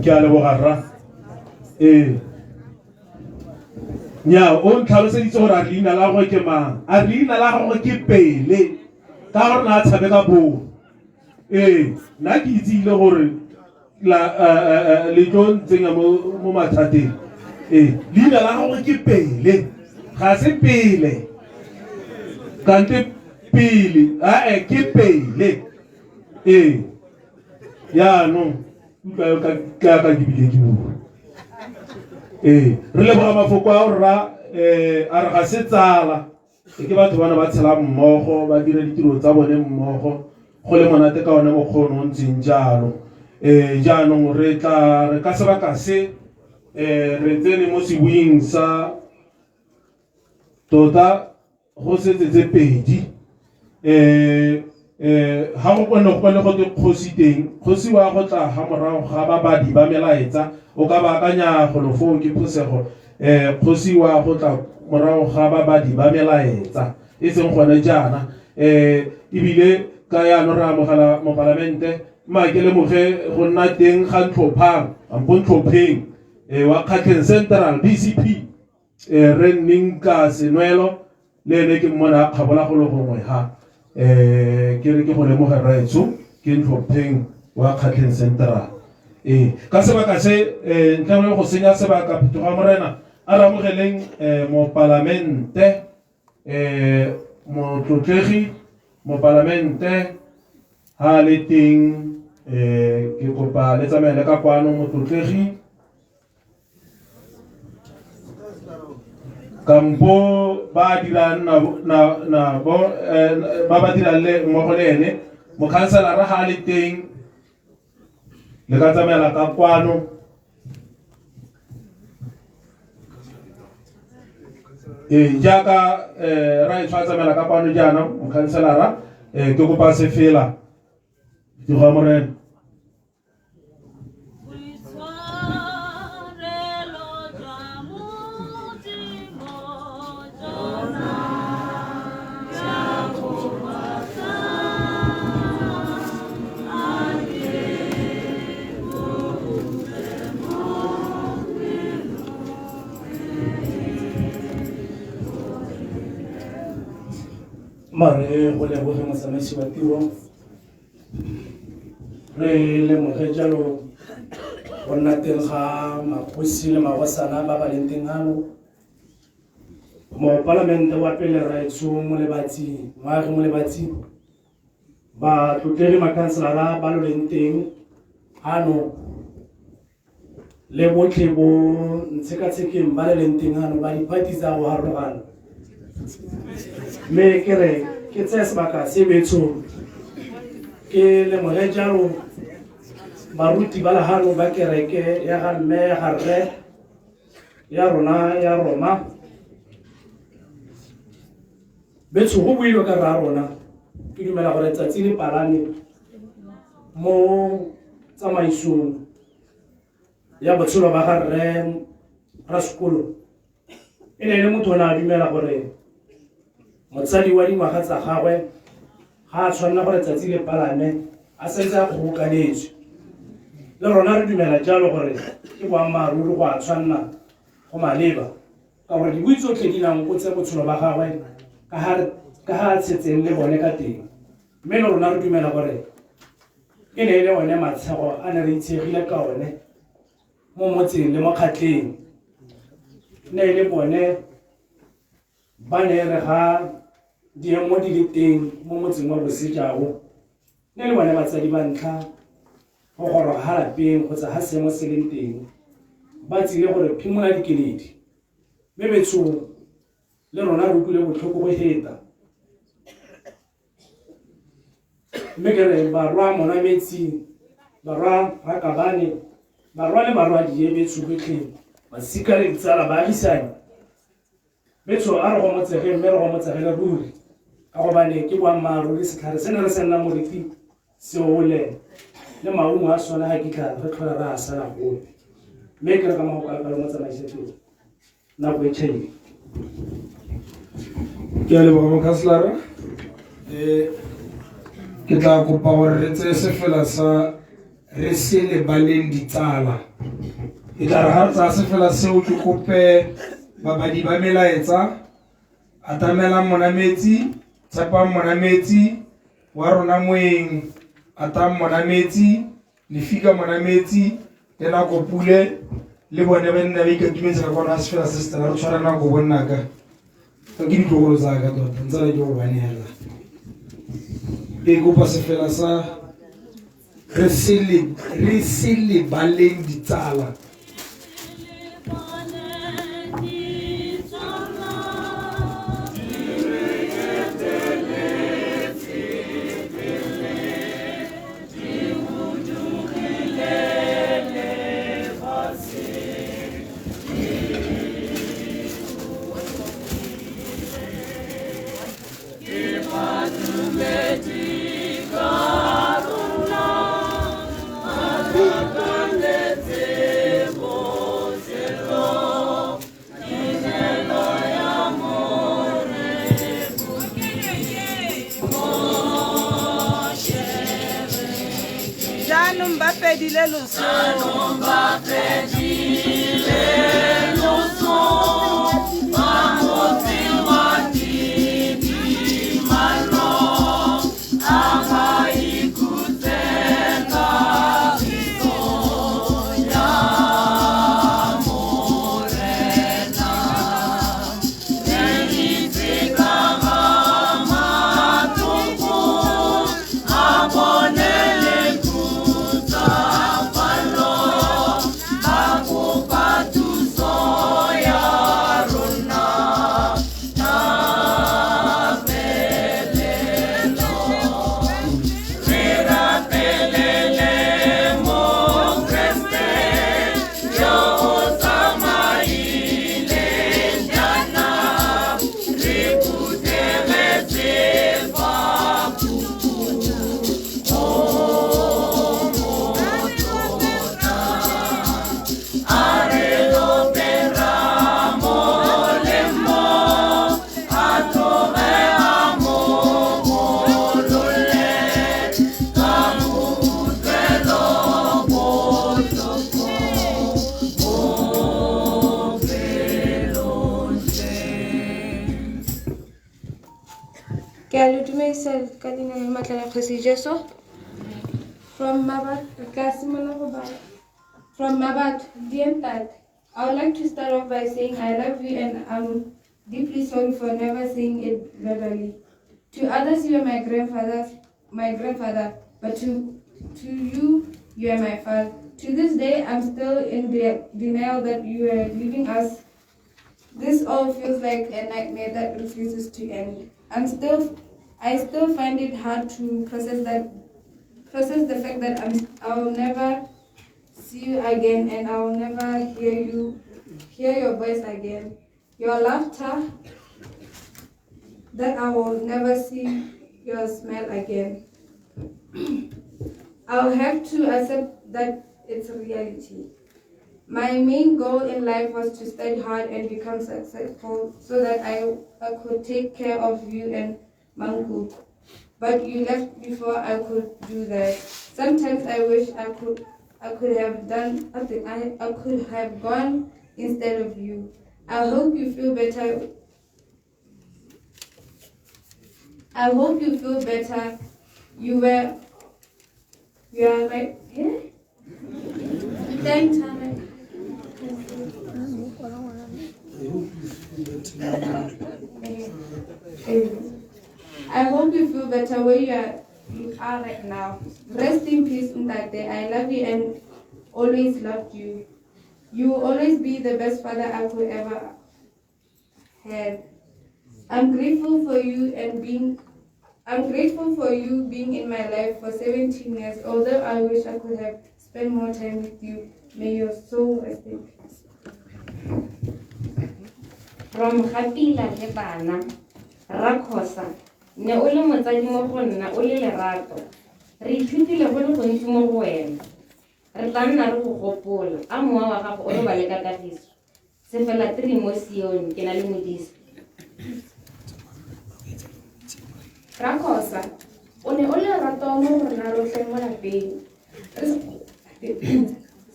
Speaker 1: ke a leboga rra nya o ntlhaloseditse gore a leina la gagwe ke mang a leina la gagwe ke Pele ka gore na a tshabe ka boo nna ke itsile gore le tlo ntsenya mo mathateng leina la gagwe ke Pele ga se Pele kante Pele ke Pele yaanong ka dibile ke bua re leboga mafoko a rra a re ga se tsala ke batho bana ba tshela mmogo ba dira ditiro tsa bone mmogo go le monate ka one mokgono o ntseng jalo jaanong re ka sebaka se re tsene mo sebuing sa tota go setse tse pedi ha go kgone go ke kgosi teng kgosi wa go tla ha morago ga babadi ba melaetsa o ka baakanya go lo fo ke phosego kgosi wa go tla morago ga babadi ba melaetsa e seng gone jaana ebile ka ya no ra amogela mo parlamente ma ke le moge go nna teng ga ntlhophang ampon tlhopheng wa Kgatleng Central BCP re ninka senwelo le ne ke mmona kgabola go lo gongwe ha ke re ke go lemoga raetso ke ntlhopheng wa Kgatleng Central ka sebaka se ntle le go senya sebaka Phetoga Morena a re amogeleng mo parlamente motlotlegi mo parlamente ha le teng ke kopa le tsamaele ka kwano motlotlegi kampo ba dirang ba dirang le mmogo le ene mokhanselara ha le teng le ka tsamaela ka kwano jaaka ra e tsamela ka kwano jaana mokhanselara ke kopa se fela Phetoga Morena
Speaker 6: mare go leboge motsamaisi wa tiro re lemoge jalo go nna teng ga magosi le magosana ba ba leng teng ano mo palamente wa pele raetso mo lebatsi ngwage mo lebatsi ba tlotlele makhanselara ba lo leng teng ano le botlhe bo ntshekatshekeng ba le leng teng ano ba dipati tsa go harologana me ke re ke tsaya sebaka se betso ke lemoge jalo baruti ba lahano ba kereke ya ga mme ya ga rre ya rona ya Roma betso go builwe ka ra rona ke dumela gore tsatsi le palame mo tsamaisong ya botshelo ba ga rre ra sekolo e ne le motho na dumela gore motsadi wa dingwaga tsa gagwe ga a tshwanela gore tsatsi le palame a sentse a kgobokanetswe le rona re dumela jalo gore ke boammaaruri go a tshwanela go maleba ka gore dibui tsotlhe di nankotse botshelo ba gagwe ka ga a tshetseng le bone ka teng mme le rona re dumela gore e ne e le one matshego a ne re itshegile ka one mo motseng le mo kgatlheng ne e le bone ba ne re ga diemo di le teng mo motseng wa Bosejago ne le bone batsadi ba ntlha go goroga ga lapeng kgotsa ga seemo se leng teng ba tsile gore phimola dikeledi mme betso le rona re utlwile botlhoko go heta mme ke re barwa Monametsi barwa Rakabane barwa le barwa die betso botlhe masika le ditsala baagisane betso a re go motsege mme re go motsegele ruri ka gobane ke boammaaruri setlhare se ne re se nna moriti seole le maungo a sona ga kitla re tlhola re a sala gope mme ke re ka magoka le motsamaisetseo nako e tšhaile ke a leboga mokhanselara ke tla kopa gore re tseye sefela sa re se lebaleng ditsala e tla re ga re tsaya sefela seo ke kope babadi ba melaetsa Atamelang Monametsi Tshepang Monametsi wa rona moeng Atam Monametsi Lefika Monametsi le Nako Pule le bone ba nna ba ikatumetse ka bona sefela se se tla re tshwara nako bonnaka ka ke ditlogolo tsa ka tota ntse re ke go banela e kopa sefela sa re se lebaleng ditsala
Speaker 19: Abonele kuta palo myself, Kadina Matla Jesu. From Mabat, dear Dad, I would like to start off by saying I love you and I'm deeply sorry for never saying it verbally. To others, you are my grandfather, but to you, you are my father. To this day, I'm still in denial that you are leaving us. This all feels like a nightmare that refuses to end. I still find it hard to process the fact that I'll never see you again and I'll never hear your voice again. Your laughter, that I will never see your smile again. I'll have to accept that it's a reality. My main goal in life was to study hard and become successful so that I could take care of you and Mangu. But you left before I could do that. Sometimes I wish I could have done nothing. I could have gone instead of you. I hope you feel better. I hope you feel better. You are right here. Thanks, Hannah. I hope you feel better where you are right now. Rest in peace in that day. I love you and always loved you. You will always be the best father I could ever have. I'm grateful for you being in my life for 17 years. Although I wish I could have spent more time with you. May your soul rest in peace.
Speaker 20: From Kapila le bana Rakhosa ne o le motsadi mo go nna o le lerato re ithutile go le gontsi mo go wena re tla nna re go gopola a mowa wa gago o le ba le ka kagiso se fela 3 mo Sione ke na le modisi
Speaker 19: Rakhosa o ne o le lerato mo go rena rotlhe mo lapeng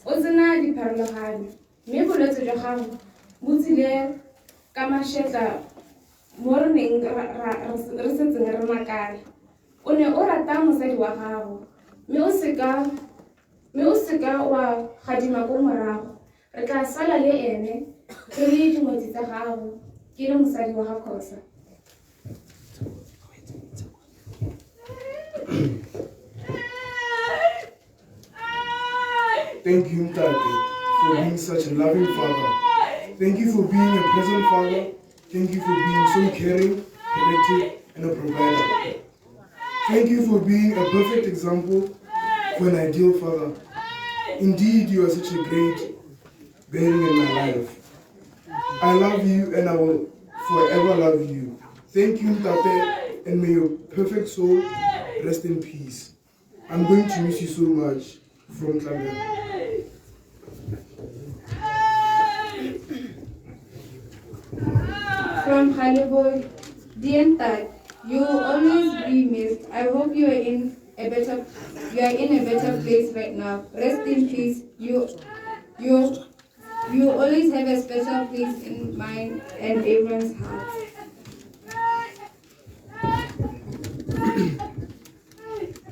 Speaker 19: o tsena dipharologano mme bolwetse jwa gago bo tsile ka mašetla mo re neng re setseng re makala o ne o rata mosadi wa gago mme o seka wa gadima ko morago re tla sala le ene re le dingwetsi tsa gago ke le mosadi wa Rakhosa.
Speaker 8: Thank you, Mtate, for being such a loving father. Thank you for being a present father. Thank you for being so caring, protective, and a provider. Thank you for being a perfect example for an ideal father. Indeed, you are such a great bearing in my life. I love you and I will forever love you. Thank you, Mtate, and may your perfect soul rest in peace. I'm going to miss you so much. From Tlaben.
Speaker 19: From Haliboy, dear Dad, you will always be missed. I hope you are in a better place right now. Rest in peace. You always have a special place in mine and everyone's heart.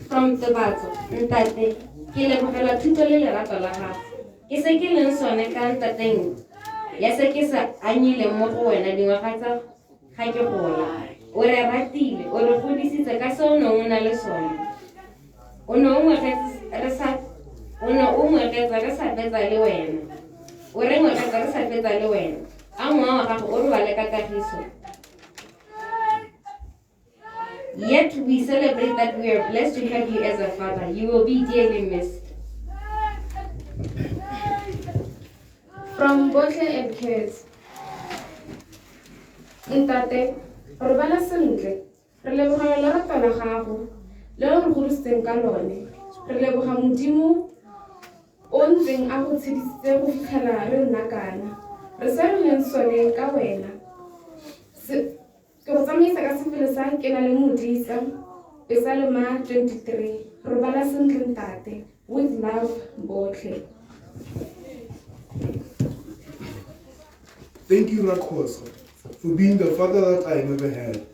Speaker 20: From the battle, Ntate, ke lebogela thuto le lerato la gago ke se ke leng sone ka ntateng ya se ke sa anyile mo go wena dingwaga tsa ga ke gola o re ratile o re godisitse ka se o ne o na le sone o ne o mweketsa re sa fetsa le wena o re mweketsa re sa fetsa le wena a ngwa wa gago o re wale ka kagiso. Yet we celebrate that we are blessed to have you as a father. You will be dearly missed.
Speaker 19: From Botle and Kids. Ntate, re bala sentle. Re leboga lerato la gago le re godisitseng ka lone. Re leboga Modimo o ntseng a go tshedisitse go fitlhela re nna kana. Re se re leng sone ka wena. Ke go tsamaisa ka sefelo sa ke na le modisa e sa le ma 23 re bala sentle Ntate with love Botle.
Speaker 8: Thank you, Rakhosa, for being the father that I never had.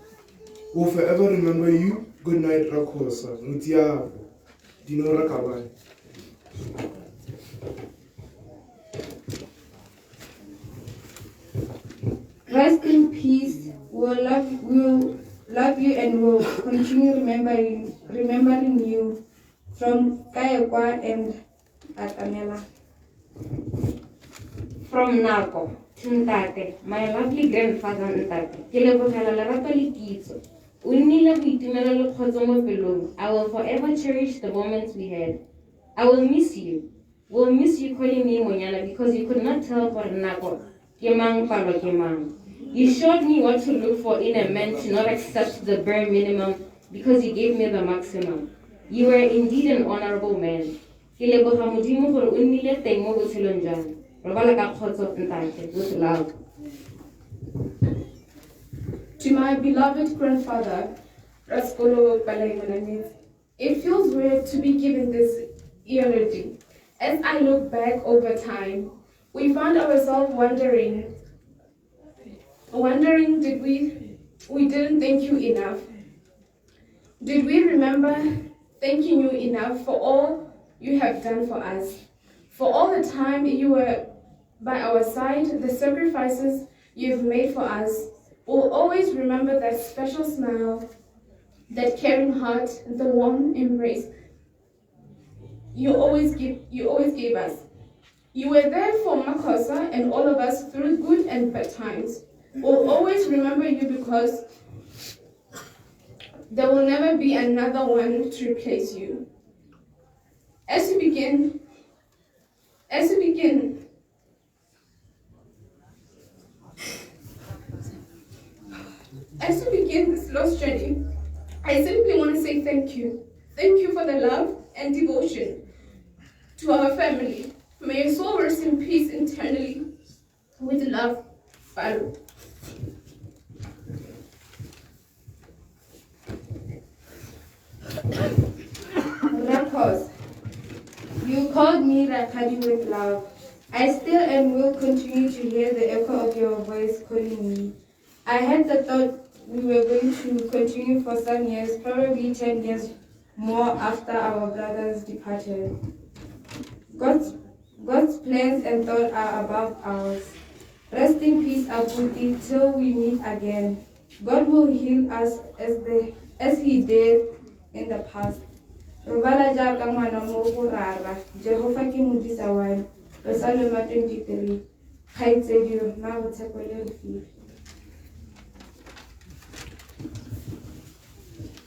Speaker 12: We'll forever remember you. Good night, Rakosa. Nutiabo. Dino Rakabai.
Speaker 19: Rest in peace. We'll love you and will continue remembering you from Kayakwa and Atamela.
Speaker 20: From Nako to Ntate, my lovely grandfather Ntate, ke lebogela lerato le kitso. O nnile boitumelo le kgotso mo pelong. I will forever cherish the moments we had. I will miss you. We'll miss you calling me Monyana because you could not tell for Nako. Ke mang palo ke mang. You showed me what to look for in a man to not accept the bare minimum because you gave me the maximum. You were indeed an honorable man. Ke leboga Modimo gore o nnile teng mo botshelong jang. Robala ka kgotso Ntate, with love.
Speaker 19: To my beloved grandfather, Raskolo Balaimanamit, it feels weird to be given this eulogy. As I look back over time, we found ourselves wondering, did we didn't thank you enough? Did we remember thanking you enough for all you have done for us? For all the time you were by our side, the sacrifices you've made for us. We'll always remember that special smile, that caring heart, the warm embrace you always gave us. You were there for Makosa and all of us through good and bad times. We'll always remember you because there will never be another one to replace you. As we begin this lost journey, I simply want to say thank you. Thank you for the love and devotion to our family. May your soul rest in peace eternally. With love, Baru. Rakos, you called me Rakadi with love. I still and will continue to hear the echo of your voice calling me. I had the thought we were going to continue for some years, probably 10 years more after our brothers departed. God's plans and thoughts are above ours. Rest in peace, Abuti, till we meet again. God will heal us as He did in the past. Robala jaaka ngwana mo go rara, Jehova ke modisa wa me. Psalm 23. Khaitsedi na botshepo le lefile.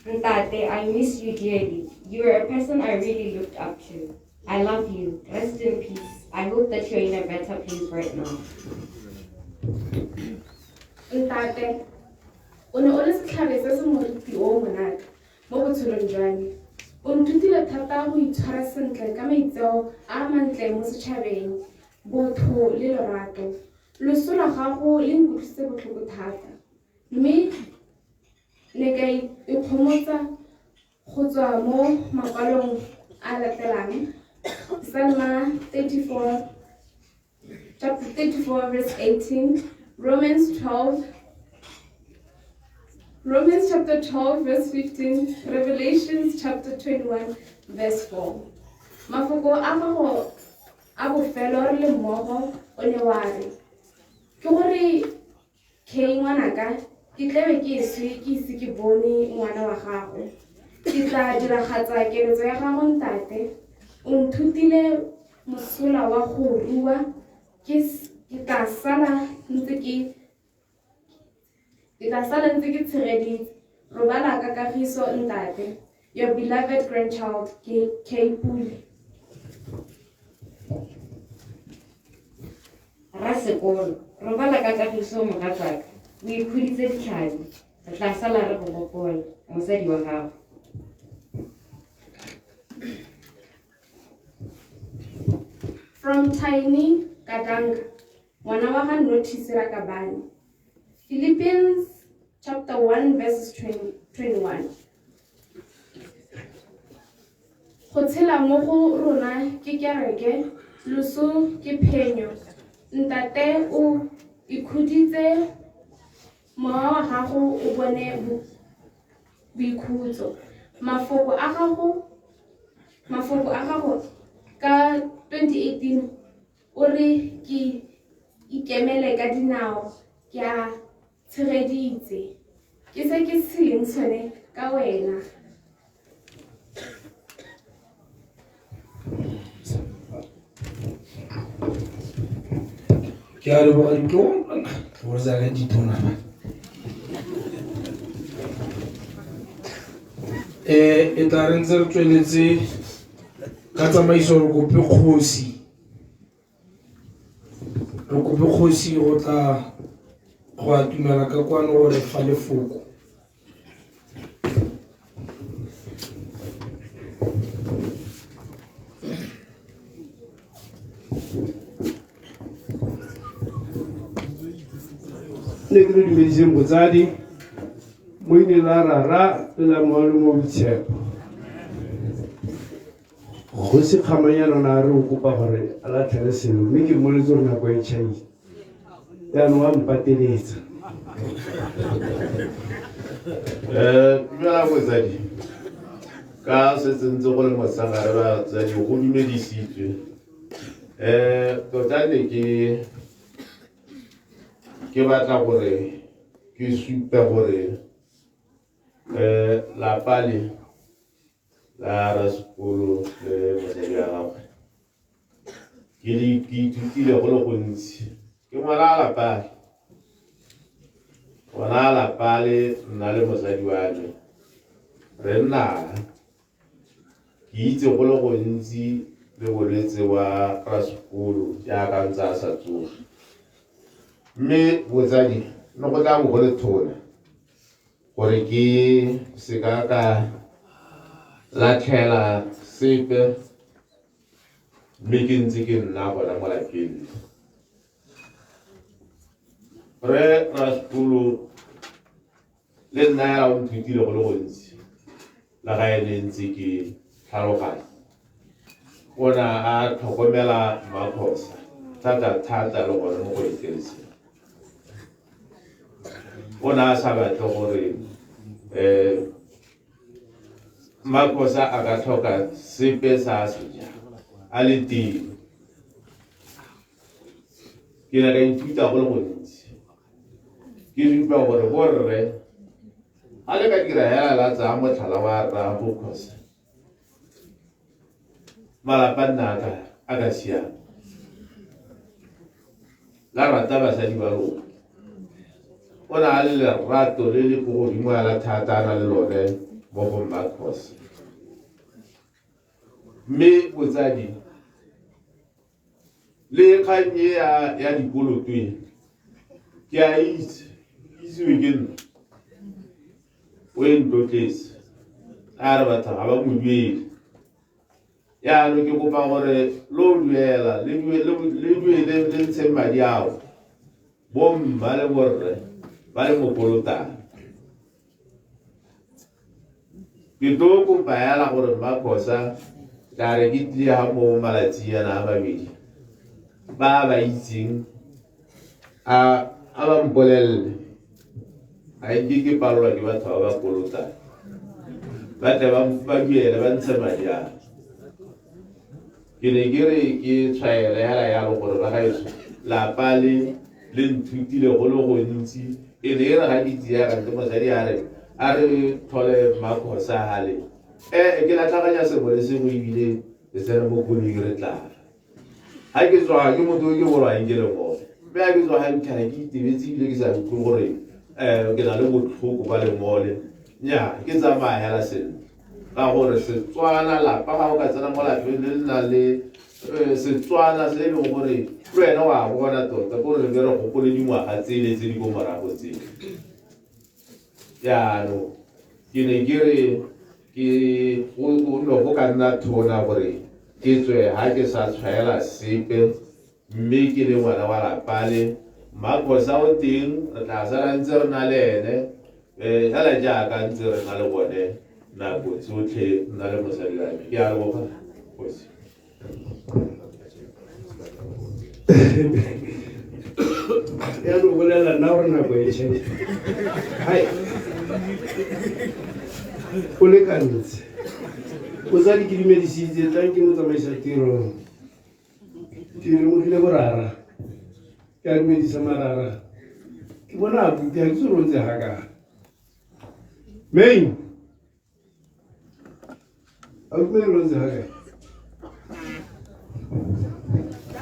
Speaker 20: Ntate, I miss you dearly. You are a person I really looked up to. I love you. Rest in peace. I hope that you're in a better place right now.
Speaker 19: Ntate, o ne o le setlhare se se moriti o monate mo botshelong jwa me. O nthutile thata go itshwara sentle ka maitseo a mantle mo setšhabeng, botho le lorato. Loso la gago le nkutlwisitse botlhoko thata. Mme ne ka ikgomotsa go tswa mo makwalong a latelang. Psalm 34, chapter 34, verse 18, Romans chapter 12, verse 15, Revelations chapter 21, verse 4. Mafoko a gago a bofelo re le mmogo o ne wa re, ke gore ke ngwanaka ke tlebe ke eswe ke ise ke bone ngwana wa gago. Ke tla diragatsa keletso ya gago Ntate. O nthutile mosola wa go rua, ke tla sala ntse ke tshegeditse. Robala ka kagiso Ntate. Your beloved grandchild, K. Puli.
Speaker 20: Rasekolo, robala ka kagiso mogatsaka. O ikhuditse ditlhabi. Re tla sala re go gopola mosadi wa gago.
Speaker 19: From Tiny Kadanga, ngwana wa ga Notice Rakabane. Philippians chapter 1 verses 21. Go tshela mo go rona ke kereke, loso ke phenyo. Ntate o ikhuditse mowa wa gago o bone boikhutso. Mafoko a gago ka 2018 o re ke ikemele ka dinao ke a tshegeditse ke se ke se leng sone ka wena.
Speaker 6: Ke a leboga ditlong gore sa ka ditona ba e tla re ntse re tsweletse ka tsamaiso re kope kgosi go tla go atumela ka kwano gore fa lefoko.
Speaker 18: ne ke re dumediseng botsadi mo ile la rara la moalo mo boitshepo go se kgamanyana na re o kopa gore a latlhele selo mme ke mmoletse gore nako e tšhaile yaanong wa mpateletsa.
Speaker 15: Dumela botsadi ka se tsentse go le mosagare batsadi go dumedisitswe tota ne ke batla gore ke supe gore lapa le la Rasekolo le mosadi wa gagwe ke ithutile go le gontsi ke ngwana lapale gona lapale nna le mosadi wa me re nnala ke itse go le gontsi le bolwetse wa Rasekolo jaaka ntse a sa tsoge mme botsadi no go tla mo go le thona gore ke se ka latlhela sepe mme ke ntse ke nna gona mo lapeng re Rasekolo le nna ya o nthutile go le gontsi la ga ene ntse ke tlhaloganya ona a tlhokomela Makhosa thata le gone mo go itereseng ona a sa batle gore Makhosa a ka tlhoka sepe sa se ja a le teng ke na ka ithuta go le gontsi ke rupa gore borre a le ka dira hela la tsa motlhala wa ra go Khosa malapa nna a ka siama la rata basadi ba lona o na le lerato le le ko godimo ya la thata a na le lone mo go Makhosa mme botsadi le kgang e ya dikolotwe ke a itsewe ke nna o e ntlotletse a re batho ga ba mo duele yaanong ke kopa gore lo duela le duele le ntsheng madi ao bomma le borre ba le mo kolotang ke tlo kopa yala gore Makhosa ka re ke tlile ga mo malatsi yana a mabedi ba itseng a ba mpolelele a ke palelwa ke batho ba ba kolotang ba tle ba duele ba ntshe madi ao ke ne ke re ke tshwaela yala yalo gore ba gaetso lapa le nthutile go le gontsi e ne e re ga ditsia kante mosadi a re thole Makhosa hale ke latlhaganya sengwe le sengwe ebile le tsena mo koling re tlala ga ke tswa ke motho o ke bolwang ke le ngole mme ga ke tswa ga ntlhana ke itebetse ebile ke sa utlwe gore ke na le botlhoko ba lengole nnyaa ke tsamaya hela sentle ka gore Setswana lapa ga o ka tsena mo lapeng le nna le Setswana se e leng gore le wena wa bona tota kore re re gopole dingwaga tsele tse di ko morago tsele yaanong ke ne ke re go ka nna thona gore ke tswe ga ke sa tshwaela sepe mme ke le ngwana wa lapale Makhosa o teng re tla sala ntse re na le ene hela jaaka ntse re na le bone nako tsotlhe nna le mosadi wa me ke a leboga Kgosi
Speaker 18: ya no bolela nna gore nako e tšhaile
Speaker 21: o lekantse mosadi ke dumedisitse tlang ke motsamaisa tiro ke lemogile borara ke a dumedisa marara ke bona abuti ga ke se rontse gakana main a utlwele rontse gakae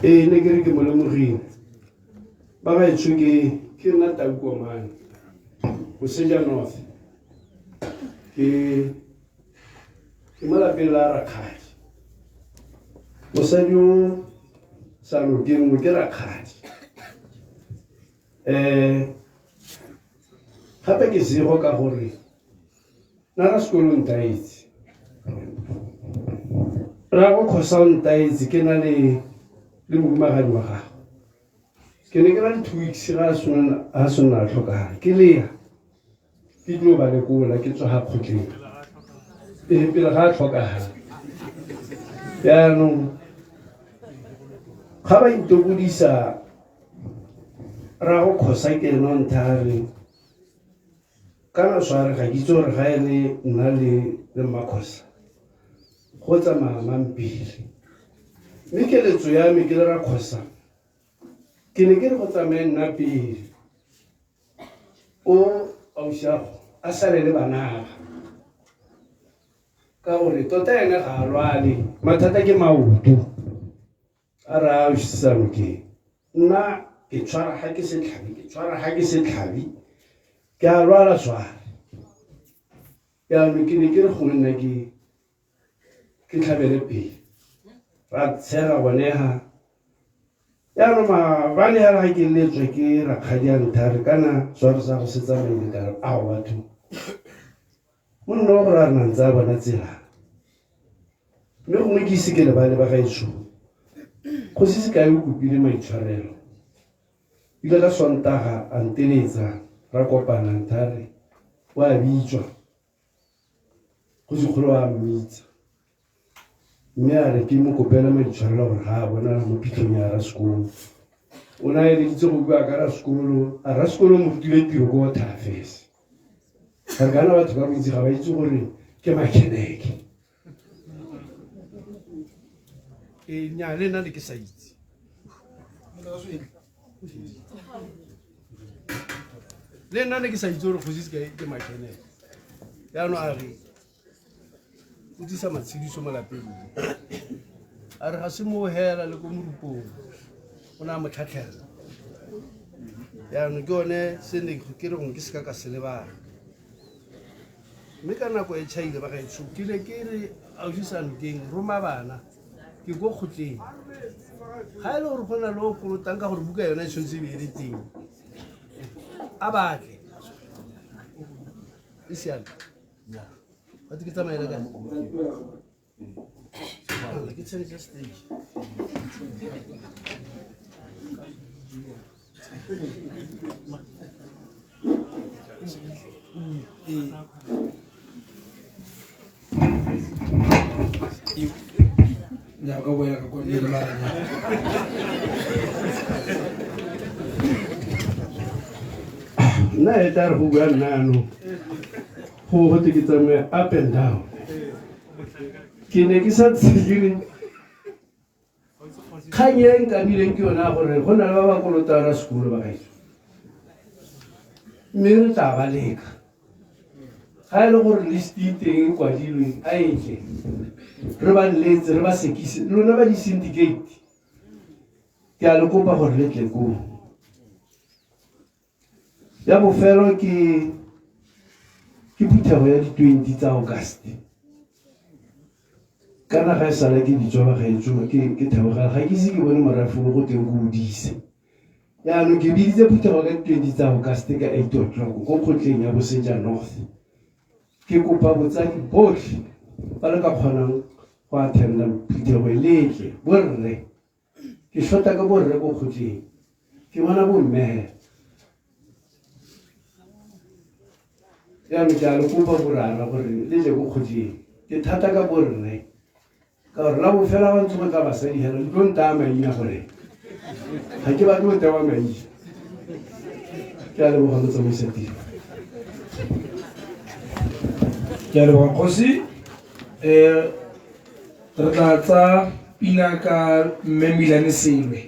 Speaker 21: ee ne ke re ke mo lemogile ba gaetsho ke nna Tabukomane go Seja North ke malapeng la Rakgadi mosadi o sa lokeng mo ke Rakgadi gape ke sego ka gore nna ra sekolong taetse ra go kgosa ntaetse ke na le modumagadi wa gago ke ne ke na le 2 weeks ga a sonna a tlhokagala ke leya ke tlo ba lekola ke tswa ga kgotleng pele ga a tlhokagala yaanong ga ba intobodisa ra go kgosa ke nontare kana sware ga kitse gore ga ene nna le makhosa go tsamaya mampele mme keletso ya me ke le ra kgosa ke ne ke re go tsamaye nna pele o ausiago a sale le banaga ka gore tota ene ga a lwale mathata ke maoto a re a ausisanong ke nna ke tshwara ga ke setlhabi ke a lwala sware yaanong ke ne ke re gongwe nna ke tlhabele pele ra tshega bonega yaanong maabane ya re ga ke letswe ke Rakgadi a nthare kana sware sa go se tsamaile kare ao batho monna wa gore a re nantse a bona tsela mme gongwe ke ise ke lebale ba gaetsho go se se kae o kopile maitshwarelo ile ka Sontaga a nteletsa ra kopana nthare o a bitswa go sekgolo a mmitsa mme a re ke mo kopela maitshwarelo gore ga a bona mo phitlhong ya Rasekolo o na eleditse go bua ka Rasekolo a Rasekolo mo rutile tiro ko Waterfalls ga re kana batho ba bontsi ga ba itse gore ke makeneke nya le nna le ke sa itse le nna ne ke sa itse gore go se ke makeneke yaanong a re o disa matshediso mo lapeng a re ga se mo hela le ko morupong o na mo tlhatlhela yaanong ke one se ne ke re gongwe ke se ka se lebala mme ka nako e tšhaile ba gaetsho ke ne ke re ausisanokeng roma bana ke ko kgotleng ga e le gore go na le o kolotang ka gore buka yona e tshwanetse e be e le teng a batle e siame What kita main lagi? Lagi cari stage. Ya kau boleh kau ni mana? Nah, itu hubungan nanu. Go hote ke tsamaya up and down ke ne ke sa tsegile kgang e nkabileng ke yona gore go na le ba ba kolota Rasekolo ba gaetsho mme re tla ba leka ga e le gore list e teng e kwadilweng a etle re ba letse re ba sekise lona ba di-syndicate ke a le kopa gore le tle koo ya bofelo ke phuthego ya di-20 tsa Auguste kana ga e sala ke ditswa ba gaetsho ke theogela ga ke ise ke bone morafolo go teng go odise yaanong ke biditse phuthego ka di-20 tsa Auguste ka 8 o'clock ko kgotleng ya bo Seja North ke kopa botsadi botlhe ba le ka kgonang go attenda phuthego e letle borre ke shota ka borre ko kgotleng ke bona bommehela ya me ja le kopa borara gore le je go kgotleng ke thata ka borre ka gore la bofela ba ntse go tla basadi hela le tlo nta maina gore ga ke ba tlo tewa maina ke a le boga motsamaisetiro
Speaker 6: Ke a leboga kgosi. Re tla tsa pina ka mme Milane Selwe.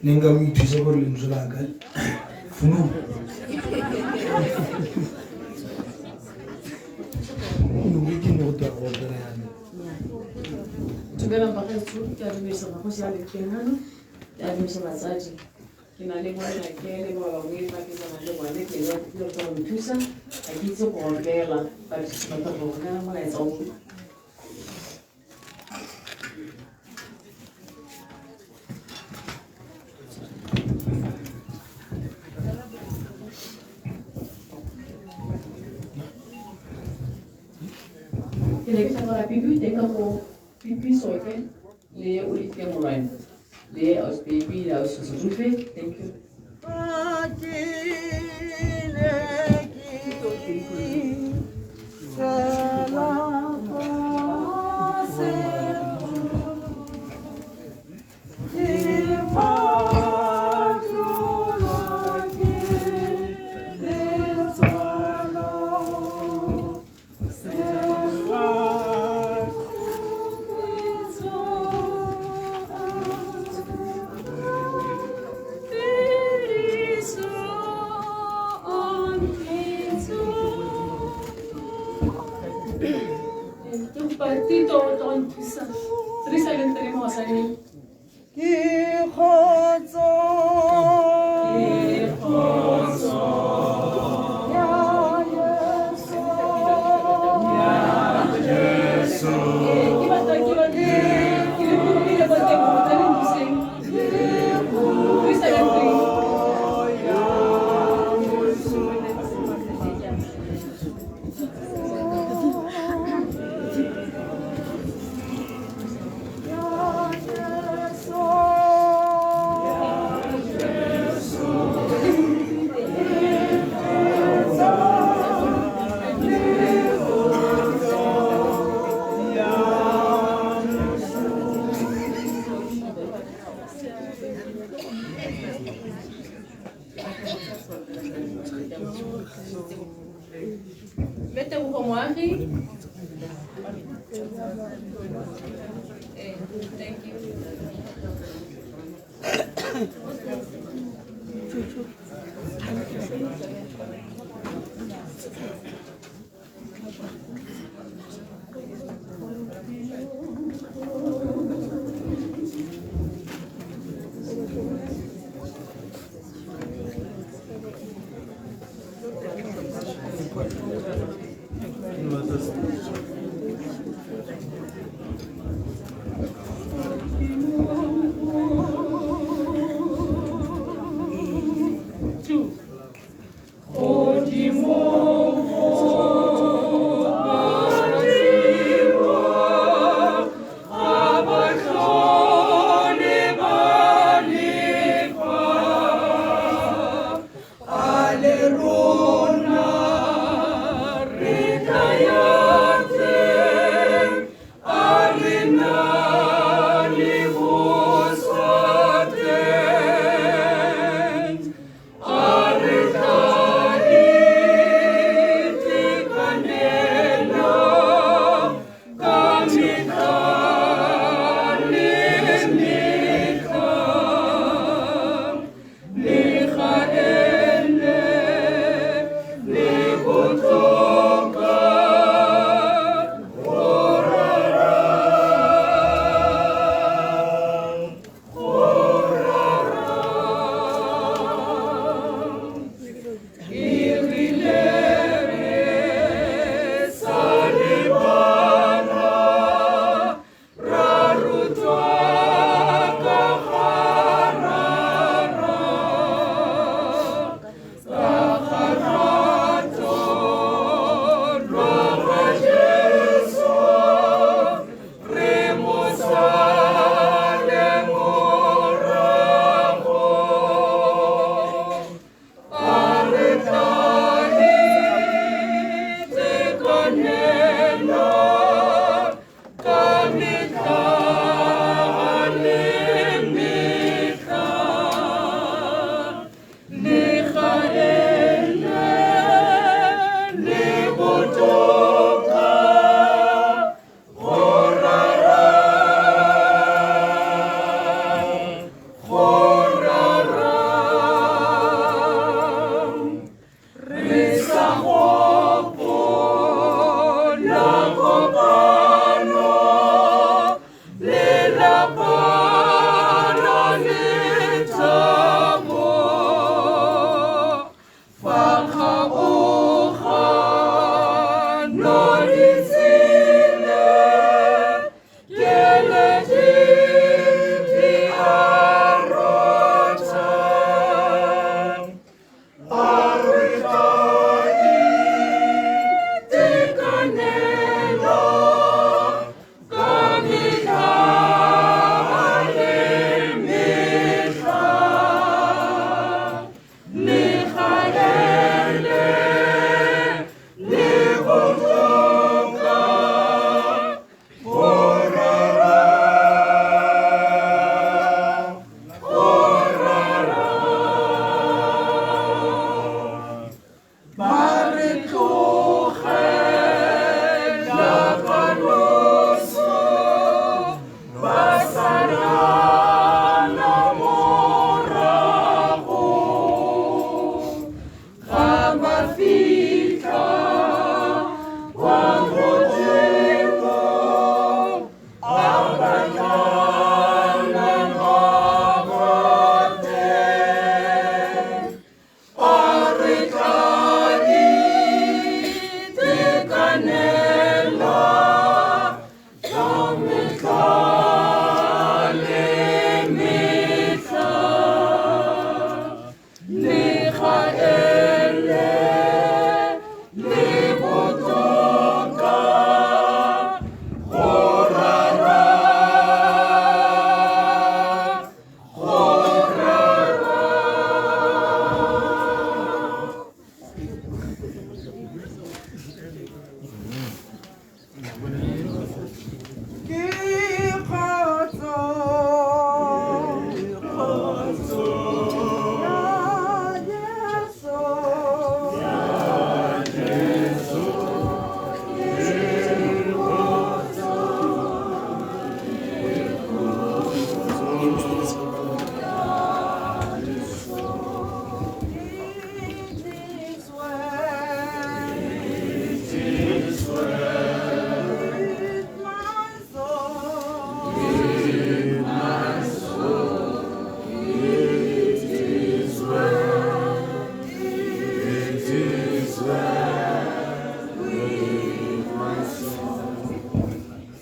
Speaker 6: Ne nka mo ithusa gore lentswe la ka funu.
Speaker 2: Dumela bagaetsho, ke a dumedisa magosi a lekengano, ke a dumedisa batsadi. Ke na le bona ke le ba bangwe ba ke tsana le bone ke ya ke tlo go nthusa a ke itse go rokela ba ke se batla go bona molaetsa o ke ne ke tla go pipi teng ka go pipi soke le o le ke molwana le aus baby la aus rufe thank you Partito don't pisa. 373 mo sa ni.
Speaker 4: Kikhozo.
Speaker 2: Vete buko moagi. Thank you.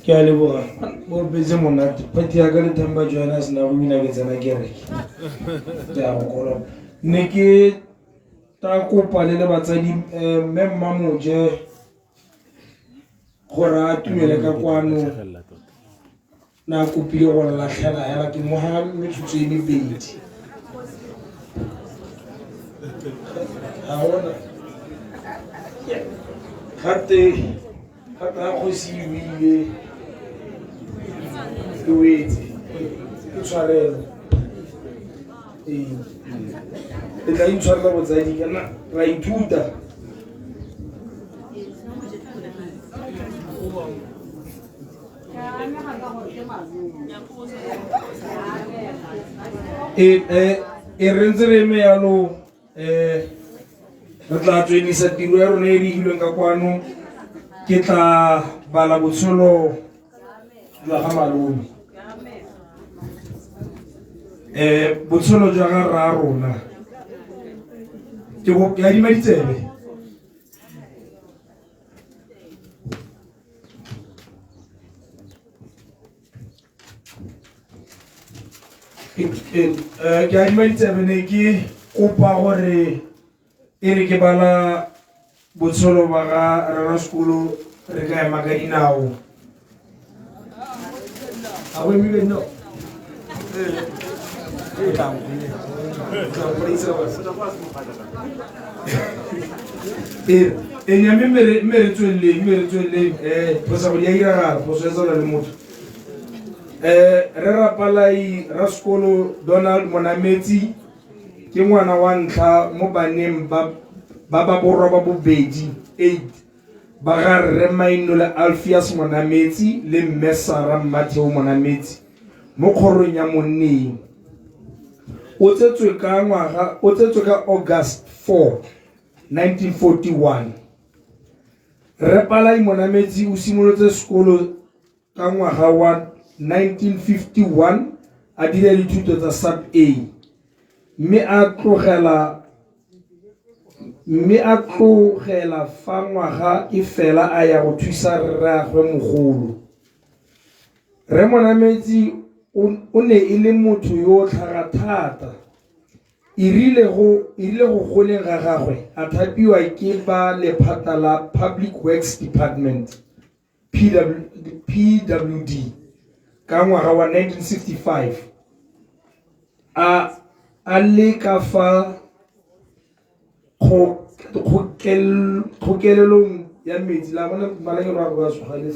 Speaker 6: ke a leboga bo betse monate pati ya ka le thamba joana sena go bina ke tsena kereke ke a go kola ne ke ta kopa le le batsadi mme mmamoje gore a tumele ka kwano na kopile go latlhela hela ke moga metsotso e mebedi a ona gate ga go se buile ke wetse ke tshwarela le tla itshwarela botsadi kana ra ithuta e re ntse re eme yalo re tla tswedisa tiro ya rona e re hilweng ka kwano ke tla bala botsholo jwa ga malome botsholo jwa ga rra rona ke adima ditsebe ke adima ditsebe ne ke kopa gore e re ke bala botsholo ba ga rra sekolo re ka ema ka dinao a go emile no nyame mere tsweleng posa go di a iragala poso e tsala le motho re rapalai ra sekolo Donald Monametsi ke ngwana wa ntlha mo baneng ba borwa ba bobedi 8 ba ga rre Mainola Alpheus Monametsi le mme Sara Matheo Monametsi mo kgorong ya monneng o tsetswe ka August 4 1941 Rre Palai Monametsi o simolotse sekolo ka ngwaga wa 1951 a dira dithuto tsa sub A mme a tlogela fa ngwaga e fela a ya go thusa rraagwe mogolo. Re Monametsi o ne e le motho yo tlhaga thata. Irile go goleng ga gagwe a thapiwa ke ba lephata la Public Works Department PWD ka ngwaga wa 1965 a le ka fa kgokelelong ya metsi la bona malangelo a go tshwagale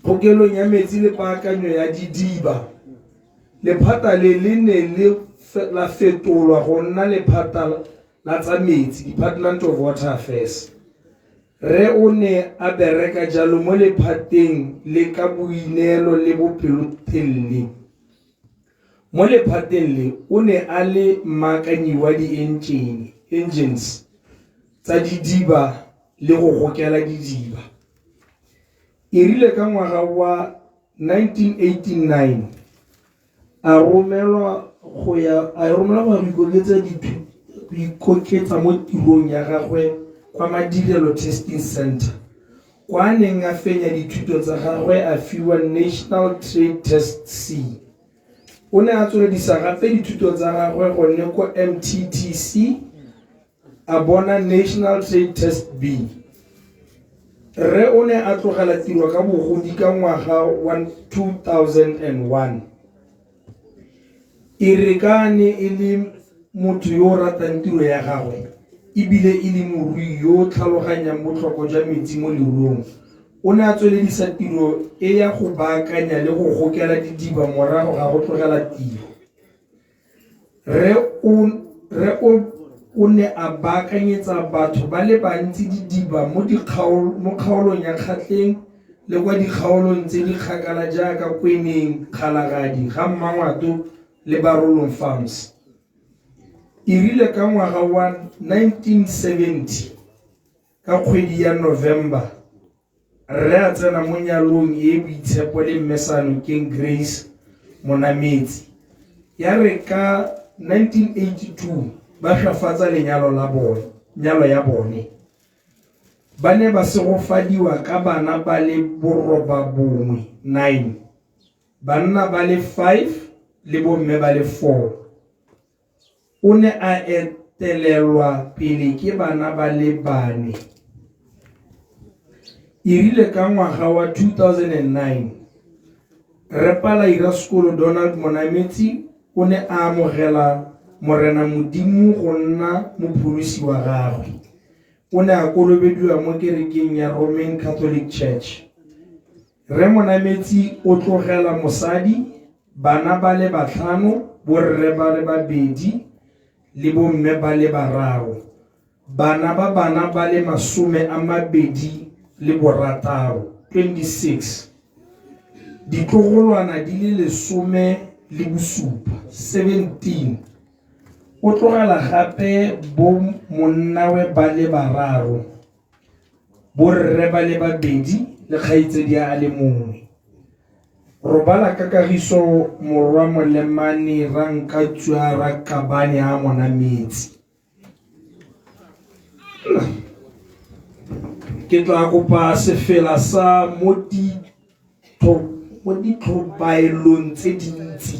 Speaker 6: kgokelong ya metsi le paakanyo ya didiba. Lephata le ne la fetolwa go nna lephata la tsa metsi, Department of Water Affairs. Re o ne a bereka jalo mo lephateng le ka boineelo le bopelotelele. Mo lephateng le o ne a le maakanyi wa engines tsa didiba le go gokela didiba. Irile ka ngwaga wa 1989 a romelwa go ikoketsa mo tirong ya gagwe kwa Madirelo Testing Center kwa neng a fenya dithuto tsa gagwe a fiwa National Trade Test C. O ne a tsweledisa gape dithuto tsa gagwe go ne ko MTTC a bona National Trade Test B. Re o ne a tlogela tiro ka bogodi ka ngwaga wa 2001. Irekane e le motho yo ratang tiro ya gagwe ebile e le morui yo tlhaloganyang botlhokwa jwa metsi mo leruong. O ne a tsweledisa tiro e ya go baakanya le go gokela didiba morago ga go tlogela tiro. Re o ne a baakanyetsa batho ba le bantsi didiba mo kgaolong ya Kgatleng le kwa dikgaolong tse di kgakala jaaka Kweneng, Kgalagadi, ga Mmangwato le Barolong Farms. Irile ka ngwaga wa 1970 ka kgwedi ya November re a tsena mo nyalong e boitshepo le mmesano keng Grace Monametsi. Ya re ka 1982 ba hlafatsa nyalo ya bone. Ba ne ba segofadiwa ka bana ba le 9, banna ba le 5 le bomme ba le 4. O ne a etelelwa pele ke bana ba le 4. Irile ka ngwaga wa 2009 Repala ira sekolo Donald Monametsi o ne a amogela Morena Modimo go nna mopholosi wa gagwe. O ne a kolobediwa mo kerekeng ya Roman Catholic Church. Re Monametsi o tlogela mosadi, bana ba le 5, borre ba le 2 le bomme ba le 3. Bana ba le 26. Ditlogolwana di le 17. O tlogela gape bo monnawe ba le 3, borre ba le 2 le kgaitsedi a le 1. Robala ka kagiso morwa Molemane Rankatswa Rakabane a Monametsi. Ke tla kopa sefela sa mo ditlhobaelong tse dintsi.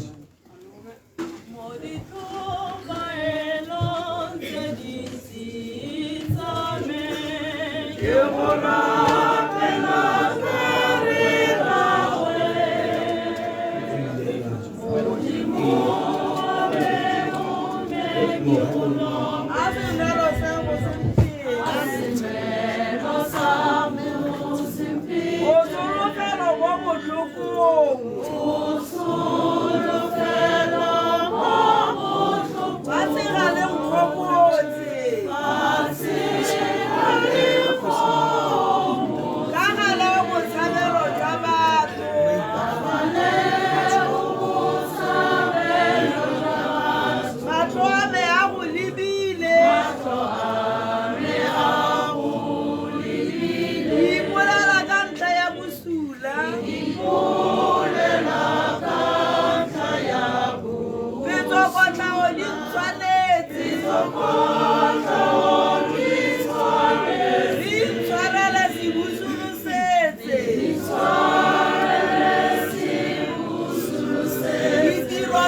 Speaker 16: Matlo a me a go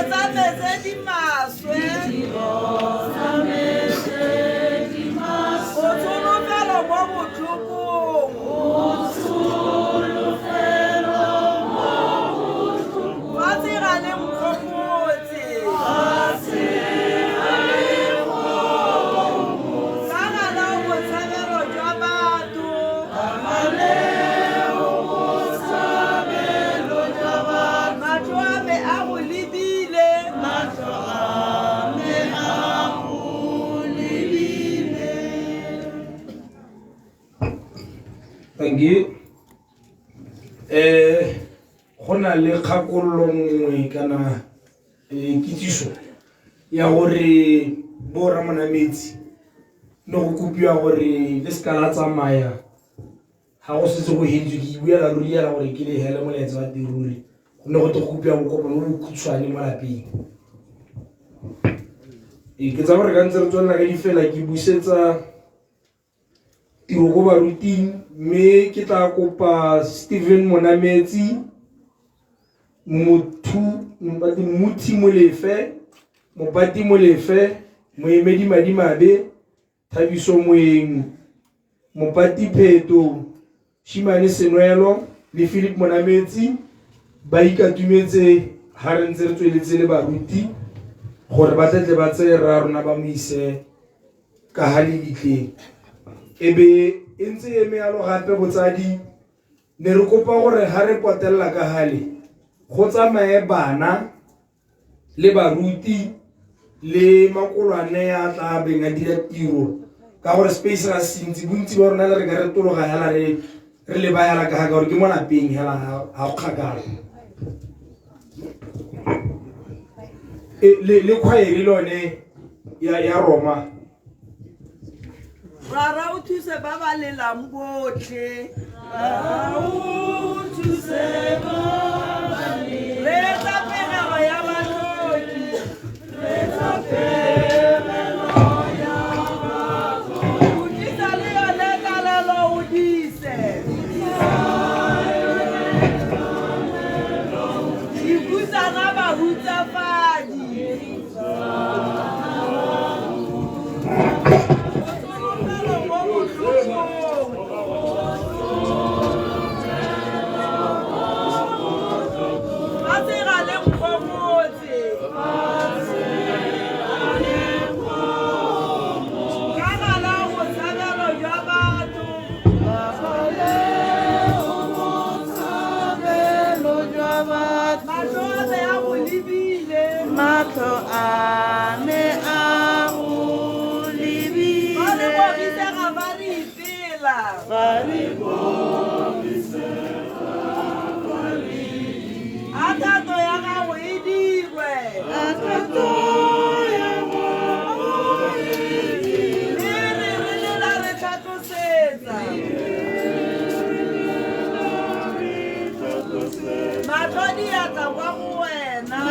Speaker 4: tsa metse di maswe o tsholofelo mo botlhokong fa tsira le mokgomotse ka gala botshabelo jwa batho matlo a me a go lebile
Speaker 6: Thank you. Go na le kgakololo nngwe kana kitsiso ya gore bo ramanametsi no go kopiwa gore le ska la tsamaya ha go setse go heditswe ke buela lo riela gore ke le hele moletsa wa diruri go ne go te kopiwa go kopana mo khutshwane mo lapeng ke tsa gore ka ntse re tswela ka difela ke busetsa tiro go baruting mme ke tla kopa Stephen Monametsi Muthi Molefe Mopati Molefe Moemedi Madimabe Thabiso Moeng Mopati Pheto Shimane Senwelo le Philip Monametsi ba ikatumetse ha re ntse re tsweletse le baruti gore ba tle ba tse ra rona ba moise ka hali ditleng ebe entse eme yalo gape botsadi ne re kopa gore ha re potella ka hale go tsamaye bana le baruti le makolwane ya tla benga dira tiro ka gore space ra sintsi bontsi ba rona le re ka re tologa yala re le ba yala ka gore ke mo lapeng hela ha o khagala le khwaere lone ya Roma
Speaker 4: Rara o thuse ba ba lelang botlhe Rara o thuse ba ba lelang Retsa pegelo ya batlhoki Retsa pegelo ya batlhoki Udisa le yone kalelo udise Ikutsana ba hutsafadi Matlo a me a go lebile ba re bogisega ba re itela ba re bogisega ba re akato ya gago e dirwe akato ya gago e dirwe re lela re tlhatlosetsa matlo di atla kwa go wena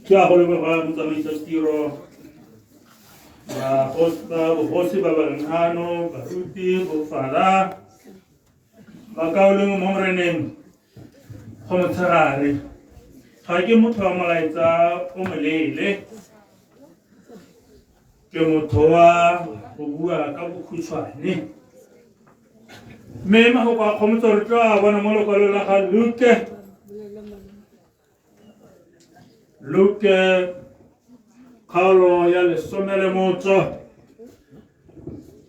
Speaker 3: Kia hole ba motsamaiso tiro ba bogosi ba balengano baruti bofala ba kaoleng mo moreneng go motshegare ga ke motho wa molaetsa o molele ke motho wa go bua ka bokhutshwane mme magoko a kgomotso re tla bona mo lekwalo la ga Luke kgaolo ya 11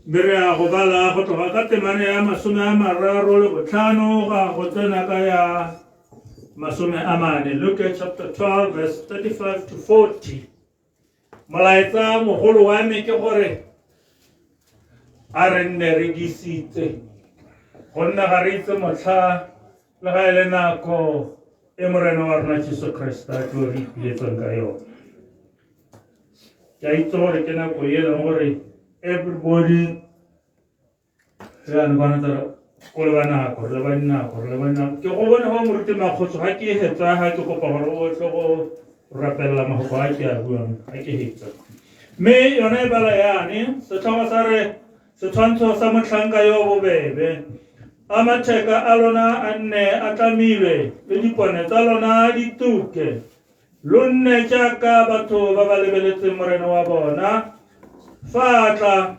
Speaker 3: bere a go bala go tloga ka temane ya 35 ga go tsena ka ya 40 Luke chapter 12 verse 35 to 40 molaetsa mogolo wa me ke gore a re nne re disitse gonna ga re itse motlha le ga ele nako e morena wa rona Jesu Kriste a tlo re ipiletseng ka yone. Ke a itse gore ke nako e leng gore everybody ya nna tsara ko le bana go le bana ke go bona go moruti makgotso ga ke hetsa ha ke kopa gore o tle go rapella mago a ke a buang ga ke hetsa me yona e bala yane se tlhogo sa re se tshwantsho sa motlhanka yo bobebe a matheka a lona a nne a tlamilwe le dipone tsa lona di tuke lo nne jaaka batho ba ba lebeletseng morena wa bona batla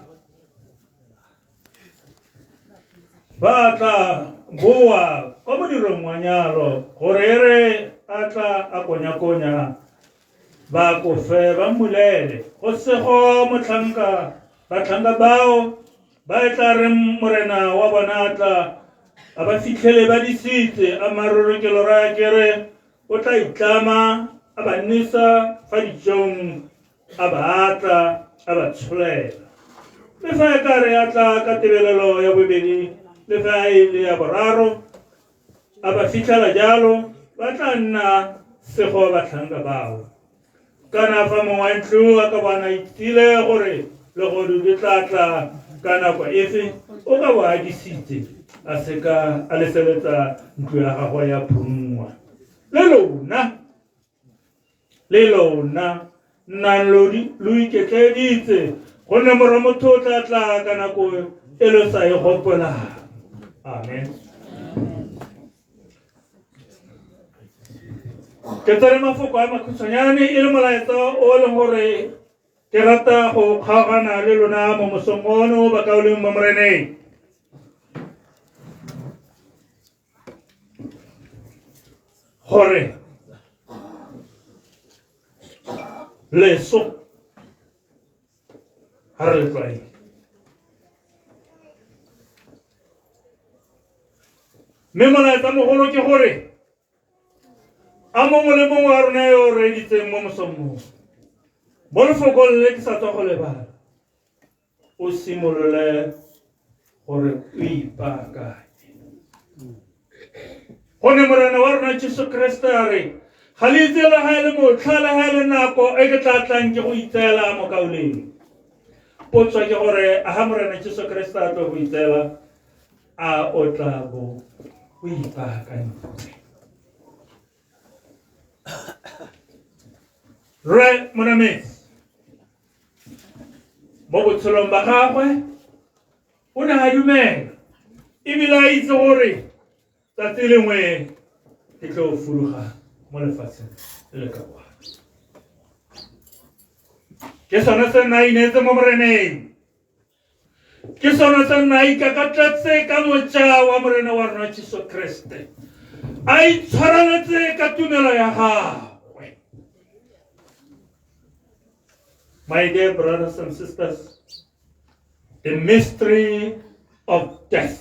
Speaker 3: boa ko modirong wa nyalo gore re atla a konya ba ko fe ba mulele go sego motlhanka batlhanka bao ba tla re morena wa bona atla a ba fitlhele ba disitse a marorokelo ra kere o tla itlama a ba nisa fa dijong a ba atla a ba tsholela le fa e ka re atla ka tebelelo ya bobedi le fa e le ya boraro a ba fitlhela jalo ba tla nna sego batlhanka bao kana fa mongwe wa ntlo a ka bona itile gore le gore di tla ka nako efe o ka bo a disitse a seka a leseletsa ntlo ya gagwe ya phunngwa le lona nna lo iketleditse gonne mora motho o tla ka nako e lo sa e gopolang. Amen. Ke tsere mafoko a makhutshwanyane e le molaetsa o leng gore ke rata go kgaogana le lona mo mosong ono ba kaoleng mo moreneng. Gore leso ha re le tlwaele mme molaetsa mogolo ke gore a mongwe le mongwe wa rona yo re editseng mo mosong mo mo lefokong le ke sa tswa go lebala o simolole gore o ipaakanye gonne morena wa rona Jesu Kriste a re ga le itse le ga e le motlha le ga e le nako e ke tla tlang ke go itseela mo kaoleng potso ke gore a ga morena Jesu Kriste a tlo go itseela a o tla bo o ipaakantse re monamedi mo botshelong ba gagwe o ne a dumela ebile a itse gore tsatsi lengwe ke tlo fuduga mo lefatsheng le le ka bone ke sone se nna inetse mo moreneng ke sone se nna ikakatlatse ka motšha wa morena wa rona Jesu Kriste a itshwareletse ka tumelo ya gagwe. My dear brothers and sisters, the mystery of death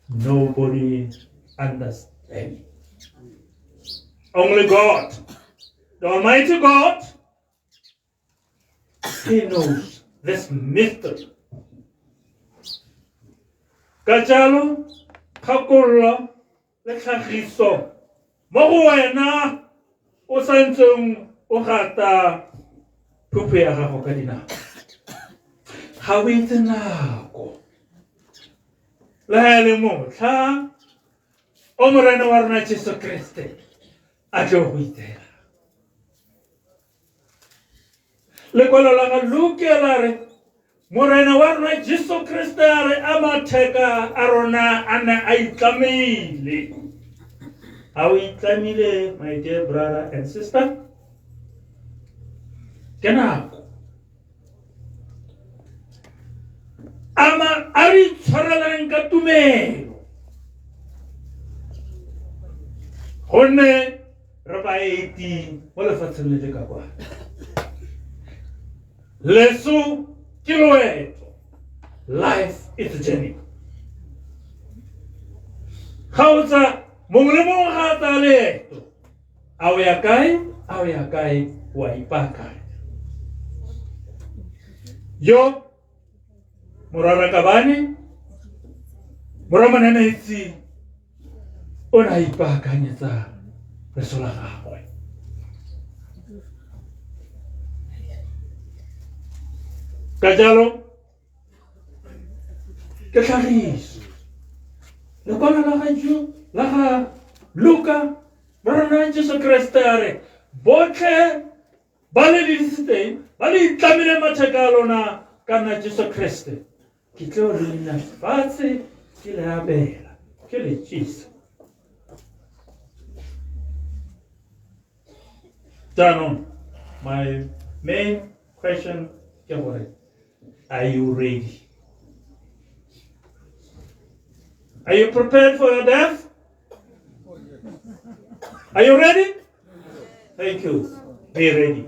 Speaker 3: nobody understands. Only God, the Almighty God, He knows this mystery. Ka jalo kgakollo le tlhagiso mo go wena o santseng o gata phupho ya gago ka dinako ga o itse nako le ga e le motlha o morena wa rona Jesu Kriste a tlo go itseela. Lekwalo la ga Luke la re morena wa rona Jesu Kriste a re a matheka a rona a ne a itlamile. A o itlamile, my dear brother and sister? Ke nako a re itshwareleng ka tumelo gonne re baeti mo lefatsheng le le ka kwa leso ke loeto. Life is a journey. Ga o tsa mongwe le mongwe ga a tsaya leeto a o ya kae wa ipaakanya. Yo morara kabane Moromana metsi o na ipaakanyetsa leso la gagwe. Ka jalo ke tlhagiso lekwalo la ga Luka morona Jesu Kriste a re botlhe ba le disiteng ba le itlamile matheka a lona kana Jesu Kriste ke tlo re nna fatshe ke le abela ke le Jesu. Jaanong, my main question ke gore, are you ready? Are you prepared for your death? Are you ready? Thank you. Be ready.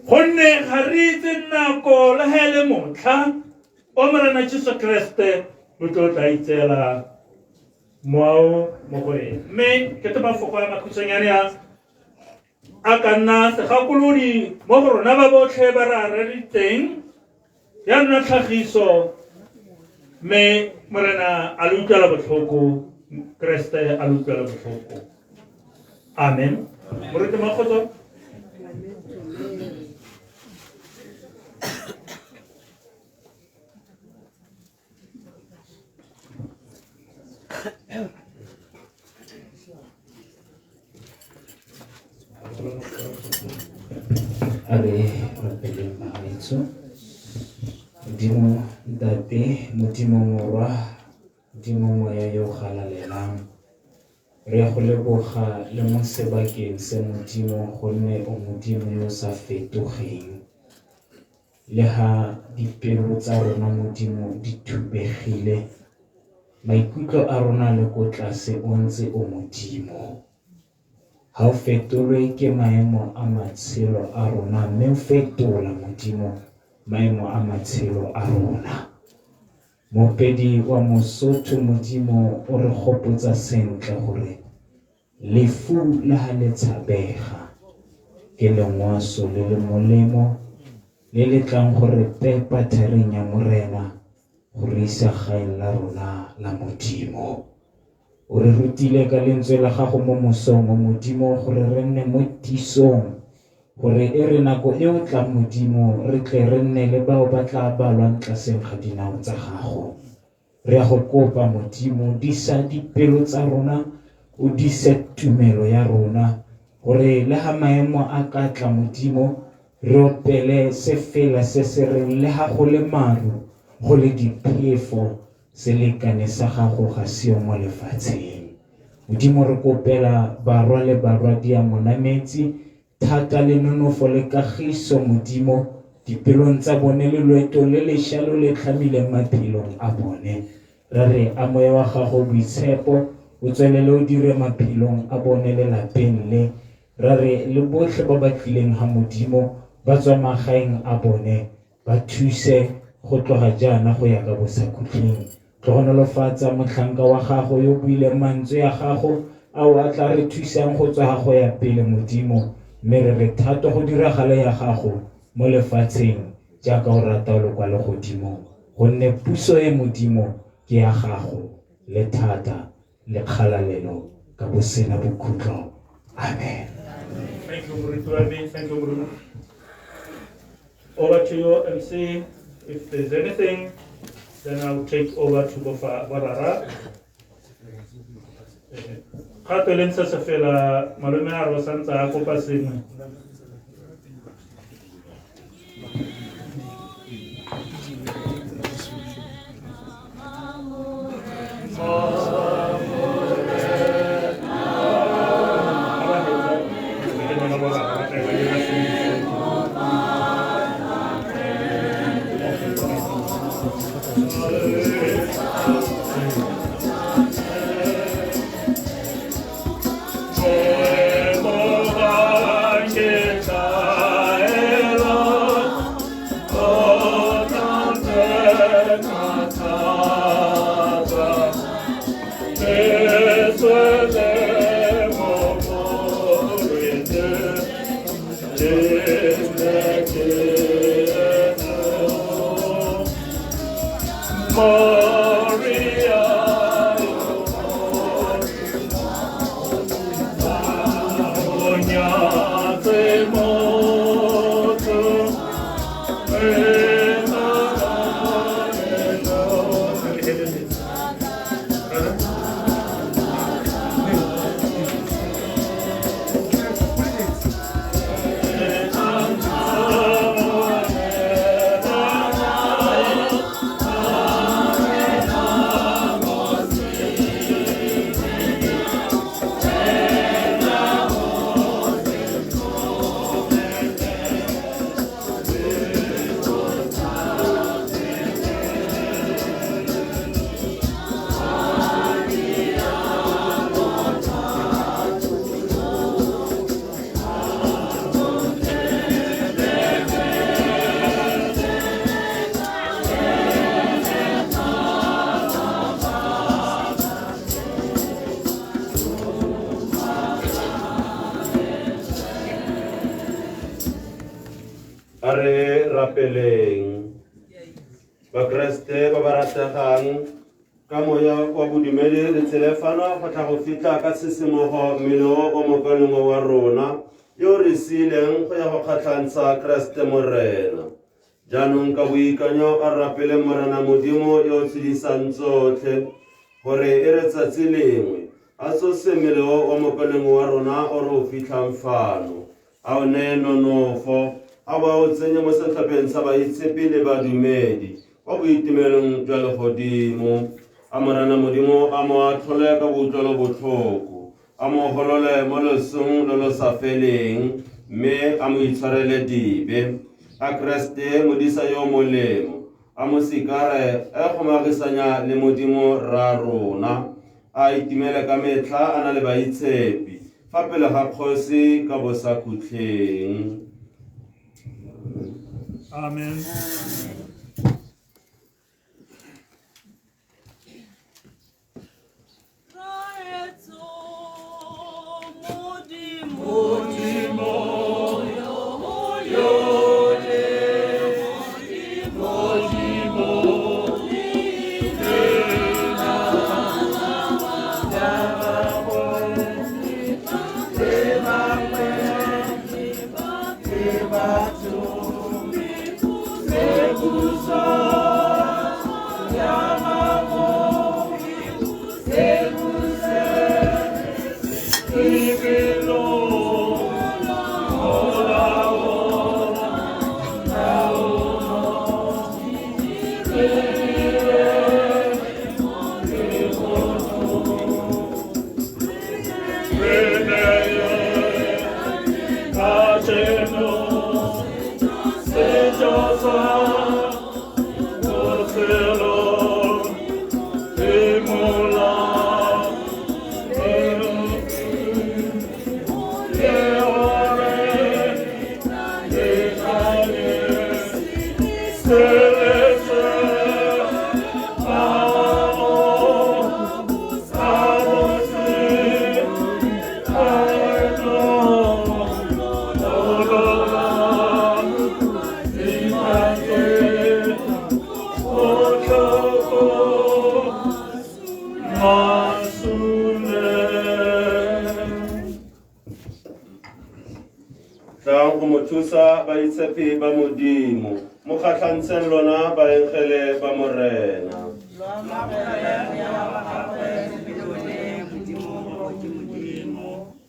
Speaker 3: Honne haritse nako le hele motlha o morena Jesu Kriste mo tlo tla itsela mo go ena. Mme ke te mafoko a makhutshwanyane a ka nna segakolodi mo go rona ba botlhe ba re areeditseng ya nna tlhagiso, mme morena a le utlwela botlhoko, Kriste a le utlwela botlhoko. Amen. Morete Makgotso.
Speaker 5: Are rapele maitso Modimo ntate, Modimo morwa, Modimo moya yo galalelang, re go leboga le mo sebakeng se Modimo gonne o Modimo yo sa fetogeng. Le ha dipelo tsa rona Modimo di thubegile, maikutlo a rona le ko tlase o ntse o Modimo. Ha o fetolwe ke maemo a matshelo a rona, mme o fetola Modimo maemo a matshelo a rona. Mopedi wa Mosotho Modimo o re gopotsa sentle gore lefu le ha le tshabega ke lengwaso le le molemo le le tlang gore pepa thareng ya morena gore isa gaeng la rona la Modimo. O re rutile ka lentswe la gago mo mosong o Modimo gore re nne mo tisong, gore e re nako e o tla Modimo re tle re nne le bao ba tla balwang tlaseng ga dinao tsa gago. Re a go kopa Modimo, disa dipelo tsa rona, o dise tumelo ya rona, gore le ha maemo a ka tla Modimo re opele se fela se se reng le ha go le maru go le diphefo se lekane sa gago ga seo mo lefatsheng. Modimo re kopela barwa le barwadi ya monametsi thata le nonofo le kagiso Modimo dipelong tsa bone le loeto le lešalo le tlhamileng maphelong a bone. Ra re a moya wa gago boitshepo o tswelele o dire maphelong a bone le lapeng le. Ra re le botlhe ba ba tlileng ha Modimo ba tswa magaeng a bone ba thuse go tloga jaana go ya ka bosakhutleng. Tlogonolofatsa motlhanka wa gago yo buile mantswe ya gago ao a tla re thusang go tswa go ya pele Modimo, mme re re thato go diragala ya gago mo lefatsheng jaaka o rata o le kwa le godimo, gonne puso e Modimo ke ya gago le thata le kgalalelo ka bosena bokhutlo. Amen.
Speaker 3: Thank you, Murituami. Thank you, Muru. Over to you, MC. If there's anything, then I'll take over to Barara. Kgatoleng se se fela malome a re santsa a kopa sengwe. Yeah.
Speaker 7: rapeleng bakreste ba ba rategang ka moya wa bodumedi le tselefano go tla go fitlha ka tshisimogo mmele o mokalengwe wa rona yo re sileng go ya go kgatlhantsha Kreste Morena. Jaanong ka boikanyo a rapele Morena Modimo yo tshedisang tsotlhe gore e re tsatsi lengwe a tsose mmele o mokalengwe wa rona o re o fitlhang fano a o neye nonofo a ba o tsenye mo setlhopheng sa baitshepi le badumedi wa boitumelong jwa legodimo. A Morena Modimo a mo atlhole ka boutlwelo botlhoko, a mo golole mo lesong le lo sa feleng, mme a mo itshwarele dibe. A Kreste modisa yo molemo, a mo sikare e kgomagisanya le Modimo ra rona, a itimele ka metlha a na le baitshepi fa pele ga kgosi ka bosakhutlheng.
Speaker 3: Amen.
Speaker 7: Thusa baitshepi ba Modimo mo kgatlhantsheng lona baengele ba Morena.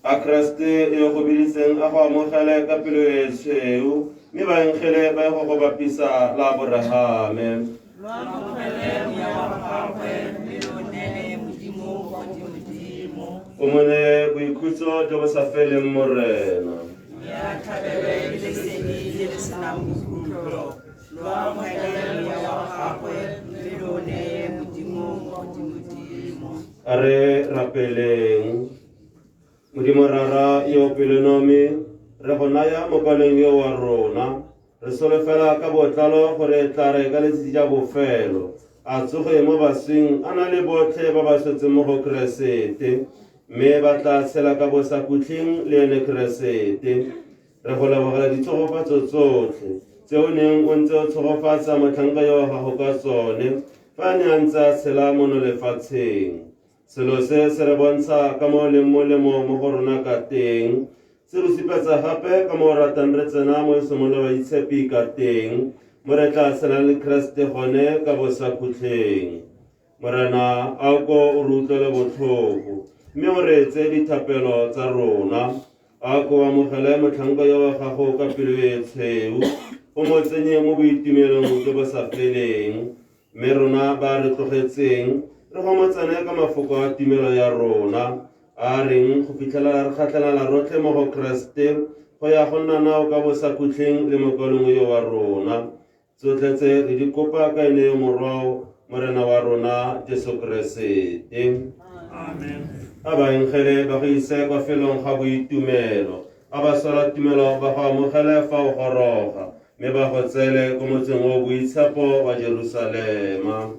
Speaker 7: A Kreste yo go biditseng a go amogele ka pelo e tshweu mme baengele ba go go bapisa la Abrahame. O mone boikhutso jo bo sa feleng Morena. A re rapeleng Modimo rara yo pelenomi re go naya mokaleng yo wa rona re solofela ka botlalo gore tla re ka letsatsi ja bofelo a tsoge mo baswing a na le botlhe ba ba setseng mo go Keresete mme ba tla tshela ka bosakhutlheng le ene Keresete. Re go lebogela ditshogofatso tsotlhe tse o neng o ntse o tshogofatsa motlhanka yo wa gago ka tsone fa a ne a ntse a tshela mono lefatsheng. Selo se se re bontsha ka mo leng molemo mo go rona ka teng, se re supetsa gape ka mo ratang re tsena mo isong le baitshepi ka teng, mo re tla tshela le Kreste gone ka bosakhutlheng. Morena a ko o re utlwele botlhoko mme o reetse dithapelo tsa rona. A ko amogele motlhanka yo wa gago ka pelo e tshweu o mo tsenye mo boitumelong jo bo sa feleng mme rona ba re tlogetseng re go motsane ka mafoko a tumelo ya rona a reng go fitlhelela re kgatlhanela rotlhe mo go Kreste go ya go nna nao ka bosakhutlheng le mokalong yo wa rona. Tsotlhe tse re di kopa ka ene yo morwao Morena wa rona Jesu Keresete. Amen. A baengele ba go ise kwa felong ga boitumelo a ba sola tumelo ba go amogele fa o goroga mme ba go tsele ko motseng o boitshepo wa Jerusalema.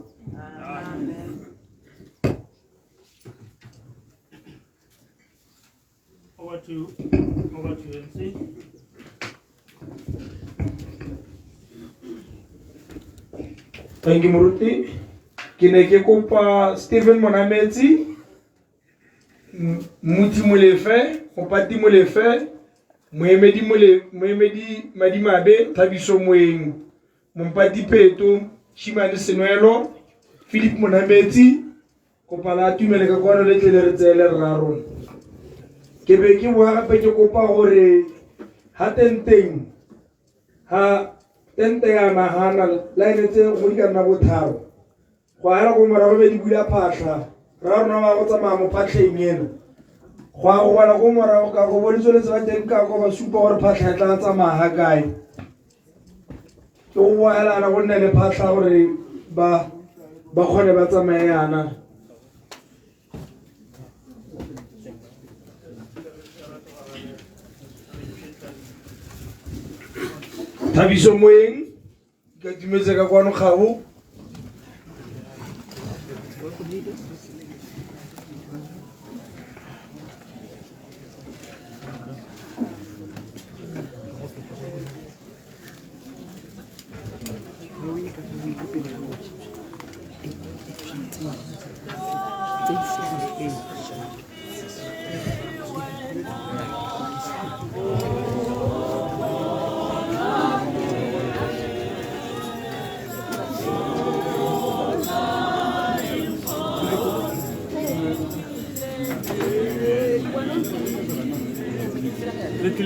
Speaker 3: Over to NC.
Speaker 6: Thank you Moruti. Ke ne ke kopa Stephen Monametsi, Muti Molefe, Opati Molefe, Moemedi Madimabe, Tabiso Moeng, Mompati Peto, Chimane Senwelo, Philippe Monametsi, Kopala Tumeleka Kwano Letlele Tsele Raron. Ke be ke bua gape ke kopa gore ha tenteng ha tente ya nagana line tse go di ka nna botharo go ara go mara go be di bula phatlha ra rona ba go tsamaya mo phatlheng ena go a go bona go mara go ka go bontsho le tsela teng ka go ba supa gore phatlha tla tsamaya ha kae ke go boela na go nne le phatlha gore ba kgone ba tsamaye yana. Tabiso Moeng ka dumetse ka kwano gago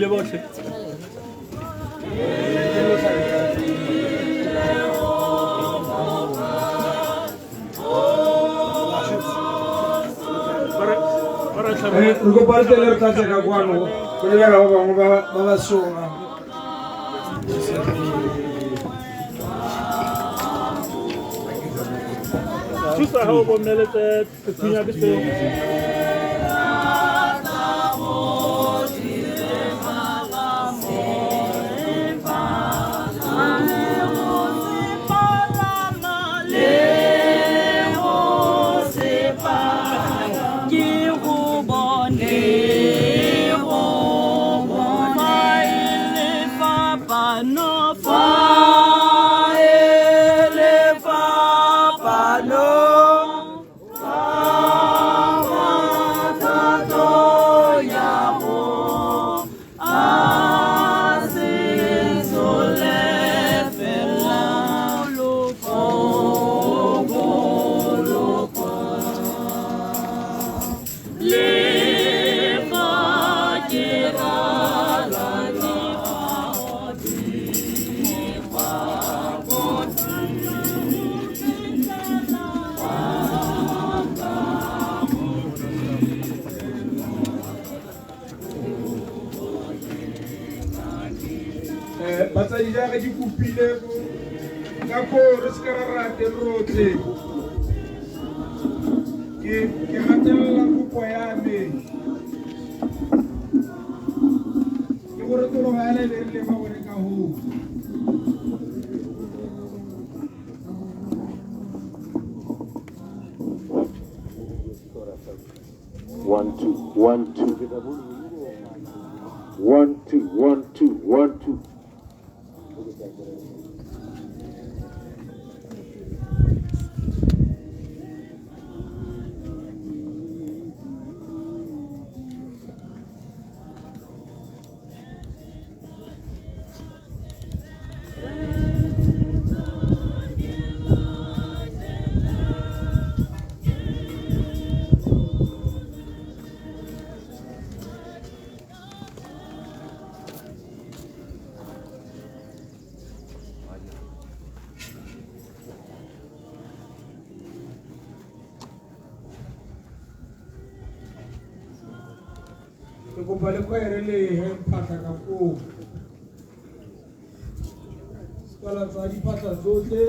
Speaker 3: le bohle
Speaker 6: re go parte le tla ka kwano go le ga ba bangwe ba songa
Speaker 3: thusa ha o bomeletse tshinya bese
Speaker 6: batsadi jaaka di kopile ka ko re se ka ra rate rotlhe ke gatelela kopo ya me ke gore toro ga ele le rile ba gore ka ho
Speaker 9: One, two, one, two. 1, 2, 1, 2, 1, 2.
Speaker 6: go ba le kwere le hempata ka ko skala tsa di pata tsotlhe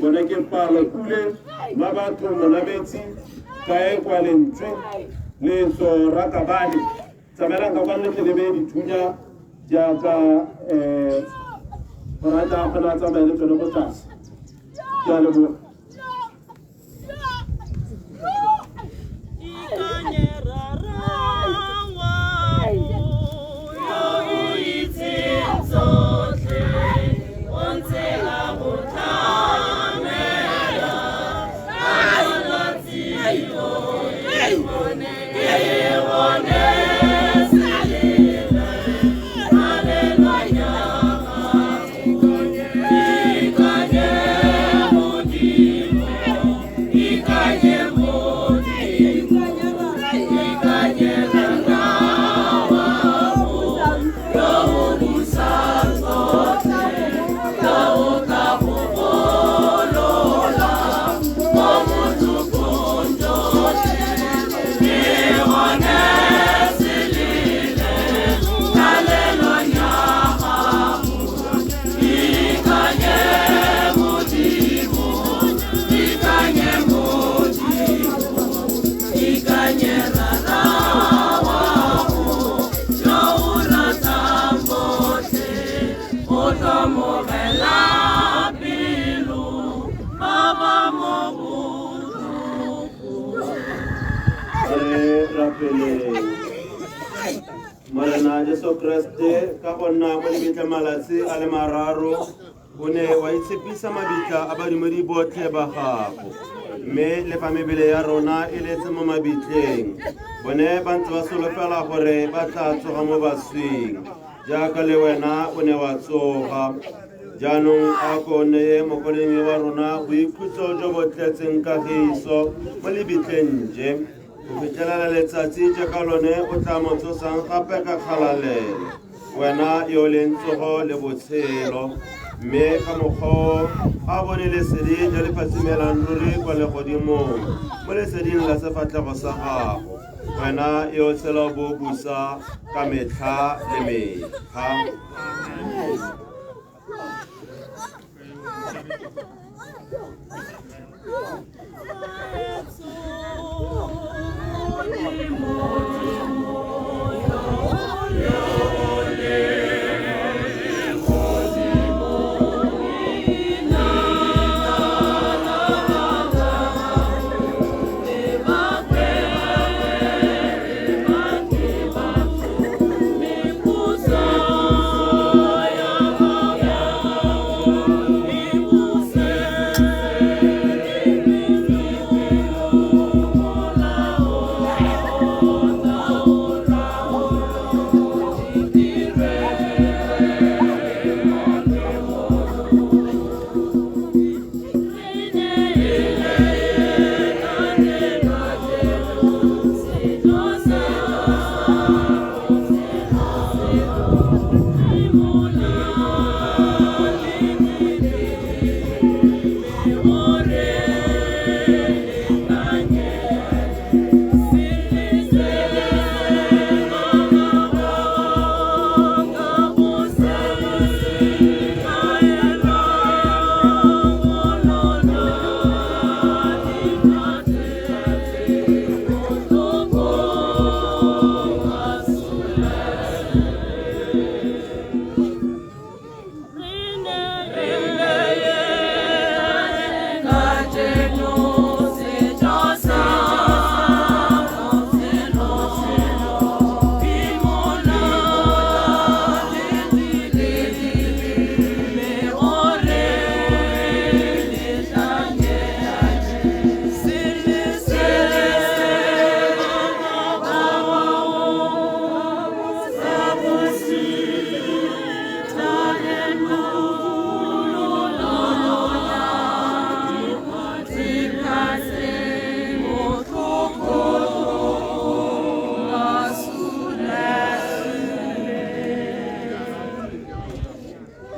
Speaker 1: bona ke palo pule ba batho monabetsi kae kwa lentswe le so rakabane tsamela ka kwanne le be dithunya jaaka rata khona tsamela le tsone go tlase ke a leboga
Speaker 10: Hallelujah.
Speaker 7: pele Morena Jesu Kriste ka gonna mo lebitla malatsi a le mararo o ne wa itshepisa mabitla a badimedi botlhe ba gago mme le fa mebele ya rona e letse mo mabitleng bone ba ntse ba solofela gore ba tla tsoga mo baswing jaaka le wena o ne wa tsoga jaanong a ko neye mokoleng wa rona boikhutso jo bo tletseng kagiso mo lebitleng je go fitlhelela letsatsi jaaka lone o tla mo tsosang gape ka kgalalelo wena yo leng tsogo le botshelo mme ka mokgwa a bone lesedi ja lefatsimelang ruri kwa legodimong mo leseding la sefatlhego sa gago wena yo tshela bo busa ka metlha le metlha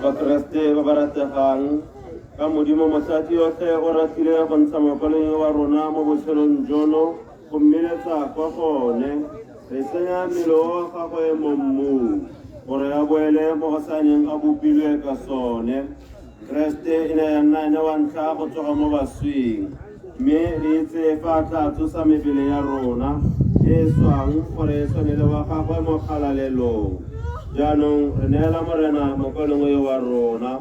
Speaker 7: Bakreste ba barategang ka modimo motlhati yotlhe o ratile go ntsha mokoleng wa rona mo botshelong jono go mmeletsa kwa gone re tsenya mmele wa gagwe mo mmung gore a boele mo go saneng a bopilwe ka sone Kreste e ne ya nna ene wa ntlha go tsoga mo baswing mme re itse fa a tla tsosa mebele ya rona e swang gore e tshwanele wa gagwe mo kgalalelong jaanong re neela morena mokolong yo wa rona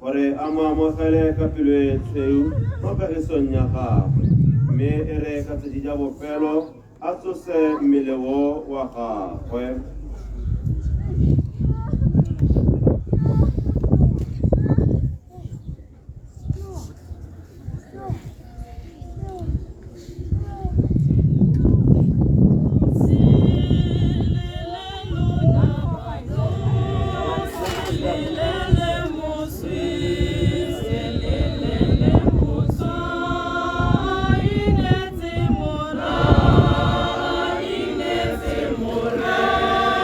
Speaker 7: gore a mo amogele ka pelo e tshweu mo kagisong ya gagwe mme e re ka tse ja bofelo a tsose mmele wo wa gagwe
Speaker 10: Mora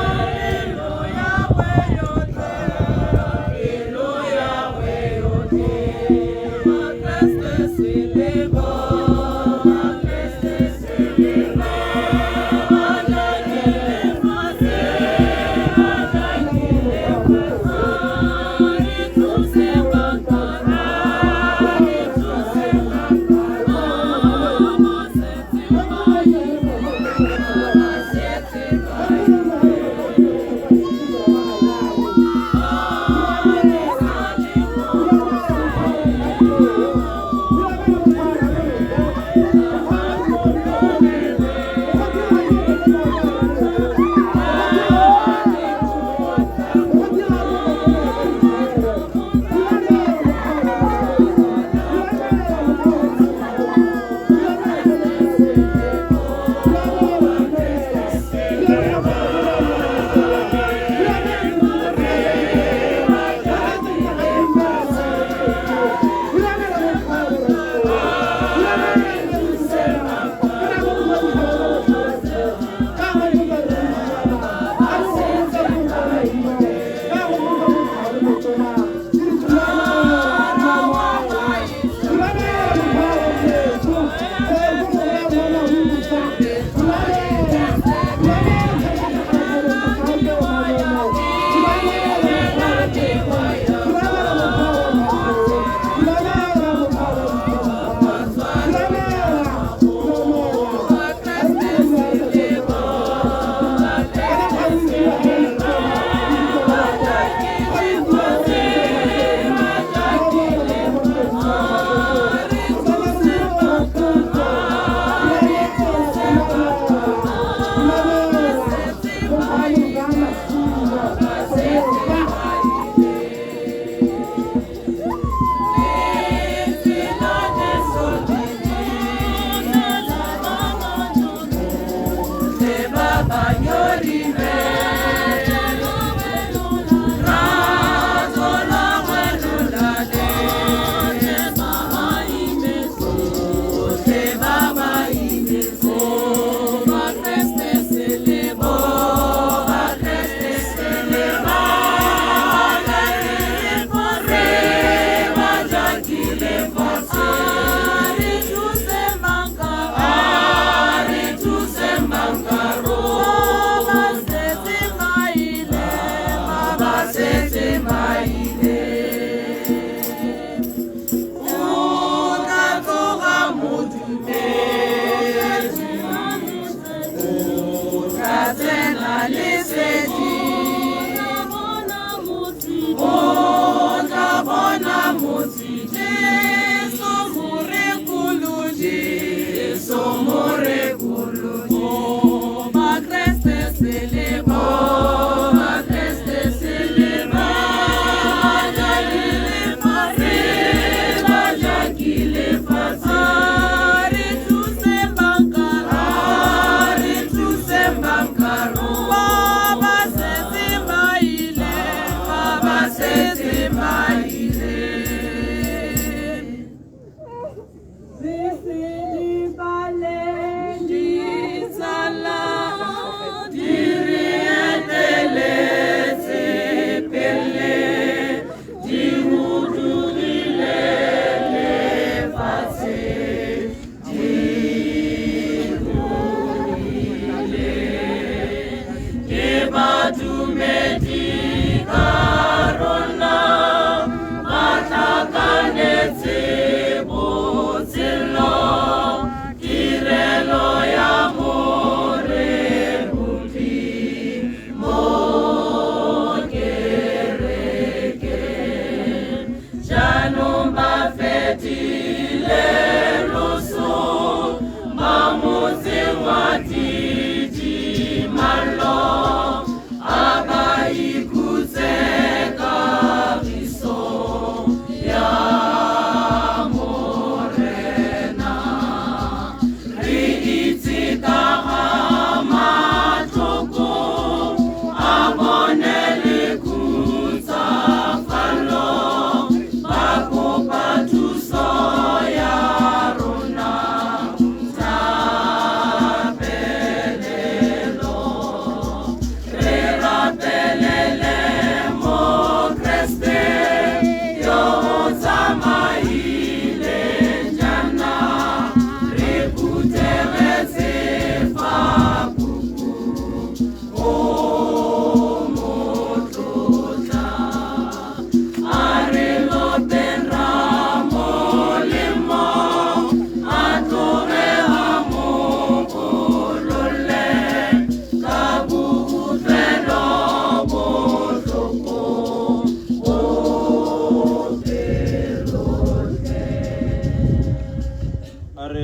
Speaker 7: Are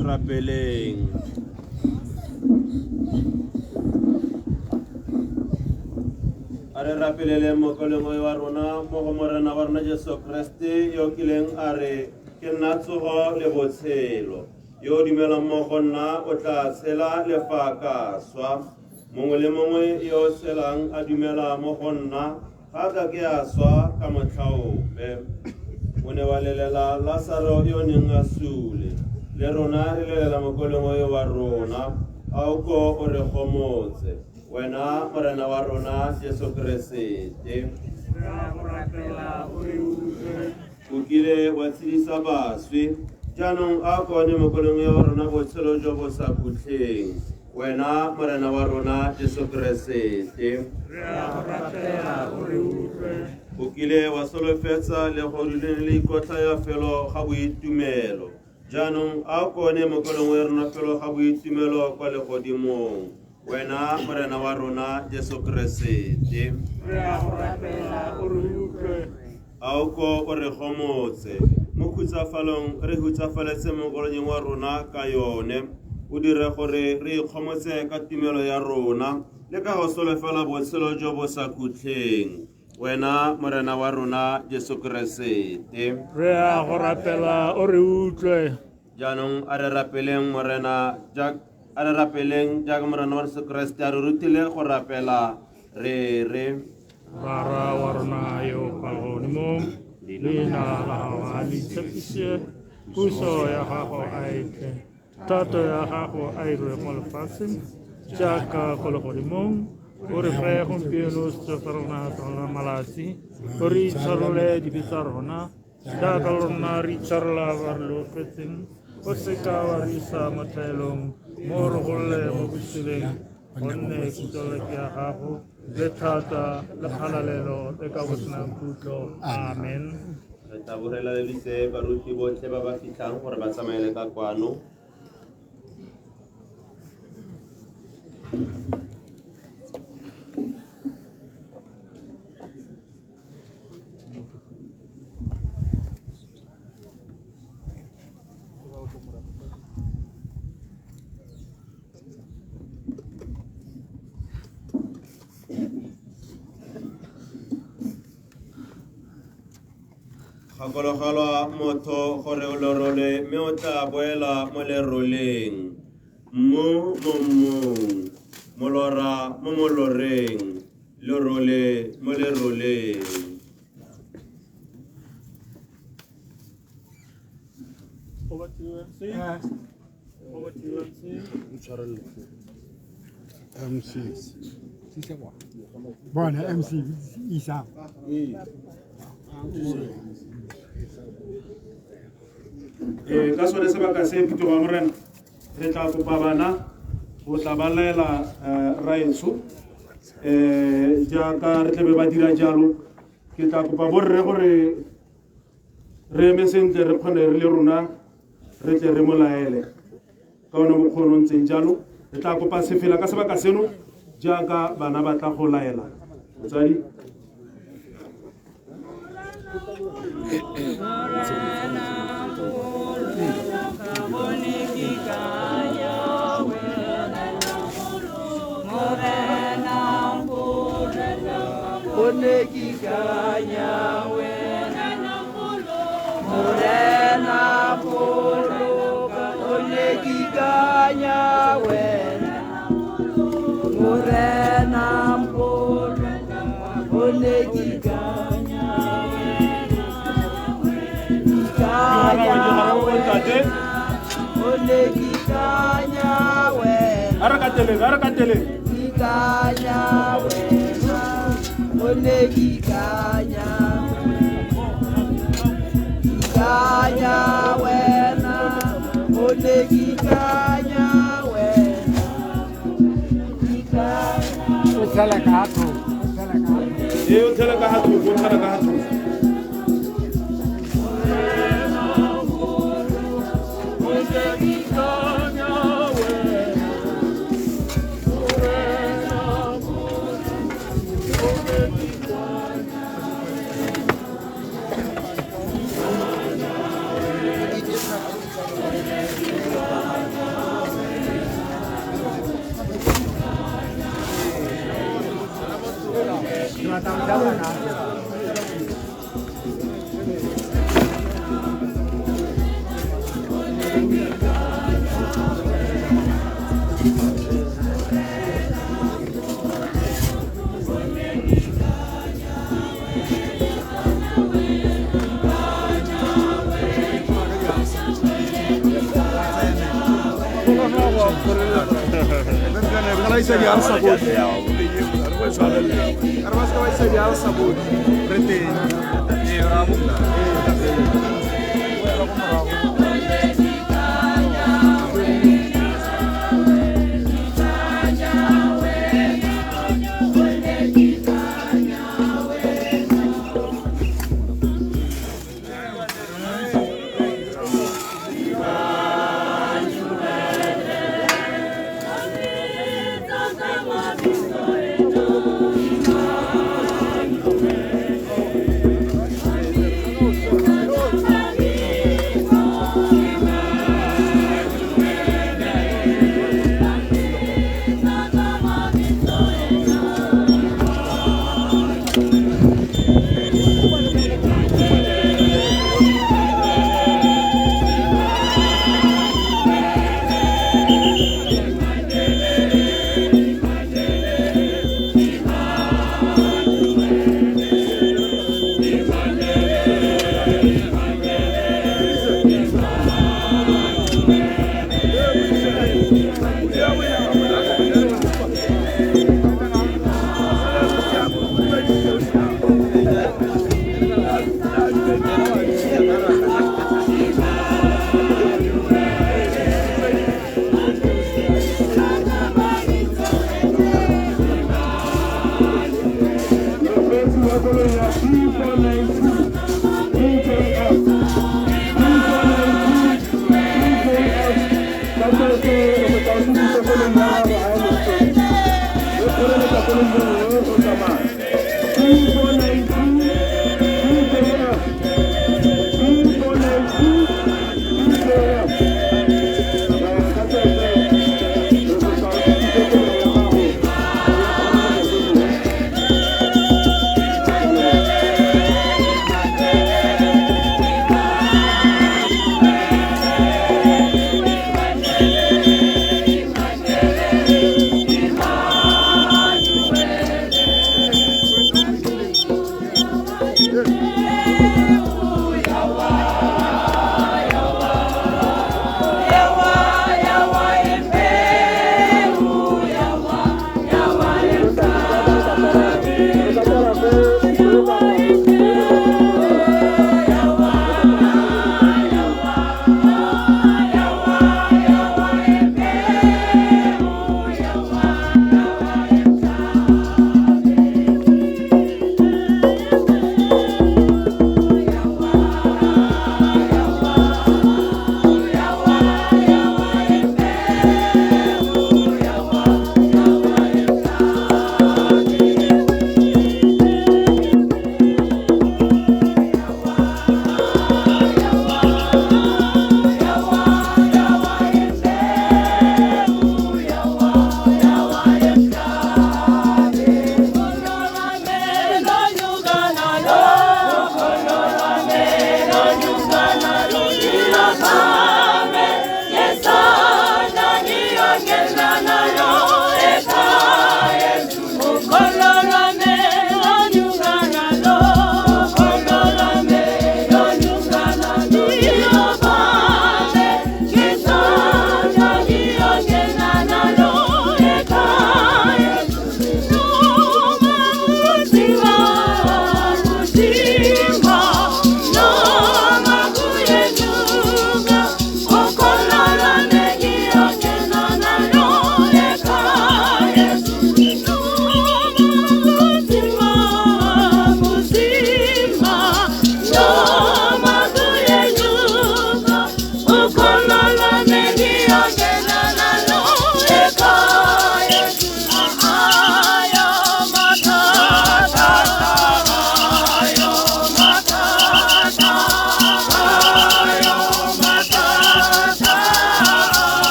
Speaker 7: rapeleng. Are rapelele mo koleng wa rona mo go morena wa rona Jesu Kriste yo kileng are ke nna tsogo le botshelo yo dumela mo go nna o tla tshela lefaka swa mongwe le mongwe yo selang a dumela mo go nna ga ka ke a swa ka motlhaope o ne wa lelela Lazaro yo neng a sule le rona re lelela mo koleng wa rona a o ko o re gomotse wena morena wa rona Jesu Kriste o kile wa tshedisa baswi jaanong a kone mo kolong ya rona botshelo jo bo sa khutleng wena morena wa rona Jesu Kriste o kile wa solofetsa le go le ikotla ya felo ga boitumelo jaanong a kone mo kolong ya rona felo ga boitumelo kwa le godimong wena morena wa rona Jesu Kriste auko o re gomotse mo khutsafalong re hutsafaletse mo golong wa rona ka yone o dire gore re ikgomotse ka tumelo ya rona le ka go solofela botshelo jo bo sa khutleng wena morena wa rona Jesu Kriste
Speaker 3: re a go rapela o re utlwe
Speaker 7: jaanong a re rapeleng morena jaaka morena wa Jesu Kriste a re rutile go rapela re
Speaker 3: Bara wa rona yo ka godimo leina la gago a le tshepiše puso ya gago a etle tato ya gago a irwe mo lefatsheng jaaka go le godimong o re fe gompieno setso sa rona sa rona malatsi o re itshwarole dibe tsa rona jaaka rona re itshwarola ba re lofetseng o seka wa re isa mo tlhaelong mo re golole mo bosileng gonne kutlwelo ke ya gago le thata le kgalalelo le ka go senang khutlo amen
Speaker 7: re taborela le ditse baruti botlhe ba ba fitlhang gore ba tsamaele ka kwano gakologalwa motho gore o lorole mme o tla boela mo leroleng mo momong molora mo moloreng lerole mo leroleng
Speaker 10: Bona MC Isa.
Speaker 1: Ka sone sebaka se phetoga morena re tla kopa bana go tla ba laela raetso jaaka re tlabe ba dira jalo ke tla kopa borre gore re eme sentle re kgone re le rona re tle re mo laele ka one bokgoni ntseng jalo re tla kopa sefela ka sebaka seno jaaka bana ba tla go laela motsadi
Speaker 11: Vai ser de alça boa. Vai ser de alça boa. Pretende.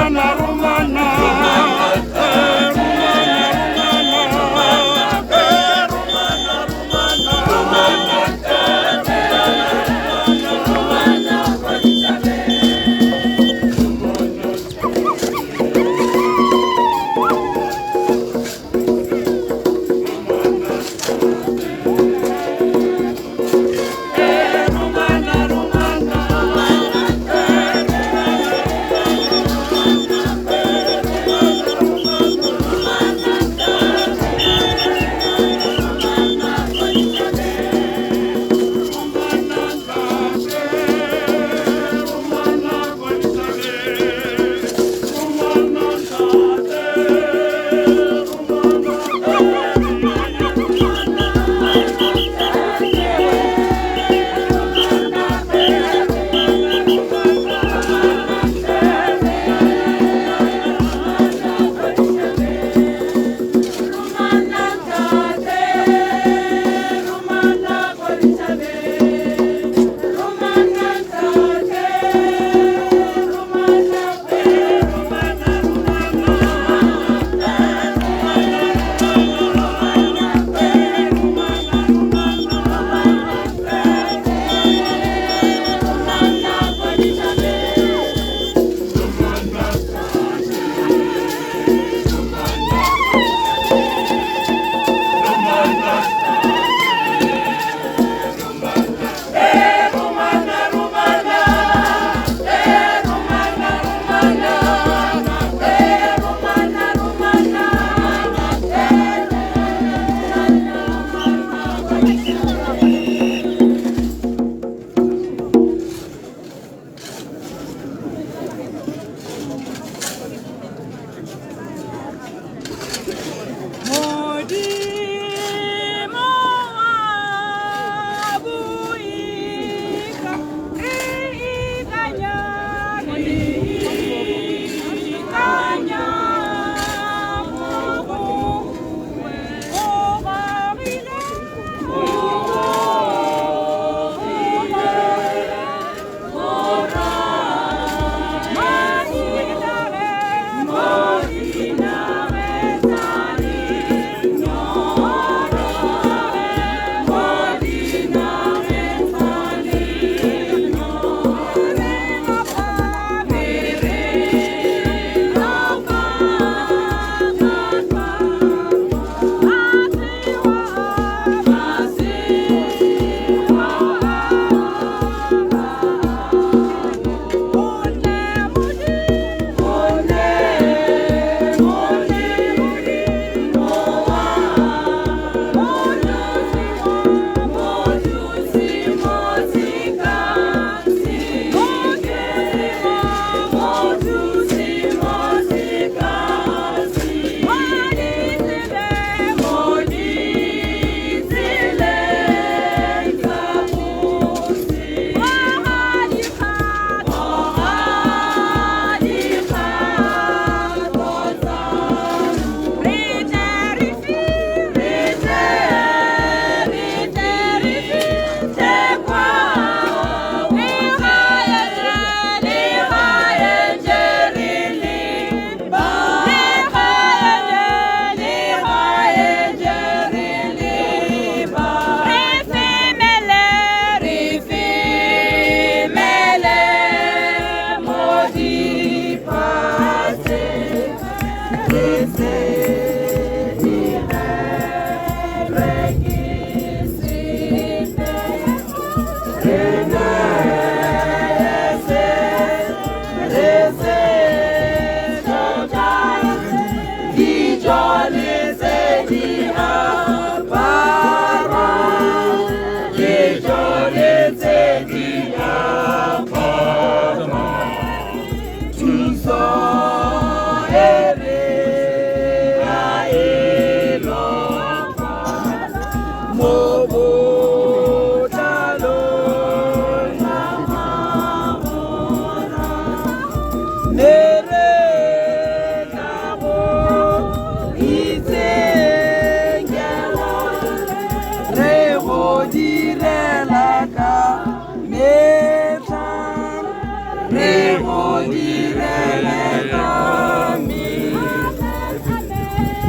Speaker 13: Romana, Romana,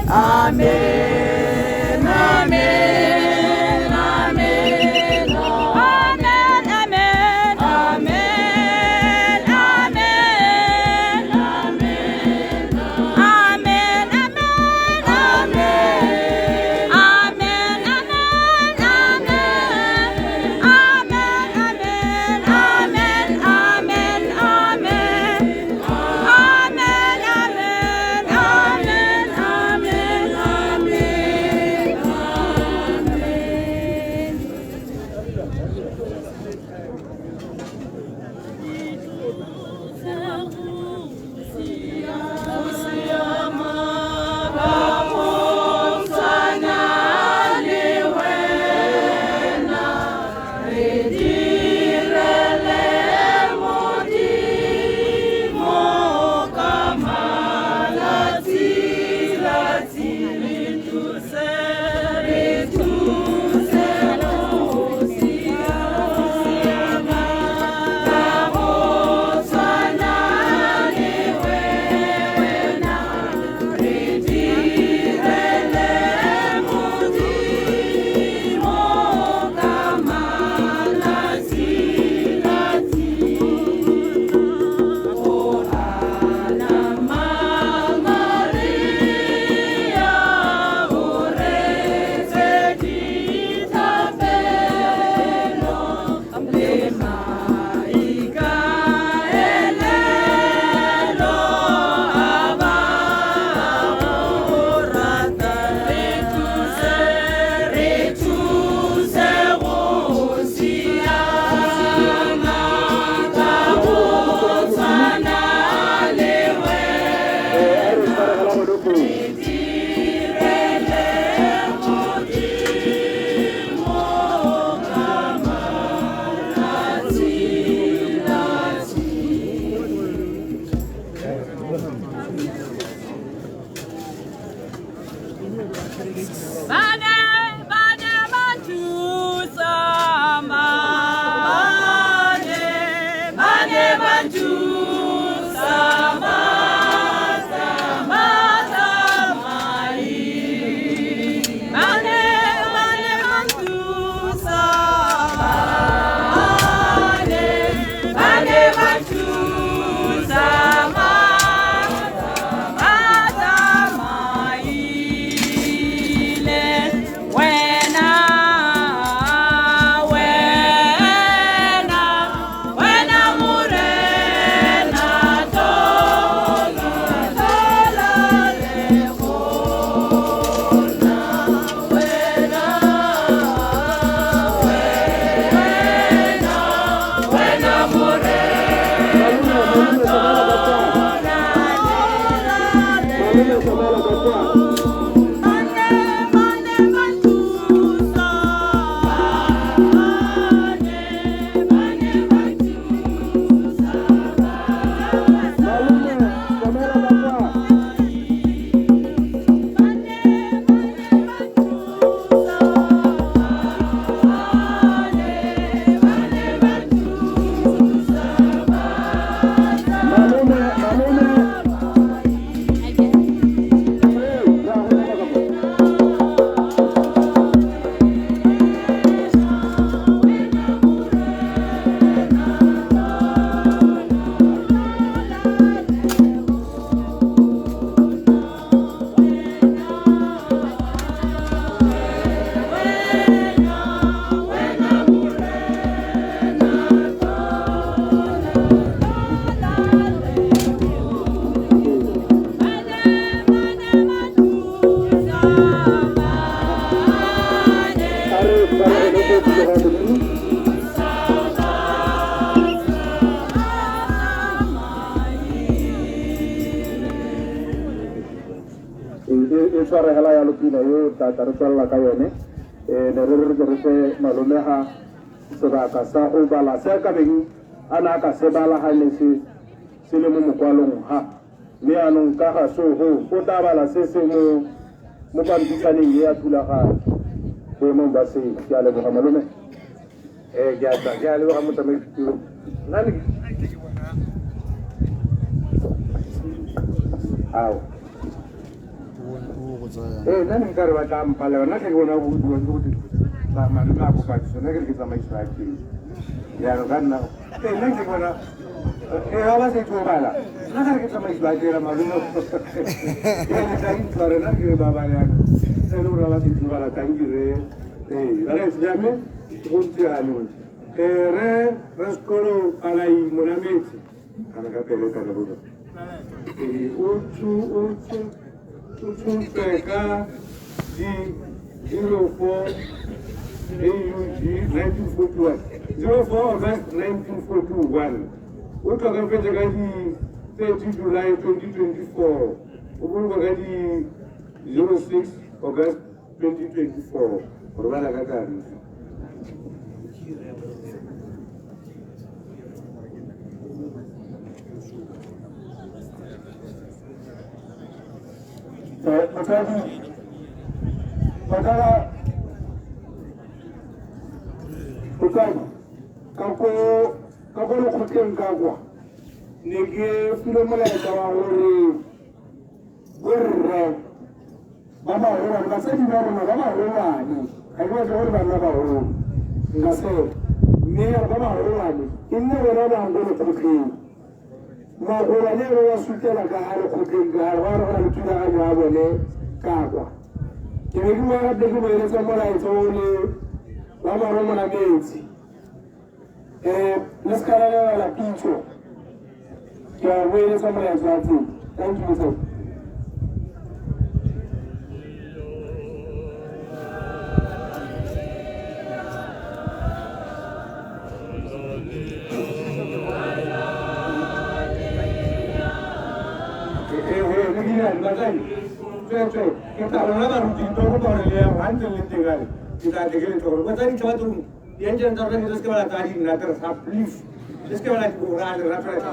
Speaker 13: Amen, amen, amen, amen, amen, amen, amen, amen, amen,
Speaker 22: Iswara hela ya lupina yo tatarusala kayone nerere jerese malumeha seba kasa ubala seka bengi ana kasebala halesi se le mo mokwalong ha mme anong ka ga so ho o tla bala se se mo pampisaneng e ya thulaganyo boemong ba se ke a leboga malome ke a leboga motsamaisi ao nna ne nkare ba tla mpala yona ke bona go bua go malome a kopatso nna ke tsamaisa a ke yaanong ka nna nna ke bona ga ba se tsobala nna ga ke tsamaisa ba dira malome tla intshware nna ke ba bayana se le gore ba se tsobala tankire jale siame go ntse yanong re sekolo alai monametse kana ka pele ka leboga o tshuntseka di 04 AUG 1941 04 August 1941 o tlhokafetse ka di 30 July 2024 o boloka ka di 06 August 2024 gore bana ka kare ka ko lekgotleng ka kwa ne ke file molaetsa wa gore borre ba bagolwane basadi ba rona ba bagolwane ga ke batla gore banna bagolo nka seo mme ba bagolwane e nne bona bang ko lekgotleng magolwane ba ba sutela ka ga lekgotleng ka gare ba re gona le thulaganyo ya bone ka kwa ke be ke bua gape ke boeletsa molaetsa o le ba bangwe monametsi le se ka lalela pitso ke a boeletsa molaetsa wa tsela thank you sir kita orang baru cinta ko kore le wan jel tingal kita degel to ko tani chwa tu yen jen tar ni इसके बाद तारी ना कर सब please इसके बाद को राज reference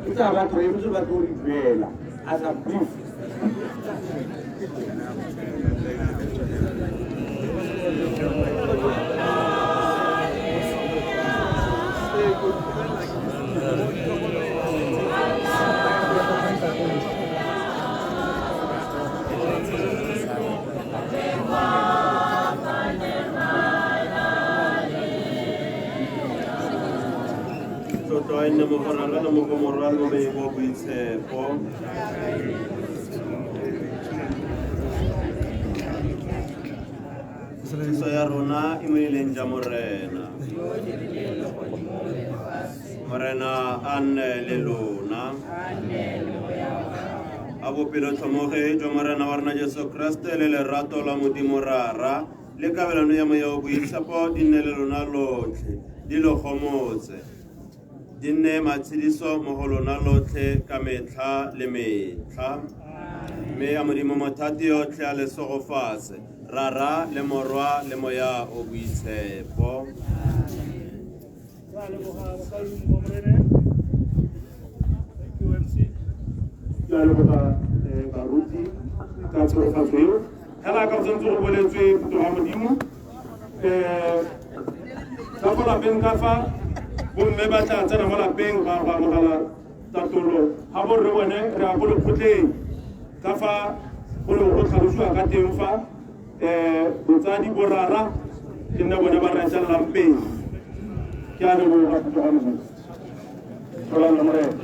Speaker 22: kita ba to yesu ba to ri bela as a brief
Speaker 7: ne mo gorala le mo moralo be go boitshepo so ya rona e mo ileng ja morena le lona a bopelo tlhomoge jwa morena wa rona Jesu Kriste le lerato la Modimo rara le kabelano ya moya o boitshepo di nne le lona lotlhe di lo gomotse di nne matshediso mo go lona lotlhe ka metlha le metlha mme a Modimo mathati otlhe a lesogo fatshe rara le morwa le moya o boitshepo
Speaker 22: ke a leboga baruti ka tshegetso eo hela ka sentse go boletswe puto ga Modimo ka go lapeng ka fa bomme ba tla tsena mo lapeng ba amogela tatolo ga borre bone re a ko lekgotleng ka fa go le go tlhalosiwa ka teng fa botsadi borara ke nne bone ba re tselang peng ke a leboga puto ga Modimo tlolang le morena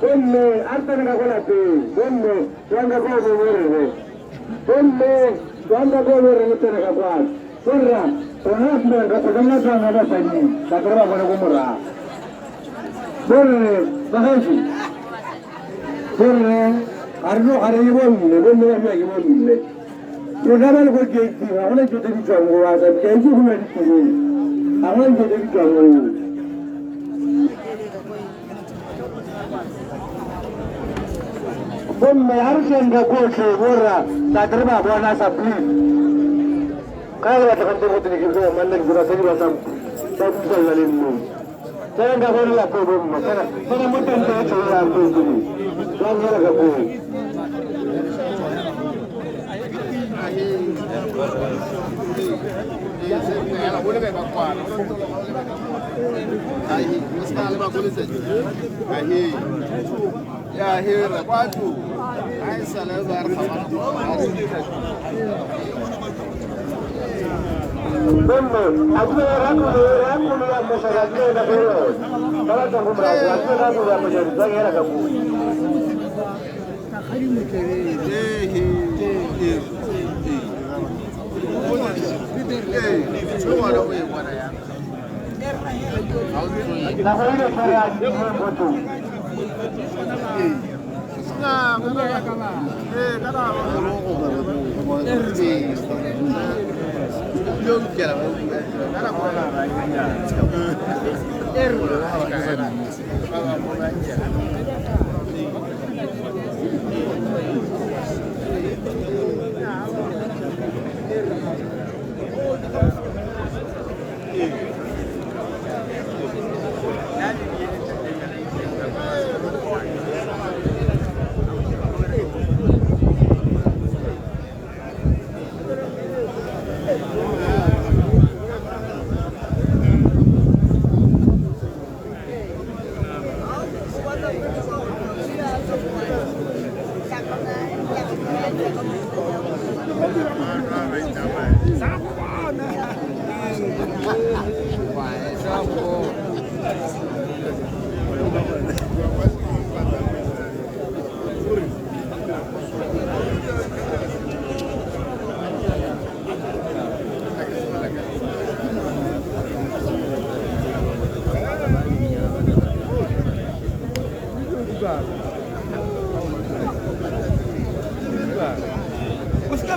Speaker 22: Ponme, harta de la cola, ponme, Cuando vuelve a remeter a Juan, porra, ponedme, recordemos la nada allí, la prueba bueno como ra. Porre, bajaji. Porre, arno arrivo mille, venne a me che mille. Non aveva quel che ti va, non è che ti diciamo, guarda, che io come dico, a me che ti diciamo. Come harshen da koke gora da tarba ba na sabbi kaga ta kanta mutu ne kirgo mallan gura sai ba sam ta ku sallalin mu sai ga gora la ko mu kana mutan da ya tsaya ko guri dan ya ga ko
Speaker 14: ela vuole che va qua ai scale ma vuole se ai ya hira kwatu ai salazar khamatu
Speaker 22: Bembe, aduh ragu ya masyarakat da belo. Kalau tak kumra, ragu ya masyarakat da era kamu.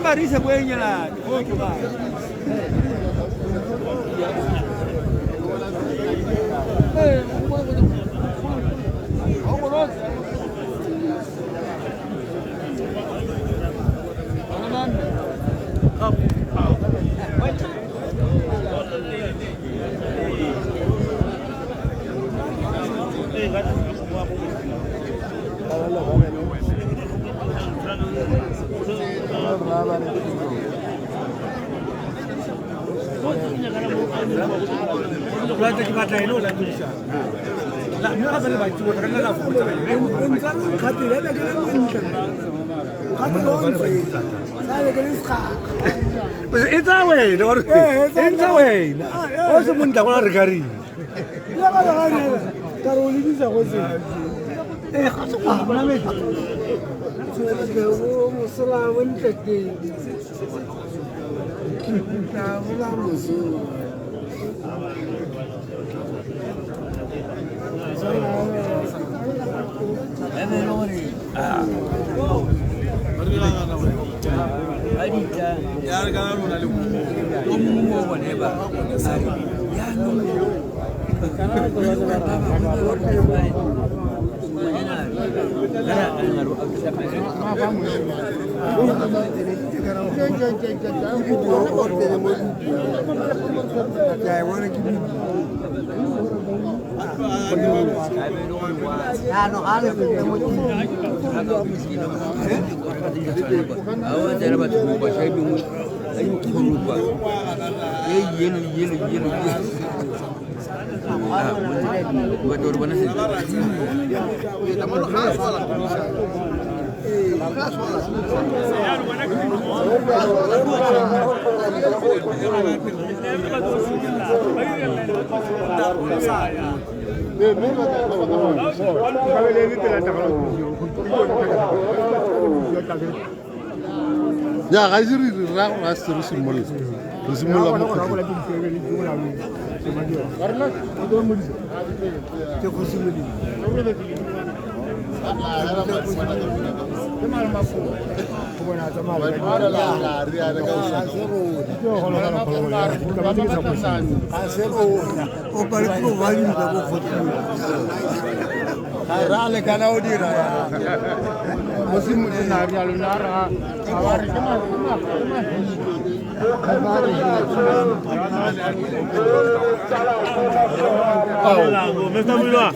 Speaker 18: Marisa kwenye la It's away, it's away. Also, when the one regarding.
Speaker 8: Ya ga jiri ra ra se re simolla. Re simolla mo go.
Speaker 10: Rale kana o dira ya. Musimu na ri alo na ra. Awari kema.
Speaker 3: Hola, ¿me está muy bien?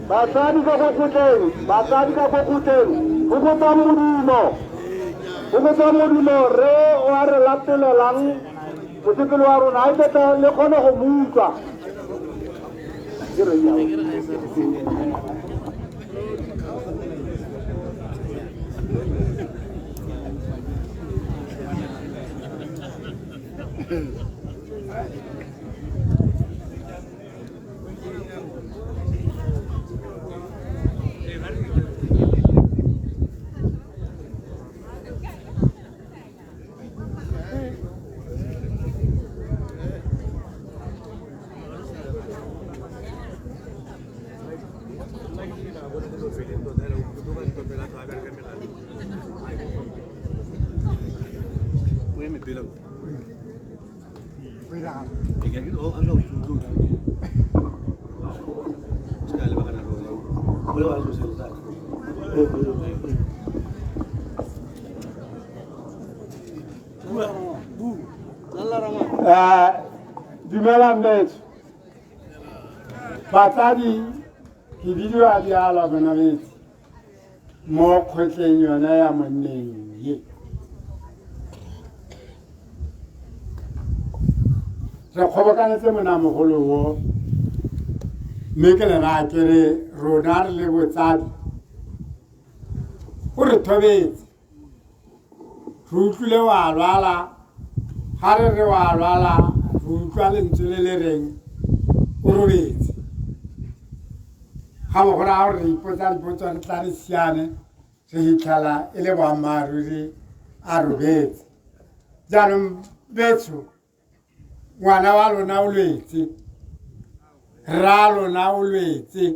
Speaker 22: Basadi ka kokuteng, hukutang modimo, re o a re latelelang, mosekelo wa rona, a iteta le kgone go mutlwa. Dumelang betso. Batsadi ke bidiwa diala bana betso mo kgwetleng yona ya monneng ye. Re kgobokanetse monamogolo wo mme ke lera ke re rona re le botsadi o re thobetse re utlwile wa lwala ga re re wa lwala re utlwa lentswe le le reng o robetse ga bogora ga re ipotsa dipotso re tla re siane re hitlhala e le boammaaruri a robetse jaanong betso ngwana wa lona o lwetse ra lona o lwetse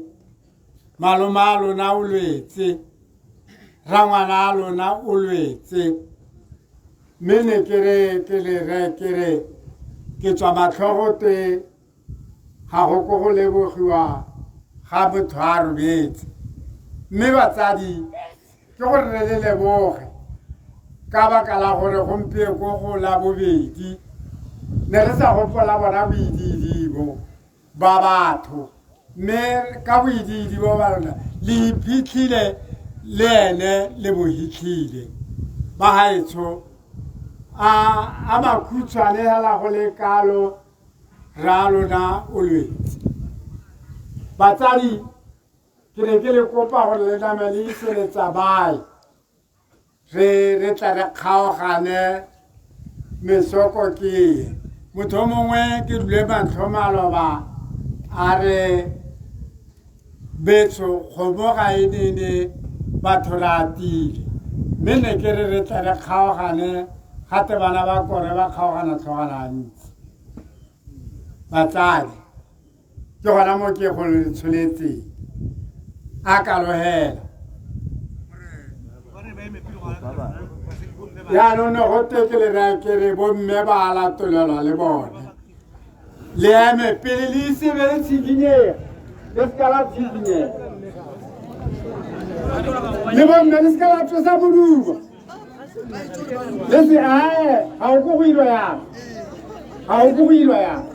Speaker 22: malome a lona o lwetse ra ngwana a lona o lwetse mme ne ke re ke tswa matlhogo te ga go ko go lebogiwa ga motho a robetse mme batsadi ke gore re le leboge ka baka la gore gompieko go la bobedi ne re sa gopola bona boididibo ba batho mme ka boididibo ba lona le iphitlhile le ene le bohitlhile ba gaetsho a makhutshwane hela go le kalo ra lona o lwetse batsadi ke ne ke le kopa gore le name le iseletsa bae re tla re kgaogane mesoko ke motho mongwe ke dule matlho maloba a re betso kgomo ga e nene batho re atile mme ne ke re tla re kgaogane gate bana ba kore ba kgaogana tlhogana ntsi batsadi ke gona mo ke go le tsholetseng a kalogela yaanong ne go tekele ra ke re bomme ba latolelwa le bone le eme pele le isebe le tshikinyega le seka la tshikinyega le bomme le seka la tlosa moduba le se ae ga o ko go ilwa yang ga o ko go ilwa yang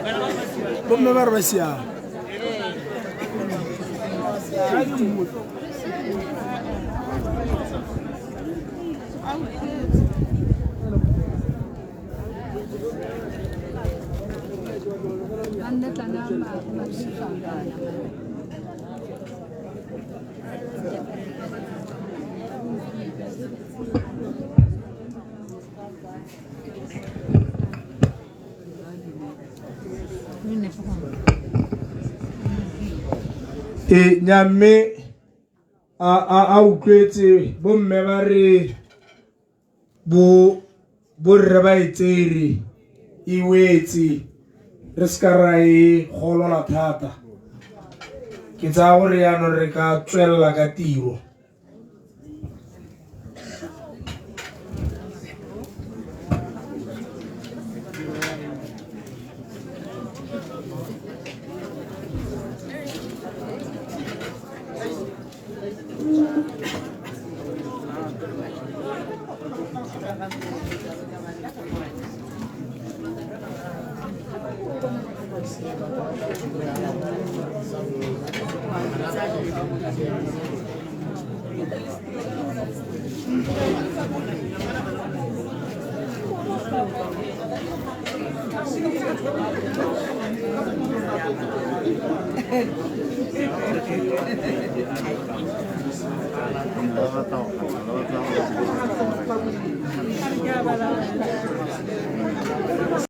Speaker 13: Gracias.
Speaker 6: siang. E nyamme a utlwetse bomme ba re borre ba etsere e wetse re ska ra e golola thata ke tsa gore yaanong re ka tswelela ka tiro.